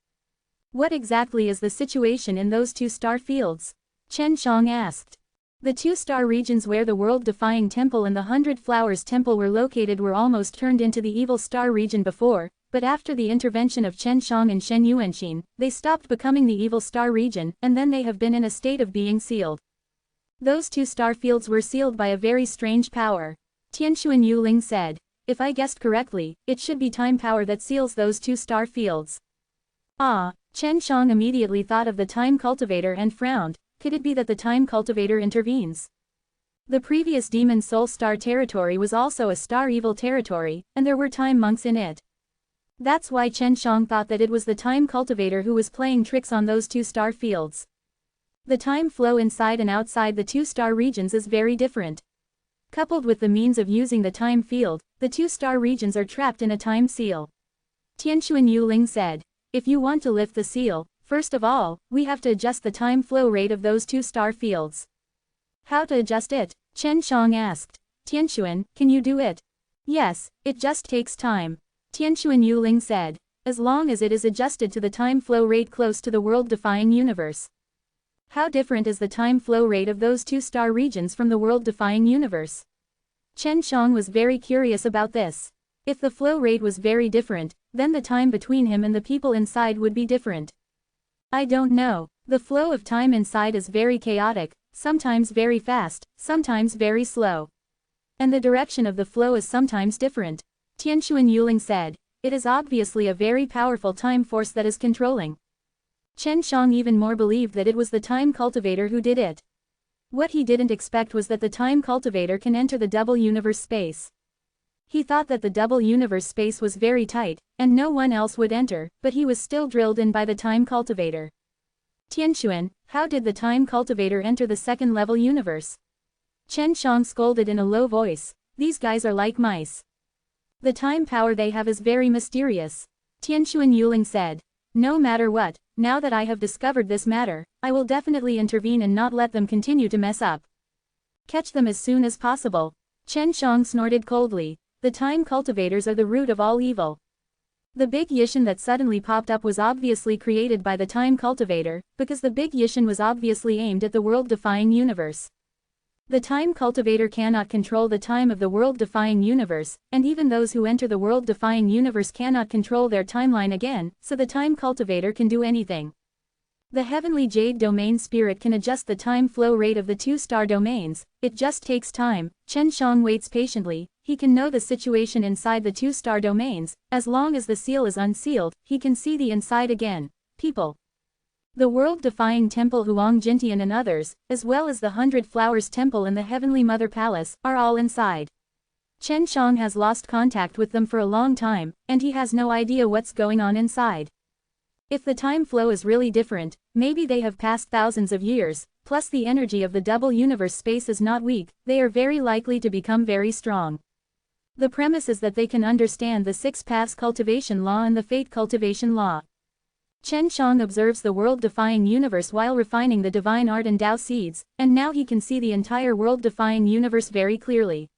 What exactly is the situation in those 2 star fields? Chen Shang asked. The 2-star regions where the world-defying temple and the 100 Flowers temple were located were almost turned into the evil star region before, but after the intervention of Chen Shang and Shen Yuanxin, they stopped becoming the evil star region, and then they have been in a state of being sealed. Those 2 star fields were sealed by a very strange power. Tianxuan Yuling said. If I guessed correctly, it should be time power that seals those 2 star fields. Ah, Chen Shang immediately thought of the time cultivator and frowned. Could it be that the time cultivator intervenes? The previous demon soul star territory was also a star evil territory, and there were time monks in it. That's why Chen Shang thought that it was the time cultivator who was playing tricks on those 2 star fields. The time flow inside and outside the 2 star regions is very different. Coupled with the means of using the time field, the 2 star regions are trapped in a time seal. Tianxuan Yuling said. If you want to lift the seal, first of all, we have to adjust the time flow rate of those 2 star fields. How to adjust it? Chen Shang asked. Tianxuan, can you do it? Yes, it just takes time. Tianxuan Yuling said. As long as it is adjusted to the time flow rate close to the world-defying universe. How different is the time flow rate of those 2 star regions from the world-defying universe? Chen Shang was very curious about this. If the flow rate was very different, then the time between him and the people inside would be different. I don't know. The flow of time inside is very chaotic, sometimes very fast, sometimes very slow. And the direction of the flow is sometimes different. Tianxuan Yuling said. It is obviously a very powerful time force that is controlling. Chen Shang even more believed that it was the time cultivator who did it. What he didn't expect was that the time cultivator can enter the double universe space. He thought that the double universe space was very tight, and no one else would enter, but he was still drilled in by the time cultivator. Tianxuan, how did the time cultivator enter the second level universe? Chen Shang scolded in a low voice. These guys are like mice. The time power they have is very mysterious. Tianxuan Yuling said. No matter what, now that I have discovered this matter, I will definitely intervene and not let them continue to mess up. Catch them as soon as possible. Chen Shang snorted coldly. The time cultivators are the root of all evil. The big Yishan that suddenly popped up was obviously created by the time cultivator, because the big Yishan was obviously aimed at the world-defying universe. The time cultivator cannot control the time of the world-defying universe, and even those who enter the world-defying universe cannot control their timeline again, so the time cultivator can do anything. The heavenly jade domain spirit can adjust the time flow rate of the 2 star domains, it just takes time. Chen Shang waits patiently, he can know the situation inside the 2 star domains, as long as the seal is unsealed, he can see the inside again. People. The world-defying temple Huang Jintian and others, as well as the 100 Flowers temple and the Heavenly Mother Palace, are all inside. Chen Shang has lost contact with them for a long time, and he has no idea what's going on inside. If the time flow is really different, maybe they have passed thousands of years, plus the energy of the double universe space is not weak, they are very likely to become very strong. The premise is that they can understand the 6 paths cultivation law and the fate cultivation law. Chen Shang observes the world-defying universe while refining the divine art and Tao seeds, and now he can see the entire world-defying universe very clearly.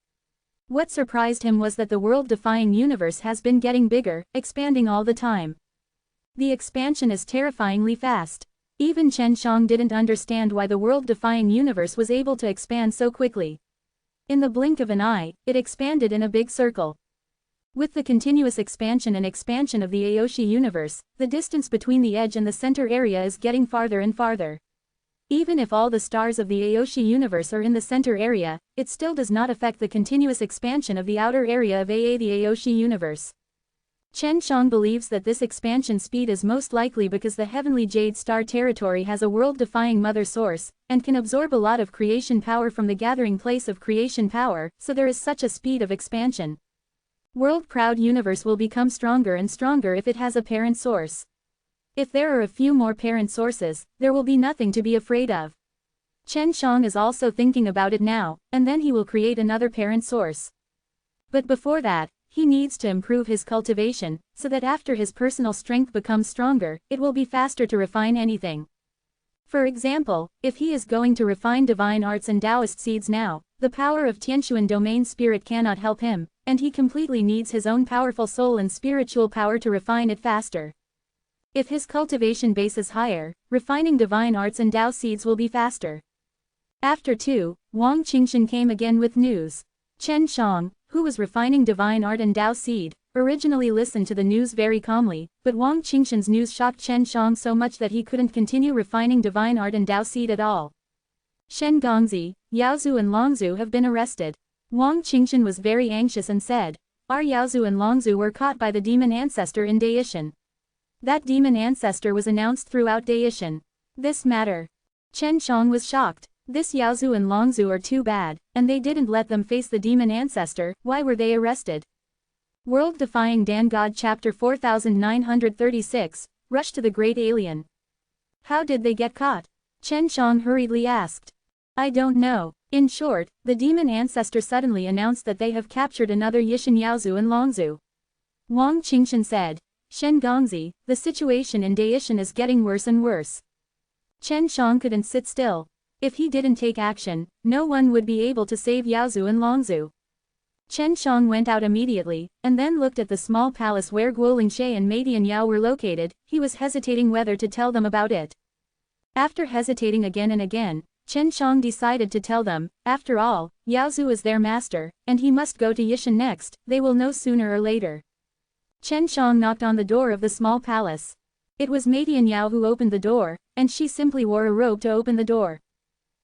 What surprised him was that the world-defying universe has been getting bigger, expanding all the time. The expansion is terrifyingly fast. Even Chen Shang didn't understand why the world-defying universe was able to expand so quickly. In the blink of an eye, it expanded in a big circle. With the continuous expansion and expansion of the Aoshi universe, the distance between the edge and the center area is getting farther and farther. Even if all the stars of the Aoshi universe are in the center area, it still does not affect the continuous expansion of the outer area of the Aoshi universe. Chen Shang believes that this expansion speed is most likely because the heavenly jade star territory has a world-defying mother source, and can absorb a lot of creation power from the gathering place of creation power, so there is such a speed of expansion. World-proud universe will become stronger and stronger if it has a parent source. If there are a few more parent sources, there will be nothing to be afraid of. Chen Shang is also thinking about it now, and then he will create another parent source. But before that, he needs to improve his cultivation, so that after his personal strength becomes stronger, it will be faster to refine anything. For example, if he is going to refine divine arts and Taoist seeds now, the power of Tianxuan domain spirit cannot help him, and he completely needs his own powerful soul and spiritual power to refine it faster. If his cultivation base is higher, refining divine arts and Tao seeds will be faster. After 2, Wang Qingshan came again with news. Chen Shang, who was refining divine art and Dao seed, originally listened to the news very calmly, but Wang Qingshan's news shocked Chen Shang so much that he couldn't continue refining divine art and Dao seed at all. Shen Gongzi, Yaozu and Longzhu have been arrested. Wang Qingshan was very anxious and said, our Yaozu and Longzhu were caught by the demon ancestor in Daishan. That demon ancestor was announced throughout Daishan. This matter. Chen Shang was shocked. This Yaozu and Longzhu are too bad, and they didn't let them face the demon ancestor. Why were they arrested? World Defying Dan God Chapter 4936, Rush to the Great Alien. How did they get caught? Chen Shang hurriedly asked. I don't know. In short, the demon ancestor suddenly announced that they have captured another Yishan Yaozu and Longzhu. Wang Qingshan said. Shen Gongzi, the situation in Daishan is getting worse and worse. Chen Shang couldn't sit still. If he didn't take action, no one would be able to save Yaozu and Longzhu. Chen Shang went out immediately, and then looked at the small palace where Guo Lingshe and Meidian Yao were located. He was hesitating whether to tell them about it. After hesitating again and again, Chen Shang decided to tell them. After all, Yaozu is their master, and he must go to Yishan next. They will know sooner or later. Chen Shang knocked on the door of the small palace. It was Meidian Yao who opened the door, and she simply wore a robe to open the door.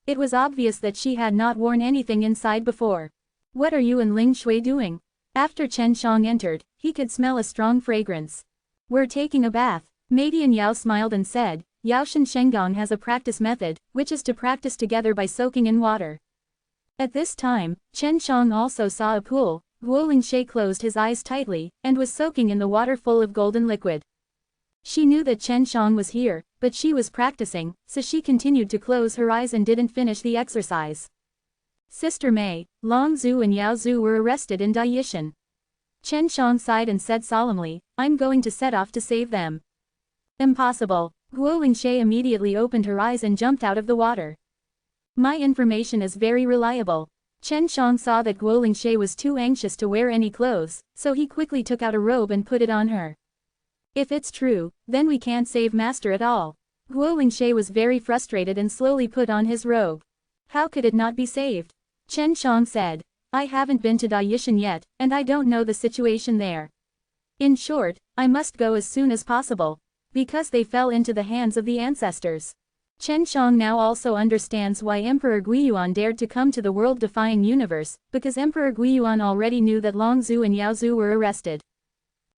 It was obvious that she had not worn anything inside before. What are you and Ling Shui doing? After Chen Shang entered, he could smell a strong fragrance. We're taking a bath. Meidian Yao smiled and said, Yaoshan Shenggong has a practice method, which is to practice together by soaking in water. At this time, Chen Shang also saw a pool. Guo Lingshe closed his eyes tightly, and was soaking in the water full of golden liquid. She knew that Chen Shang was here, but she was practicing, so she continued to close her eyes and didn't finish the exercise. Sister Mei, Longzhu and Yaozu were arrested in Daishan. Chen Shang sighed and said solemnly, I'm going to set off to save them. Impossible. Guo Lingshe immediately opened her eyes and jumped out of the water. My information is very reliable. Chen Shang saw that Guo Lingshe was too anxious to wear any clothes, so he quickly took out a robe and put it on her. If it's true, then we can't save Master at all. Guo Lingshe was very frustrated and slowly put on his robe. How could it not be saved? Chen Shang said. I haven't been to Daishan yet, and I don't know the situation there. In short, I must go as soon as possible. Because they fell into the hands of the ancestors. Chen Shang now also understands why Emperor Guiyuan dared to come to the world-defying universe, because Emperor Guiyuan already knew that Longzhu and Yaozu were arrested.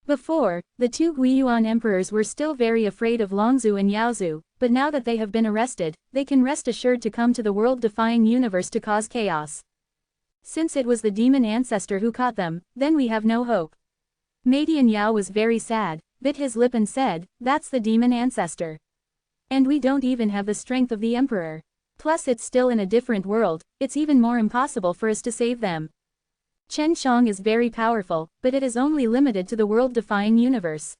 Before, the two Guiyuan emperors were still very afraid of Longzhu and Yaozu, but now that they have been arrested, they can rest assured to come to the world-defying universe to cause chaos. Since it was the demon ancestor who caught them, then we have no hope. Meidian Yao was very sad, bit his lip and said, that's the demon ancestor. And we don't even have the strength of the emperor. Plus it's still in a different world, it's even more impossible for us to save them. Chen Shang is very powerful, but it is only limited to the world-defying universe.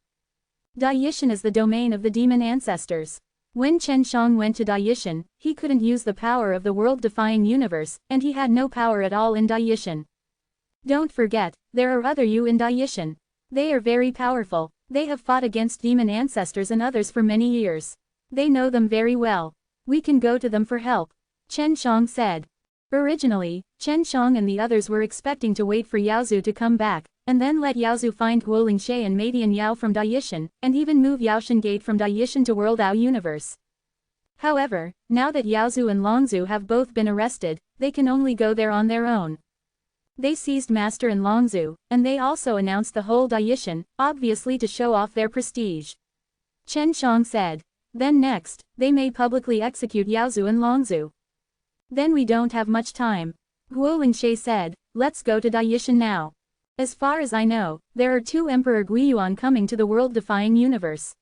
Daishan is the domain of the demon ancestors. When Chen Shang went to Daishan, he couldn't use the power of the world-defying universe, and he had no power at all in Daishan. Don't forget, there are other you in Daishan. They are very powerful. They have fought against demon ancestors and others for many years. They know them very well. We can go to them for help. Chen Shang said. Originally, Chen Shang and the others were expecting to wait for Yaozu to come back, and then let Yaozu find Guo Lingshe and Meidian Yao from Daishan, and even move Yaoshan Gate from Daishan to World Ao Universe. However, now that Yaozu and Longzhu have both been arrested, they can only go there on their own. They seized Master and Longzhu, and they also announced the whole Daishan, obviously to show off their prestige. Chen Shang said. Then next, they may publicly execute Yaozu and Longzhu. Then we don't have much time. Guo Lingshe said, let's go to Daishan now. As far as I know, there are two Emperor Guiyuan coming to the world-defying universe.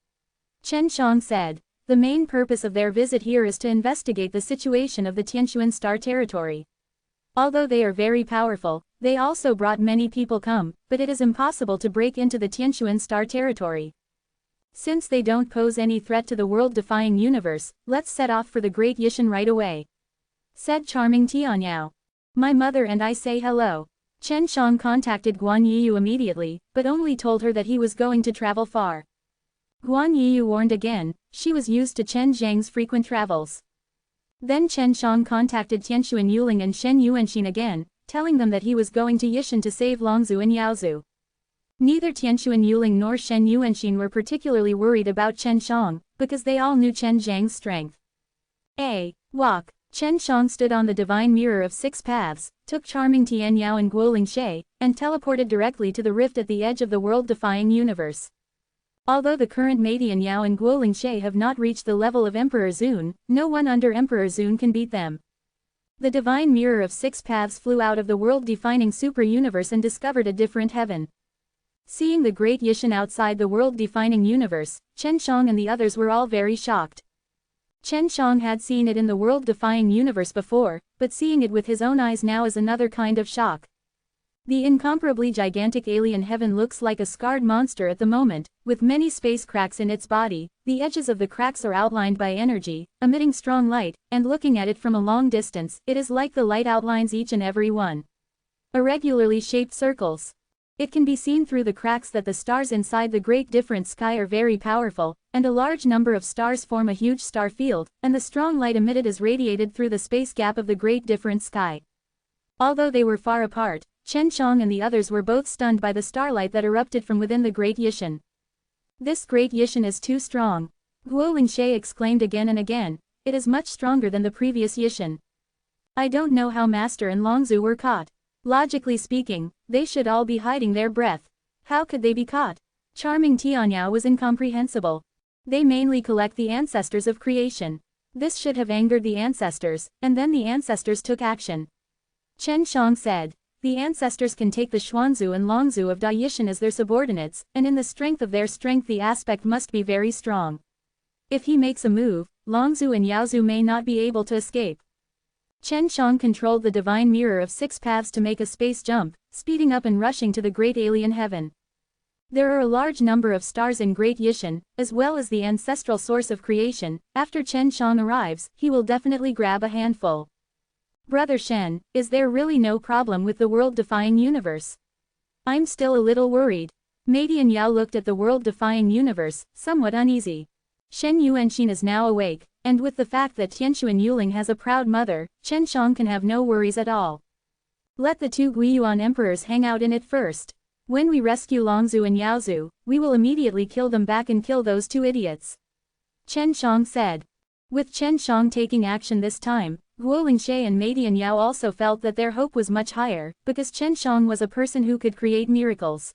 Chen Shang said, the main purpose of their visit here is to investigate the situation of the Tianshuan Star territory. Although they are very powerful, they also brought many people come, but it is impossible to break into the Tianshuan Star territory. Since they don't pose any threat to the world-defying universe, let's set off for the Great Yishan right away. Said charming Tianyao. My mother and I say hello. Chen Shang contacted Guan Yiyu immediately, but only told her that he was going to travel far. Guan Yiyu warned again, she was used to Chen Zhang's frequent travels. Then Chen Shang contacted Tianxuan Yuling and Shen Yuanxin again, telling them that he was going to Yishan to save Longzhu and Yaozu. Neither Tianxuan Yuling nor Shen Yuanxin were particularly worried about Chen Shang, because they all knew Chen Zhang's strength. Walk. Chen Shang stood on the divine mirror of 6 paths, took charming Tian Yao and Guoling Shay, and teleported directly to the rift at the edge of the world-defying universe. Although the current Madian Yao and Guoling Shay have not reached the level of Emperor Zun, no one under Emperor Zun can beat them. The divine mirror of 6 paths flew out of the world-defining super-universe and discovered a different heaven. Seeing the great Yishan outside the world-defining universe, Chen Shang and the others were all very shocked. Chen Shang had seen it in the world-defying universe before, but seeing it with his own eyes now is another kind of shock. The incomparably gigantic alien heaven looks like a scarred monster at the moment, with many space cracks in its body. The edges of the cracks are outlined by energy, emitting strong light, and looking at it from a long distance, it is like the light outlines each and every one. Irregularly shaped circles. It can be seen through the cracks that the stars inside the great different sky are very powerful, and a large number of stars form a huge star field, and the strong light emitted is radiated through the space gap of the great different sky. Although they were far apart, Chen Shang and the others were both stunned by the starlight that erupted from within the great Yishan. This great Yishan is too strong. Guoling Shay exclaimed again and again, it is much stronger than the previous Yishan. I don't know how Master and Longzhu were caught. Logically speaking, they should all be hiding their breath. How could they be caught? Charming Tianyao was incomprehensible. They mainly collect the ancestors of creation. This should have angered the ancestors, and then the ancestors took action. Chen Shang said, the ancestors can take the Xuanzhu and Longzhu of Daishan as their subordinates, and in the strength of their strength the aspect must be very strong. If he makes a move, Longzhu and Yaozu may not be able to escape. Chen Shang controlled the divine mirror of 6 paths to make a space jump, speeding up and rushing to the great alien heaven. There are a large number of stars in Great Yishan, as well as the ancestral source of creation. After Chen Shang arrives, he will definitely grab a handful. Brother Shen, is there really no problem with the world-defying universe? I'm still a little worried. Madian Yao looked at the world-defying universe, somewhat uneasy. Shen Yuanxin is now awake, and with the fact that Tianxuan Yuling has a proud mother, Chen Shang can have no worries at all. Let the 2 Guiyuan emperors hang out in it first. When we rescue Longzhu and Yaozu, we will immediately kill them back and kill those 2 idiots. Chen Shang said. With Chen Shang taking action this time, Guoling Shay and Madian Yao also felt that their hope was much higher, because Chen Shang was a person who could create miracles.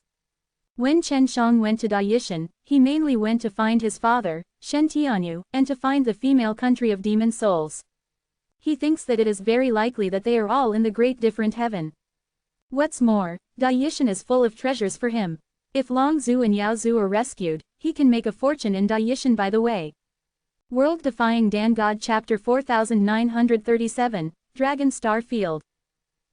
When Chen Shang went to Daishan, he mainly went to find his father, Shen Tianyu, and to find the female country of demon souls. He thinks that it is very likely that they are all in the great different heaven. What's more, Daishan is full of treasures for him. If Longzhu and Yaozu are rescued, he can make a fortune in Daishan by the way. World-Defying Dan God Chapter 4937, Dragon Star Field.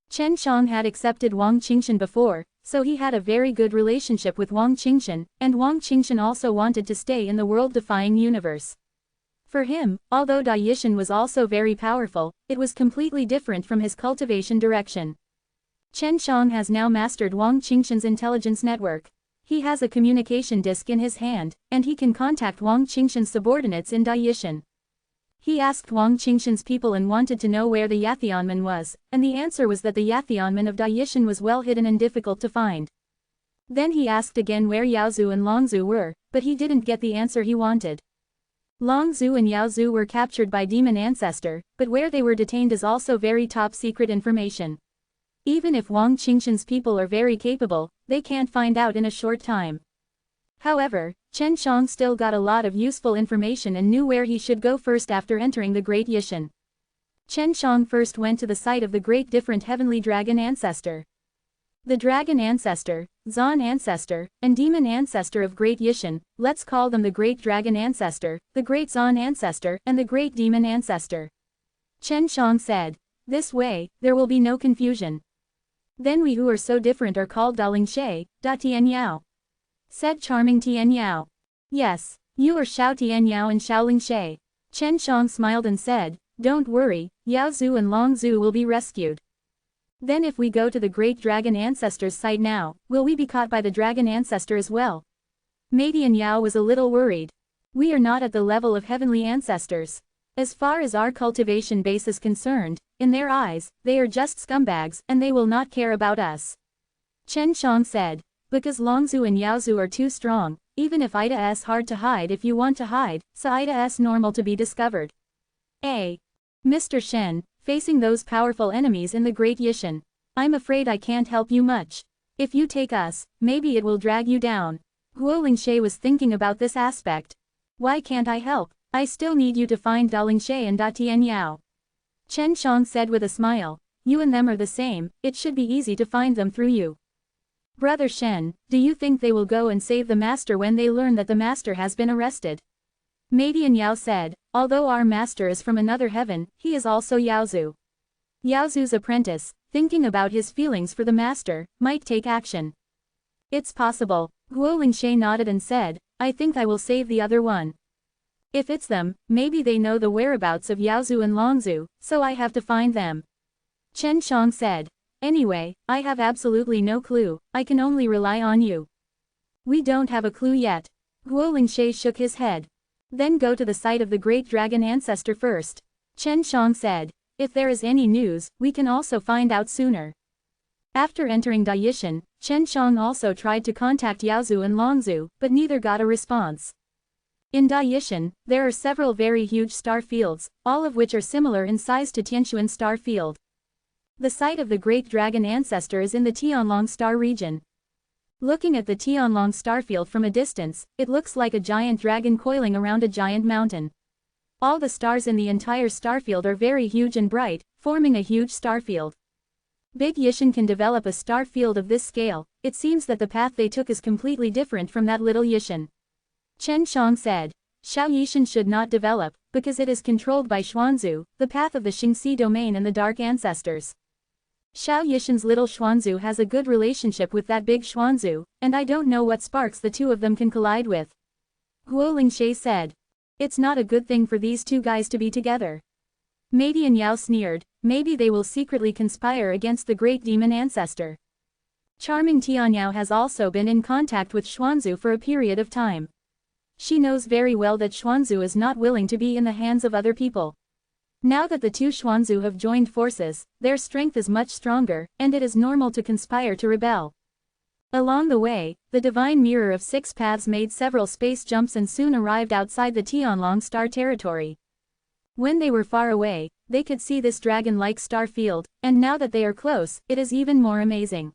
Chen Shang had accepted Wang Qingshan before, so he had a very good relationship with Wang Qingshan, and Wang Qingshan also wanted to stay in the world-defying universe. For him, although Daishan was also very powerful, it was completely different from his cultivation direction. Chen Shang has now mastered Wang Qingshan's intelligence network. He has a communication disc in his hand, and he can contact Wang Qingshan's subordinates in Daishan. He asked Wang Qingshan's people and wanted to know where the Yathionman was, and the answer was that the Yathionman of Daishan was well hidden and difficult to find. Then he asked again where Yaozu and Longzhu were, but he didn't get the answer he wanted. Longzhu and Yaozu were captured by Demon Ancestor, but where they were detained is also very top secret information. Even if Wang Qingshan's people are very capable, they can't find out in a short time. However, Chen Shang still got a lot of useful information and knew where he should go first after entering the Great Yishan. Chen Shang first went to the site of the great different heavenly dragon ancestor. The dragon ancestor, Zan ancestor, and demon ancestor of Great Yishan, let's call them the great dragon ancestor, the great Zan ancestor, and the great demon ancestor. Chen Shang said, this way, there will be no confusion. Then we who are so different are called Daling Shay, Da Tian Yao. Said charming Tian Yao. Yes, you are Xiao Tian Yao and Xiaoling Shay. Chen Shang smiled and said, don't worry, Yaozu and Longzhu will be rescued. Then if we go to the great dragon ancestor's site now, will we be caught by the dragon ancestor as well? Madian Yao was a little worried. We are not at the level of heavenly ancestors. As far as our cultivation base is concerned, in their eyes, they are just scumbags and they will not care about us. Chen Shang said. Because Longzhu and Yaozu are too strong, even if Ida's hard to hide if you want to hide, so Ida's normal to be discovered. Mr. Shen, facing those powerful enemies in the Great Yishan. I'm afraid I can't help you much. If you take us, maybe it will drag you down. Huo Lingshe was thinking about this aspect. Why can't I help? I still need you to find Da Lingshe and Da Tian Yao. Chen Shang said with a smile. You and them are the same, it should be easy to find them through you. Brother Shen, do you think they will go and save the master when they learn that the master has been arrested? Madian Yao said, although our master is from another heaven, he is also Yaozu. Yaozu's apprentice, thinking about his feelings for the master, might take action. It's possible. Huo Lingshe nodded and said, I think I will save the other one. If it's them, maybe they know the whereabouts of Yaozu and Longzhu, so I have to find them. Chen Shang said. Anyway, I have absolutely no clue, I can only rely on you. We don't have a clue yet. Huo Lingshe shook his head. Then go to the site of the great dragon ancestor first. Chen Shang said. If there is any news, we can also find out sooner. After entering Daishan, Chen Shang also tried to contact Yaozu and Longzhu, but neither got a response. In Daishan, there are several very huge star fields, all of which are similar in size to Tianshuan star field. The site of the great dragon ancestor is in the Tianlong star region. Looking at the Tianlong starfield from a distance, it looks like a giant dragon coiling around a giant mountain. All the stars in the entire starfield are very huge and bright, forming a huge starfield. Big Yishan can develop a star field of this scale, it seems that the path they took is completely different from that little Yishan. Chen Shang said. Xiao Yishan should not develop, because it is controlled by Xuanzu, the path of the Xingxi domain and the dark ancestors. Xiao Yishan's little Xuanzu has a good relationship with that big Xuanzu, and I don't know what sparks the two of them can collide with. Huo Lingshe said. It's not a good thing for these two guys to be together. Madian Yao sneered, maybe they will secretly conspire against the great demon ancestor. Charming Tianyao has also been in contact with Xuanzu for a period of time. She knows very well that Xuanzu is not willing to be in the hands of other people. Now that the two Xuanzu have joined forces, their strength is much stronger, and it is normal to conspire to rebel. Along the way, the divine mirror of 6 paths made several space jumps and soon arrived outside the Tianlong star territory. When they were far away, they could see this dragon-like star field, and now that they are close, it is even more amazing.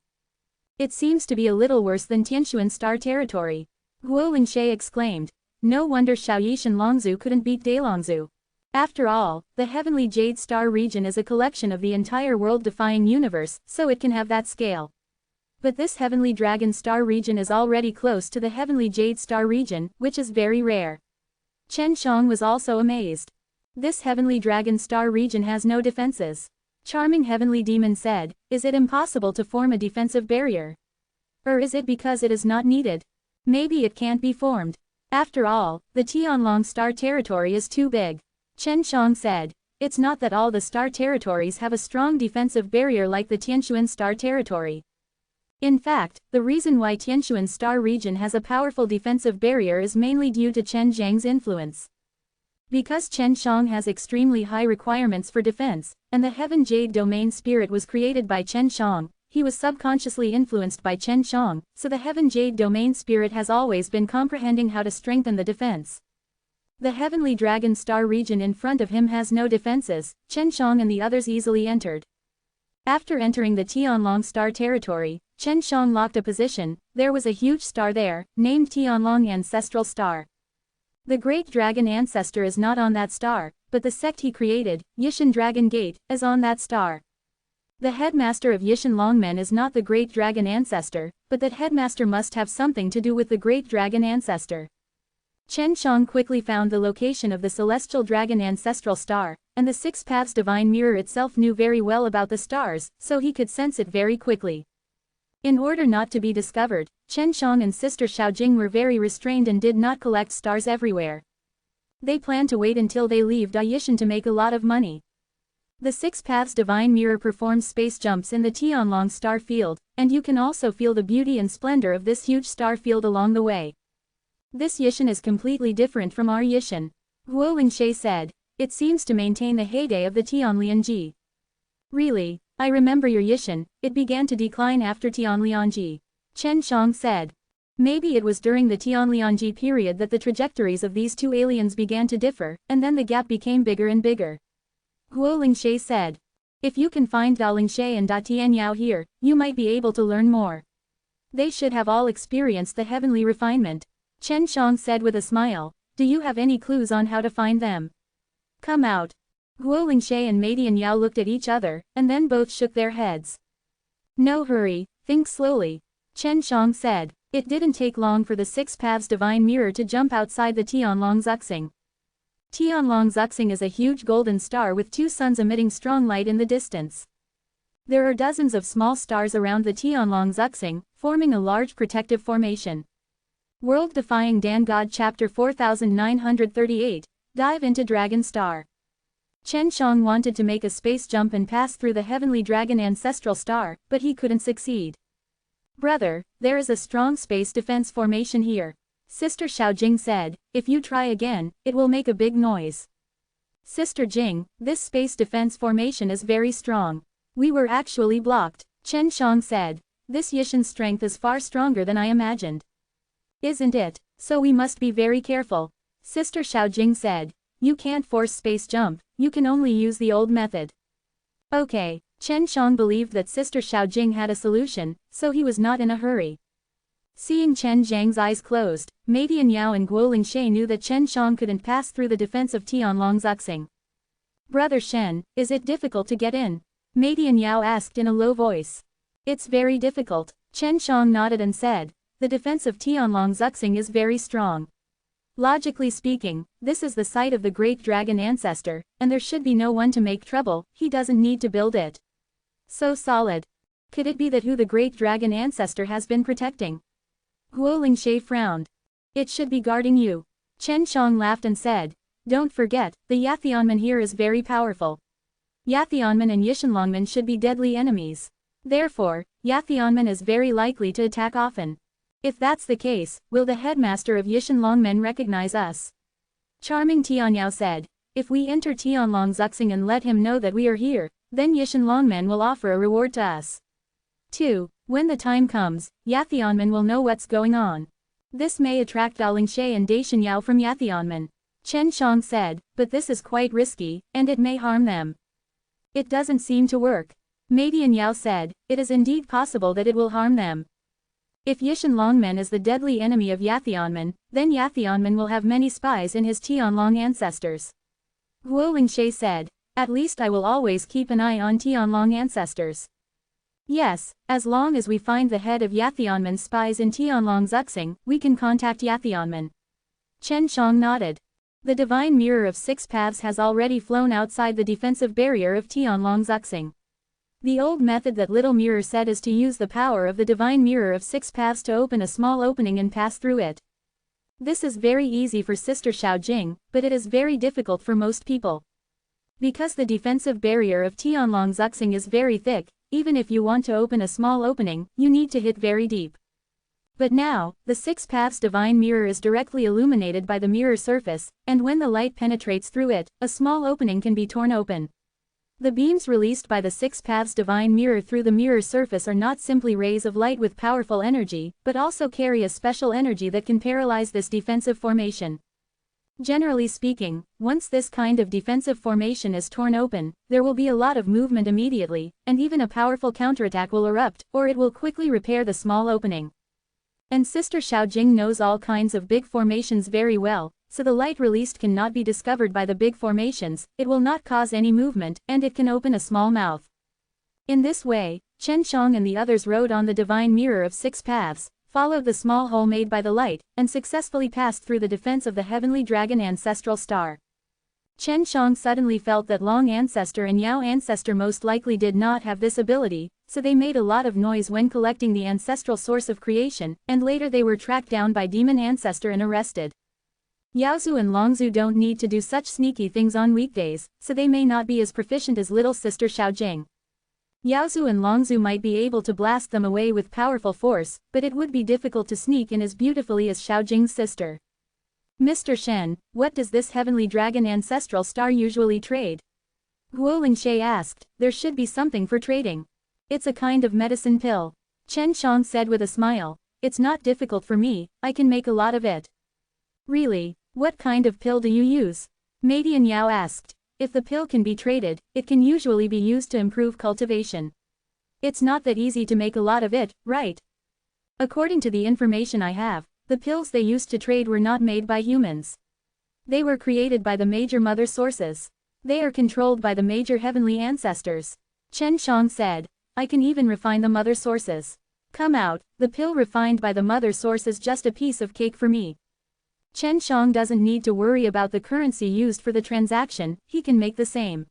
It seems to be a little worse than Tianshuan star territory. Huo Lingshe exclaimed. No wonder Xiaoyish and Longzhu couldn't beat Dalongzhu. After all, the heavenly jade star region is a collection of the entire world-defying universe, so it can have that scale. But this heavenly dragon star region is already close to the heavenly jade star region, which is very rare. Chen Shang was also amazed. This heavenly dragon star region has no defenses. Charming heavenly demon said, is it impossible to form a defensive barrier? Or is it because it is not needed? Maybe it can't be formed. After all, the Tianlong star territory is too big. Chen Shang said, it's not that all the star territories have a strong defensive barrier like the Tianshuan star territory. In fact, the reason why Tianshuan star region has a powerful defensive barrier is mainly due to Chen Zhang's influence. Because Chen Shang has extremely high requirements for defense, and the Heaven Jade Domain Spirit was created by Chen Shang, he was subconsciously influenced by Chen Shang, so the Heaven Jade Domain Spirit has always been comprehending how to strengthen the defense. The heavenly dragon star region in front of him has no defenses, Chen Shang and the others easily entered. After entering the Tianlong star territory, Chen Shang locked a position. There was a huge star there, named Tianlong Ancestral Star. The great dragon ancestor is not on that star, but the sect he created, Yishan Dragon Gate, is on that star. The headmaster of Yishan Longmen is not the great dragon ancestor, but that headmaster must have something to do with the great dragon ancestor. Chen Shang quickly found the location of the celestial dragon ancestral star, and the 6 paths divine mirror itself knew very well about the stars, so he could sense it very quickly. In order not to be discovered, Chen Shang and sister Xiaojing were very restrained and did not collect stars everywhere. They planned to wait until they leave Daishan to make a lot of money. The 6 paths divine mirror performs space jumps in the Tianlong star field, and you can also feel the beauty and splendor of this huge star field along the way. This Yishan is completely different from our Yishan. Huo Lingshe said. It seems to maintain the heyday of the Tianlianji. Really, I remember your Yishan, it began to decline after Tianlianji. Chen Shang said. Maybe it was during the Tianlianji period that the trajectories of these two aliens began to differ, and then the gap became bigger and bigger. Guo Lingshe said. If you can find Dao Lingshe and Da Tianyao here, you might be able to learn more. They should have all experienced the heavenly refinement. Chen Shang said with a smile. Do you have any clues on how to find them? Come out. Guo Lingshe and Mei Yao looked at each other, and then both shook their heads. No hurry, think slowly. Chen Shang said. It didn't take long for the Six Paths Divine Mirror to jump outside the Tianlong Zuxing. Tianlong Zuxing is a huge golden star with two suns emitting strong light in the distance. There are dozens of small stars around the Tianlong Zuxing, forming a large protective formation. World Defying Dan God Chapter 4938, Dive into Dragon Star. Chen Shang wanted to make a space jump and pass through the heavenly dragon ancestral star, but he couldn't succeed. Brother, there is a strong space defense formation here. Sister Xiaojing said, if you try again, it will make a big noise. Sister Jing, this space defense formation is very strong. We were actually blocked, Chen Shang said. This Yishan's strength is far stronger than I imagined. Isn't it? So we must be very careful. Sister Xiaojing said. You can't force space jump, you can only use the old method. Okay, Chen Shang believed that Sister Xiaojing had a solution, so he was not in a hurry. Seeing Chen Zhang's eyes closed, Mei Yao and Guo Lingshe knew that Chen Shang couldn't pass through the defense of Tianlong Zuxing. Brother Shen, is it difficult to get in? Mei Yao asked in a low voice. It's very difficult, Chen Shang nodded and said. The defense of Tianlong Zuxing is very strong. Logically speaking, this is the site of the great dragon ancestor, and there should be no one to make trouble, he doesn't need to build it. So solid. Could it be that who the great dragon ancestor has been protecting? Guo Lingshe frowned. It should be guarding you. Chen Shang laughed and said. Don't forget, the Yathionman here is very powerful. Yathionman and Yishanlongman should be deadly enemies. Therefore, Yathionman is very likely to attack often. If that's the case, will the headmaster of Yishanlongmen recognize us? Charming Tianyao said. If we enter Tianlong Zuxing and let him know that we are here, then Yishanlongmen will offer a reward to us. 2. When the time comes, Yathionman will know what's going on. This may attract Dao Lingshe and Daishan Yao from Yathionman. Chen Shang said, but this is quite risky, and it may harm them. It doesn't seem to work. Mei Yao said, it is indeed possible that it will harm them. If Yishanlongmen is the deadly enemy of Yathionman, then Yathionman will have many spies in his Tianlong ancestors. Guo Lingshe said, at least I will always keep an eye on Tianlong ancestors. Yes, as long as we find the head of Yathionman's spies in Tianlong Zuxing, we can contact Yathionman. Chen Shang nodded. The divine mirror of Six Paths has already flown outside the defensive barrier of Tianlong Zuxing. The old method that Little Mirror said is to use the power of the divine mirror of Six Paths to open a small opening and pass through it. This is very easy for Sister Xiaojing, but it is very difficult for most people. Because the defensive barrier of Tianlong Zuxing is very thick, even if you want to open a small opening, you need to hit very deep. But now, the Six Paths divine mirror is directly illuminated by the mirror surface, and when the light penetrates through it, a small opening can be torn open. The beams released by the Six Paths divine mirror through the mirror surface are not simply rays of light with powerful energy, but also carry a special energy that can paralyze this defensive formation. Generally speaking, once this kind of defensive formation is torn open, there will be a lot of movement immediately, and even a powerful counterattack will erupt, or it will quickly repair the small opening. And Sister Xiaojing knows all kinds of big formations very well, so the light released cannot be discovered by the big formations, it will not cause any movement, and it can open a small mouth. In this way, Chen Shang and the others rode on the divine mirror of Six Paths, followed the small hole made by the light, and successfully passed through the defense of the heavenly dragon ancestral star. Chen Shang suddenly felt that Long Ancestor and Yao Ancestor most likely did not have this ability, so they made a lot of noise when collecting the ancestral source of creation, and later they were tracked down by Demon Ancestor and arrested. Yaozu and Longzu don't need to do such sneaky things on weekdays, so they may not be as proficient as little sister Xiaojing. Yaozu and Longzu might be able to blast them away with powerful force, but it would be difficult to sneak in as beautifully as Xiaojing's sister. Mr. Shen, what does this heavenly dragon ancestral star usually trade? Guo Lingshe asked. There should be something for trading. It's a kind of medicine pill. Chen Shang said with a smile. It's not difficult for me, I can make a lot of it. Really? What kind of pill do you use? Mei Dian Yao asked. If the pill can be traded, it can usually be used to improve cultivation. It's not that easy to make a lot of it, right? According to the information I have, the pills they used to trade were not made by humans. They were created by the major mother sources. They are controlled by the major heavenly ancestors. Chen Shang said. I can even refine the mother sources. Come out, the pill refined by the mother source is just a piece of cake for me. Chen Shang doesn't need to worry about the currency used for the transaction, he can make the same.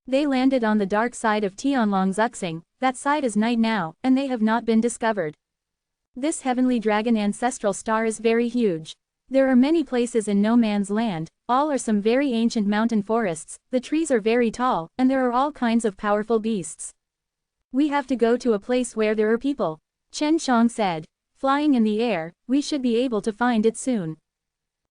They landed on the dark side of Tianlong Zuxing, that side is night now, and they have not been discovered. This heavenly dragon ancestral star is very huge. There are many places in no man's land, all are some very ancient mountain forests, the trees are very tall, and there are all kinds of powerful beasts. We have to go to a place where there are people. Chen Shang said. Flying in the air, we should be able to find it soon.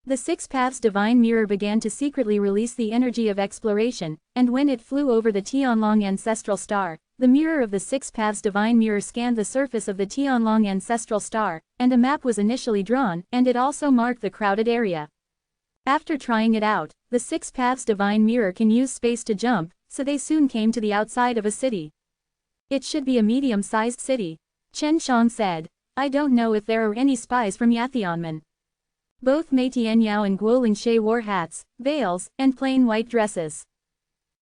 The Six Paths Divine Mirror began to secretly release the energy of exploration, and when it flew over the Tianlong Ancestral Star, the mirror of the Six Paths Divine Mirror scanned the surface of the Tianlong Ancestral Star, and a map was initially drawn, and it also marked the crowded area. After trying it out, the Six Paths Divine Mirror can use space to jump, so they soon came to the outside of a city. It should be a medium-sized city. Chen Shang said. I don't know if there are any spies from Yathionmen. Both Mei Tianyao and Guo Lingshe wore hats, veils, and plain white dresses.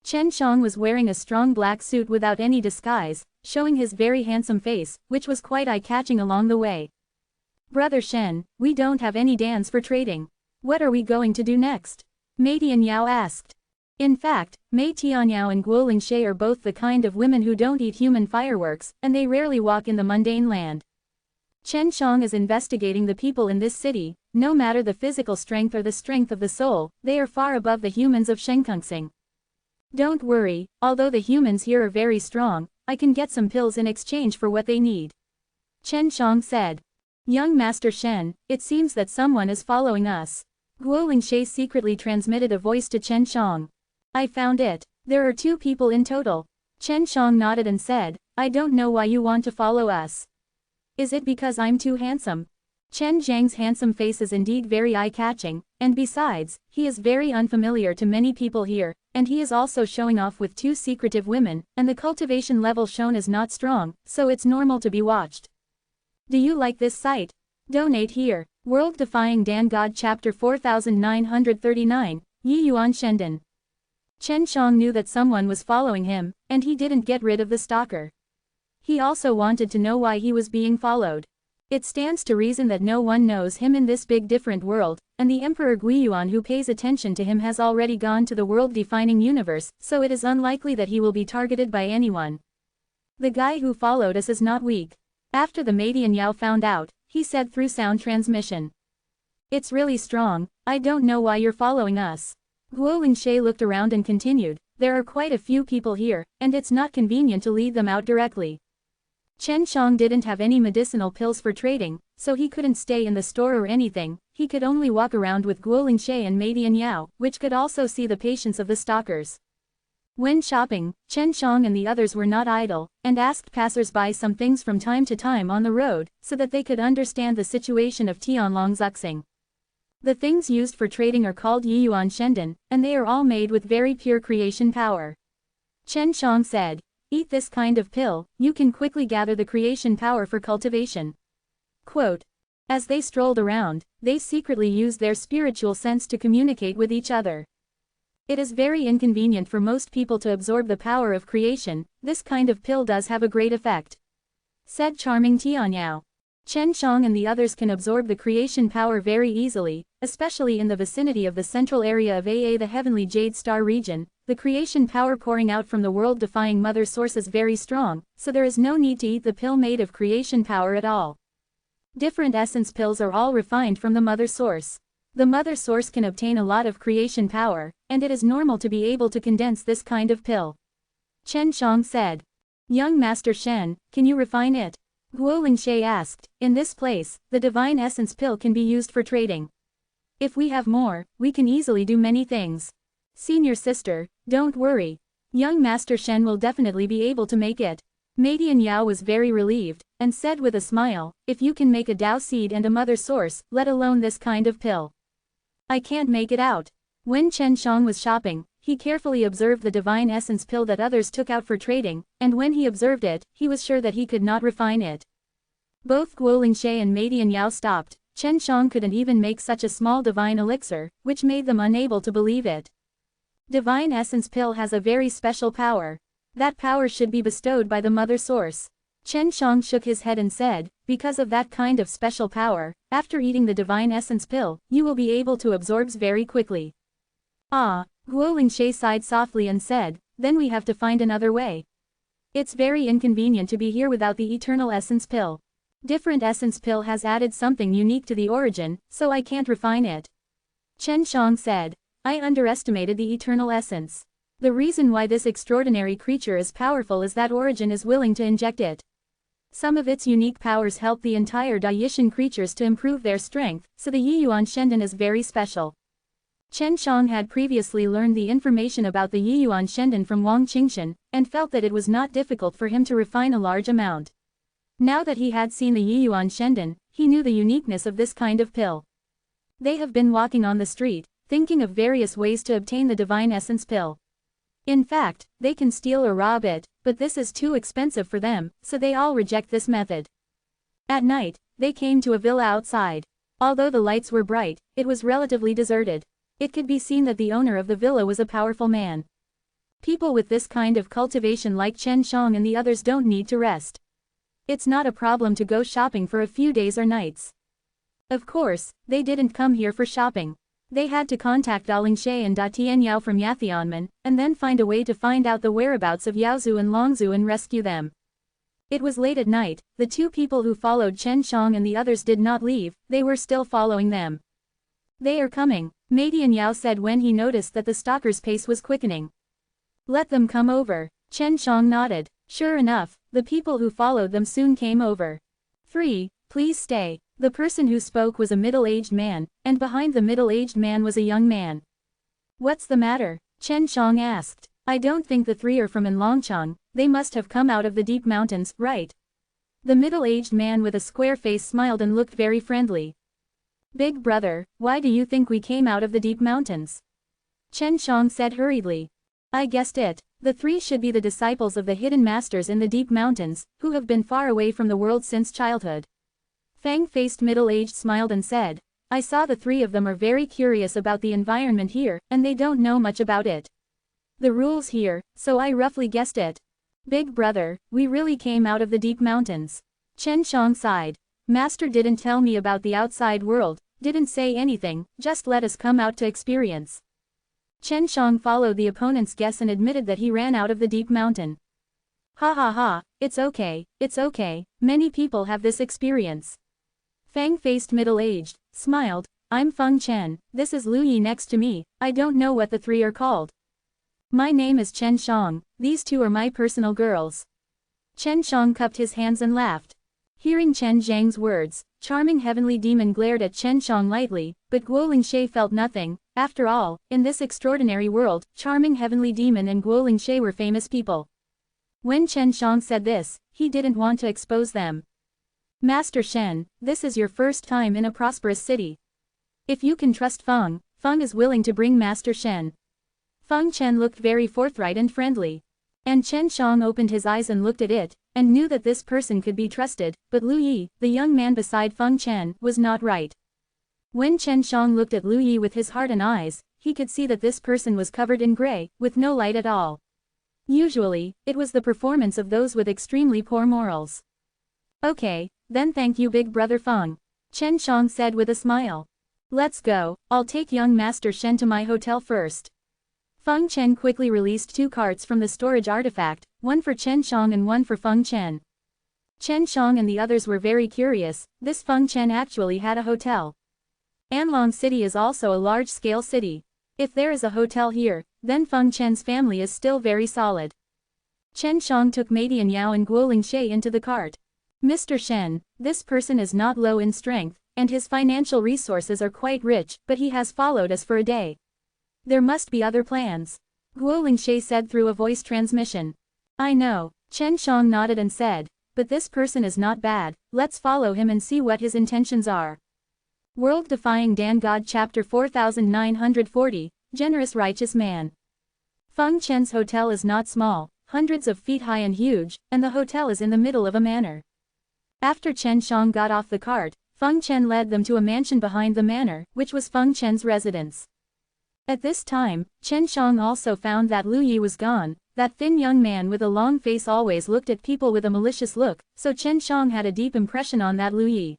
Chen Shang was wearing a strong black suit without any disguise, showing his very handsome face, which was quite eye-catching along the way. Brother Shen, we don't have any dance for trading. What are we going to do next? Mei Tianyao asked. In fact, Mei Tianyao and Guo Lingshe are both the kind of women who don't eat human fireworks, and they rarely walk in the mundane land. Chen Shang is investigating the people in this city, no matter the physical strength or the strength of the soul, they are far above the humans of Shenkungsing. Don't worry, although the humans here are very strong, I can get some pills in exchange for what they need. Chen Shang said. Young Master Shen, it seems that someone is following us. Guo Lingshe secretly transmitted a voice to Chen Shang. I found it. There are 2 people in total. Chen Shang nodded and said, I don't know why you want to follow us. Is it because I'm too handsome? Chen Zhang's handsome face is indeed very eye-catching, and besides, he is very unfamiliar to many people here, and he is also showing off with 2 secretive women, and the cultivation level shown is not strong, so it's normal to be watched. Do you like this site? Donate here. World Defying Dan God Chapter 4939, Yi Yuan Shenden. Chen Shang knew that someone was following him, and he didn't get rid of the stalker. He also wanted to know why he was being followed. It stands to reason that no one knows him in this big different world, and the Emperor Guiyuan who pays attention to him has already gone to the world-defining universe, so it is unlikely that he will be targeted by anyone. The guy who followed us is not weak. After the Mei Dianyao found out, he said through sound transmission. It's really strong, I don't know why you're following us. Guo Lingshe looked around and continued, there are quite a few people here, and it's not convenient to lead them out directly. Chen Shang didn't have any medicinal pills for trading, so he couldn't stay in the store or anything, he could only walk around with Guo Lingshe and Mei Dianyao, which could also see the patience of the stalkers. When shopping, Chen Shang and the others were not idle, and asked passers-by some things from time to time on the road, so that they could understand the situation of Tianlong Zuxing. The things used for trading are called Yiyuan Shenden, and they are all made with very pure creation power. Chen Shang said, eat this kind of pill, you can quickly gather the creation power for cultivation. Quote, as they strolled around, they secretly used their spiritual sense to communicate with each other. It is very inconvenient for most people to absorb the power of creation, this kind of pill does have a great effect. Said charming Tianyao. Chen Shang and the others can absorb the creation power very easily, especially in the vicinity of the central area of AA the Heavenly Jade Star region. The creation power pouring out from the world-defying mother source is very strong, so there is no need to eat the pill made of creation power at all. Different essence pills are all refined from the mother source. The mother source can obtain a lot of creation power, and it is normal to be able to condense this kind of pill. Chen Shang said. Young Master Shen, can you refine it? Guo Lingshe asked. In this place, the divine essence pill can be used for trading. If we have more, we can easily do many things. Senior sister, don't worry. Young Master Shen will definitely be able to make it. Madian Yao was very relieved, and said with a smile, if you can make a Dao seed and a mother source, let alone this kind of pill. I can't make it out. When Chen Shang was shopping, he carefully observed the divine essence pill that others took out for trading, and when he observed it, he was sure that he could not refine it. Both Guo Lingshe and Madian Yao stopped. Chen Shang couldn't even make such a small divine elixir, which made them unable to believe it. Divine essence pill has a very special power. That power should be bestowed by the mother source. Chen Shang shook his head and said, because of that kind of special power, after eating the divine essence pill, you will be able to absorb very quickly. Ah, Guo Lingshe sighed softly and said, then we have to find another way. It's very inconvenient to be here without the eternal essence pill. Different essence pill has added something unique to the origin, so I can't refine it. Chen Shang said, I underestimated the eternal essence. The reason why this extraordinary creature is powerful is that origin is willing to inject it. Some of its unique powers help the entire Daishin creatures to improve their strength, so the Yiyuan Shendan is very special. Chen Shang had previously learned the information about the Yiyuan Shendan from Wang Qingshan, and felt that it was not difficult for him to refine a large amount. Now that he had seen the Yiyuan Shendan, he knew the uniqueness of this kind of pill. They have been walking on the street, thinking of various ways to obtain the divine essence pill. In fact, they can steal or rob it, but this is too expensive for them, so they all reject this method. At night, they came to a villa outside. Although the lights were bright, it was relatively deserted. It could be seen that the owner of the villa was a powerful man. People with this kind of cultivation like Chen Shang and the others don't need to rest. It's not a problem to go shopping for a few days or nights. Of course, they didn't come here for shopping. They had to contact Da Lingshe and Da Tianyao from Yathianmen, and then find a way to find out the whereabouts of Yaozu and Longzu and rescue them. It was late at night, the two people who followed Chen Shang and the others did not leave, they were still following them. They are coming, Madian Yao said when he noticed that the stalker's pace was quickening. Let them come over. Chen Shang nodded. Sure enough, the people who followed them soon came over. 3. Please stay. The person who spoke was a middle-aged man, and behind the middle-aged man was a young man. What's the matter? Chen Shang asked. I don't think the three are from Longchang, they must have come out of the deep mountains, right? The middle-aged man with a square face smiled and looked very friendly. Big brother, why do you think we came out of the deep mountains? Chen Shang said hurriedly. I guessed it. The three should be the disciples of the hidden masters in the deep mountains, who have been far away from the world since childhood. Fang-faced middle-aged smiled and said, I saw the three of them are very curious about the environment here, and they don't know much about it. The rules here, so I roughly guessed it. Big brother, we really came out of the deep mountains. Chen Shang sighed. Master didn't tell me about the outside world, didn't say anything, just let us come out to experience. Chen Shang followed the opponent's guess and admitted that he ran out of the deep mountain. Ha ha ha, it's okay, many people have this experience. Fang-faced middle-aged, smiled, I'm Feng Chen, this is Lu Yi next to me, I don't know what the three are called. My name is Chen Shang, these two are my personal girls. Chen Shang cupped his hands and laughed. Hearing Chen Zhang's words, charming heavenly demon glared at Chen Shang lightly, but Guo Lingshe felt nothing. After all, in this extraordinary world, charming heavenly demon and Guo Lingshe were famous people. When Chen Shang said this, he didn't want to expose them. Master Shen, this is your first time in a prosperous city. If you can trust Feng is willing to bring Master Shen. Feng Chen looked very forthright and friendly. And Chen Shang opened his eyes and looked at it, and knew that this person could be trusted, but Lu Yi, the young man beside Feng Chen, was not right. When Chen Shang looked at Lu Yi with his heart and eyes, he could see that this person was covered in gray, with no light at all. Usually, it was the performance of those with extremely poor morals. Okay, then thank you big brother Feng. Chen Shang said with a smile. Let's go, I'll take young Master Shen to my hotel first. Feng Chen quickly released 2 carts from the storage artifact, one for Chen Shang and one for Feng Chen. Chen Shang and the others were very curious, this Feng Chen actually had a hotel. Anlong City is also a large-scale city. If there is a hotel here, then Feng Chen's family is still very solid. Chen Shang took Madian Yao and Guo Lingshe into the cart. Mr. Shen, this person is not low in strength, and his financial resources are quite rich, but he has followed us for a day. There must be other plans. Guo Lingshe said through a voice transmission. I know. Chen Shang nodded and said, but this person is not bad, let's follow him and see what his intentions are. World Defying Dan God Chapter 4940, Generous Righteous Man. Feng Chen's hotel is not small, hundreds of feet high and huge, and the hotel is in the middle of a manor. After Chen Shang got off the cart, Feng Chen led them to a mansion behind the manor, which was Feng Chen's residence. At this time, Chen Shang also found that Lu Yi was gone. That thin young man with a long face always looked at people with a malicious look, so Chen Shang had a deep impression on that Lu Yi.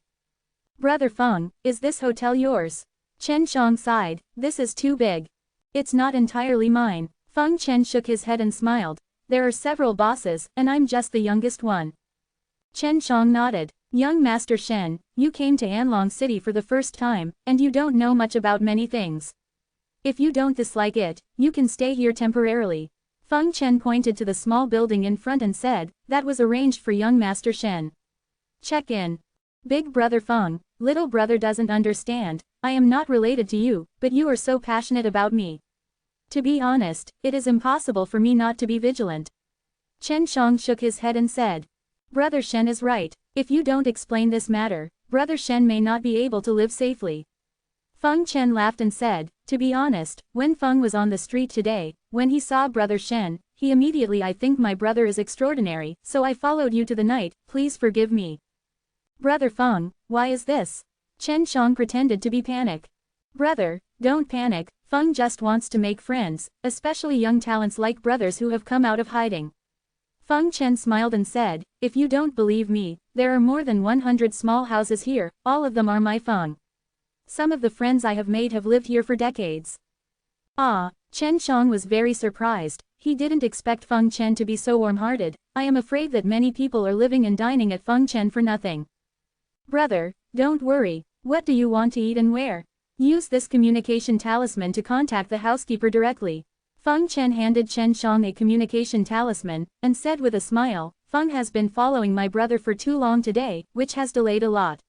Brother Feng, is this hotel yours? Chen Shang sighed, this is too big. It's not entirely mine. Feng Chen shook his head and smiled. There are several bosses, and I'm just the youngest one. Chen Shang nodded. Young Master Shen, you came to Anlong City for the first time, and you don't know much about many things. If you don't dislike it, you can stay here temporarily. Feng Chen pointed to the small building in front and said, that was arranged for young Master Shen. Check in. Big brother Feng, little brother doesn't understand, I am not related to you, but you are so passionate about me. To be honest, it is impossible for me not to be vigilant. Chen Shang shook his head and said, Brother Shen is right, if you don't explain this matter, Brother Shen may not be able to live safely. Feng Chen laughed and said, to be honest, when Feng was on the street today, when he saw Brother Shen, he immediately I think my brother is extraordinary, so I followed you to the night, please forgive me. Brother Feng, why is this? Chen Shang pretended to be panic. Brother, don't panic, Feng just wants to make friends, especially young talents like brothers who have come out of hiding. Feng Chen smiled and said, if you don't believe me, there are more than 100 small houses here, all of them are my Feng. Some of the friends I have made have lived here for decades. Ah, Chen Shang was very surprised, he didn't expect Feng Chen to be so warm-hearted. I am afraid that many people are living and dining at Feng Chen for nothing. Brother, don't worry, what do you want to eat and where? Use this communication talisman to contact the housekeeper directly. Feng Chen handed Chen Shang a communication talisman, and said with a smile, Feng has been following my brother for too long today, which has delayed a lot.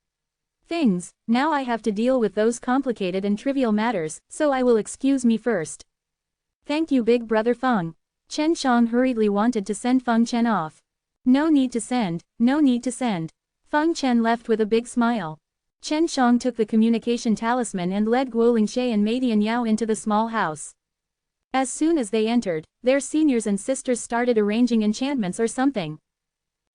Things, now I have to deal with those complicated and trivial matters, so I will excuse me first. Thank you big brother Feng. Chen Shang hurriedly wanted to send Feng Chen off. No need to send, no need to send. Feng Chen left with a big smile. Chen Shang took the communication talisman and led Guo Lingshe and Meidian Yao into the small house. As soon as they entered, their seniors and sisters started arranging enchantments or something.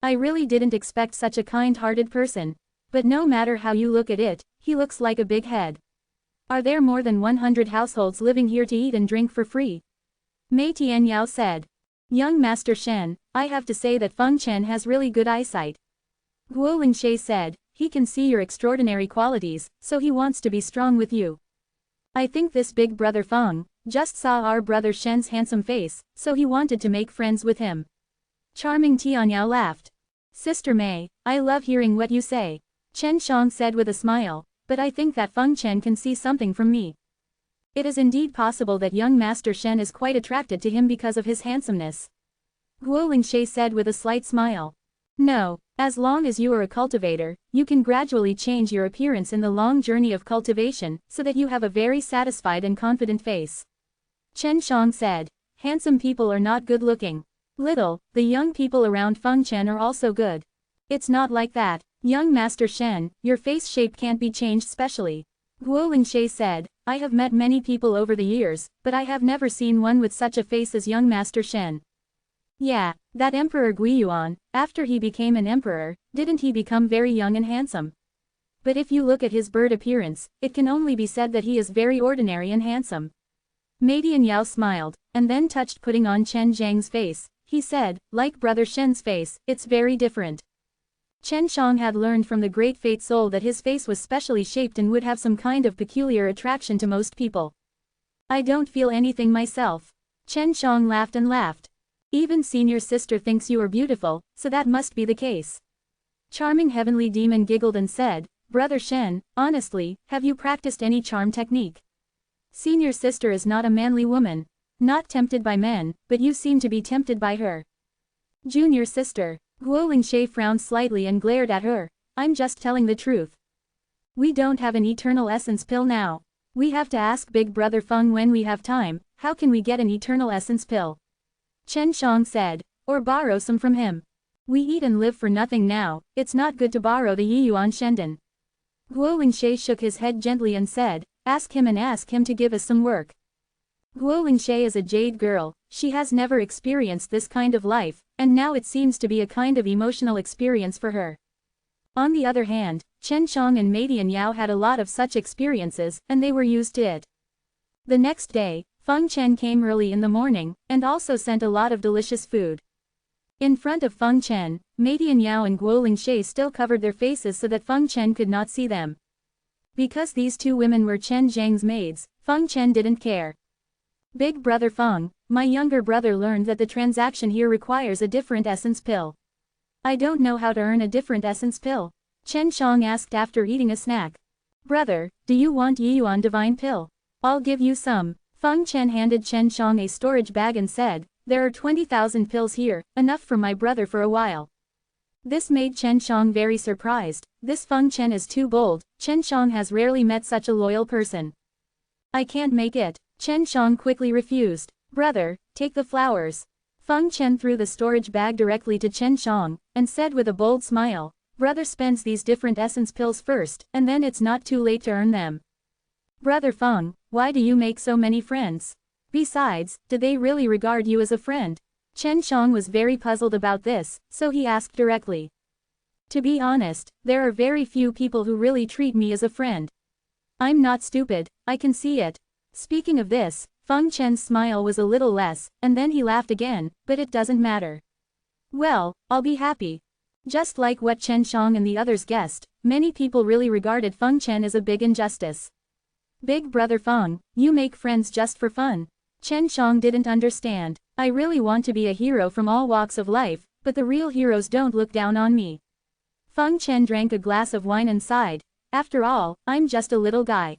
I really didn't expect such a kind-hearted person. But no matter how you look at it, he looks like a big head. Are there more than 100 households living here to eat and drink for free? Mei Tian Yao said. Young Master Shen, I have to say that Feng Chen has really good eyesight. Guo Lingshe said, he can see your extraordinary qualities, so he wants to be strong with you. I think this big brother Feng just saw our brother Shen's handsome face, so he wanted to make friends with him. Charming Tian Yao laughed. Sister Mei, I love hearing what you say. Chen Shang said with a smile, but I think that Feng Chen can see something from me. It is indeed possible that young Master Shen is quite attracted to him because of his handsomeness. Guo Lingshe said with a slight smile. No, as long as you are a cultivator, you can gradually change your appearance in the long journey of cultivation, so that you have a very satisfied and confident face. Chen Shang said, handsome people are not good looking. The young people around Feng Chen are also good. It's not like that. Young Master Shen, your face shape can't be changed specially. Guo Lingshe said, I have met many people over the years, but I have never seen one with such a face as young Master Shen. Yeah, that Emperor Guiyuan, after he became an emperor, didn't he become very young and handsome? But if you look at his bird appearance, it can only be said that he is very ordinary and handsome. Meidian Yao smiled, and then touched putting on Chen Zhang's face. He said, like brother Shen's face, it's very different. Chen Shang had learned from the great Fate Soul that his face was specially shaped and would have some kind of peculiar attraction to most people. I don't feel anything myself. Chen Shang laughed and laughed. Even senior sister thinks you are beautiful, so that must be the case. Charming heavenly demon giggled and said, Brother Shen, honestly, have you practiced any charm technique? Senior sister is not a manly woman. Not tempted by men, but you seem to be tempted by her. Junior sister. Guo Lingshe frowned slightly and glared at her. I'm just telling the truth. We don't have an eternal essence pill now. We have to ask Big Brother Feng when we have time. How can we get an eternal essence pill? Chen Shang said. Or borrow some from him. We eat and live for nothing now, it's not good to borrow the Yiyuan Shendan. Guo Lingshe shook his head gently and said, ask him to give us some work. Guo Lingshe is a jade girl, she has never experienced this kind of life, and now it seems to be a kind of emotional experience for her. On the other hand, Chen Shang and Meidian Yao had a lot of such experiences, and they were used to it. The next day, Feng Chen came early in the morning, and also sent a lot of delicious food. In front of Feng Chen, Meidian Yao and Guo Lingshe still covered their faces so that Feng Chen could not see them. Because these two women were Chen Zhang's maids, Feng Chen didn't care. Big Brother Feng, my younger brother learned that the transaction here requires a different essence pill. I don't know how to earn a different essence pill. Chen Shang asked after eating a snack. Brother, do you want Yiyuan divine pill? I'll give you some. Feng Chen handed Chen Shang a storage bag and said, there are 20,000 pills here, enough for my brother for a while. This made Chen Shang very surprised. This Feng Chen is too bold. Chen Shang has rarely met such a loyal person. I can't make it. Chen Shang quickly refused. Brother, take the flowers. Feng Chen threw the storage bag directly to Chen Shang, and said with a bold smile, brother spends these different essence pills first, and then it's not too late to earn them. Brother Feng, why do you make so many friends? Besides, do they really regard you as a friend? Chen Shang was very puzzled about this, so he asked directly. To be honest, there are very few people who really treat me as a friend. I'm not stupid, I can see it. Speaking of this, Feng Chen's smile was a little less, and then he laughed again, but it doesn't matter. Well, I'll be happy. Just like what Chen Shang and the others guessed, many people really regarded Feng Chen as a big injustice. Big Brother Feng, you make friends just for fun. Chen Shang didn't understand. I really want to be a hero from all walks of life, but the real heroes don't look down on me. Feng Chen drank a glass of wine and sighed. After all, I'm just a little guy.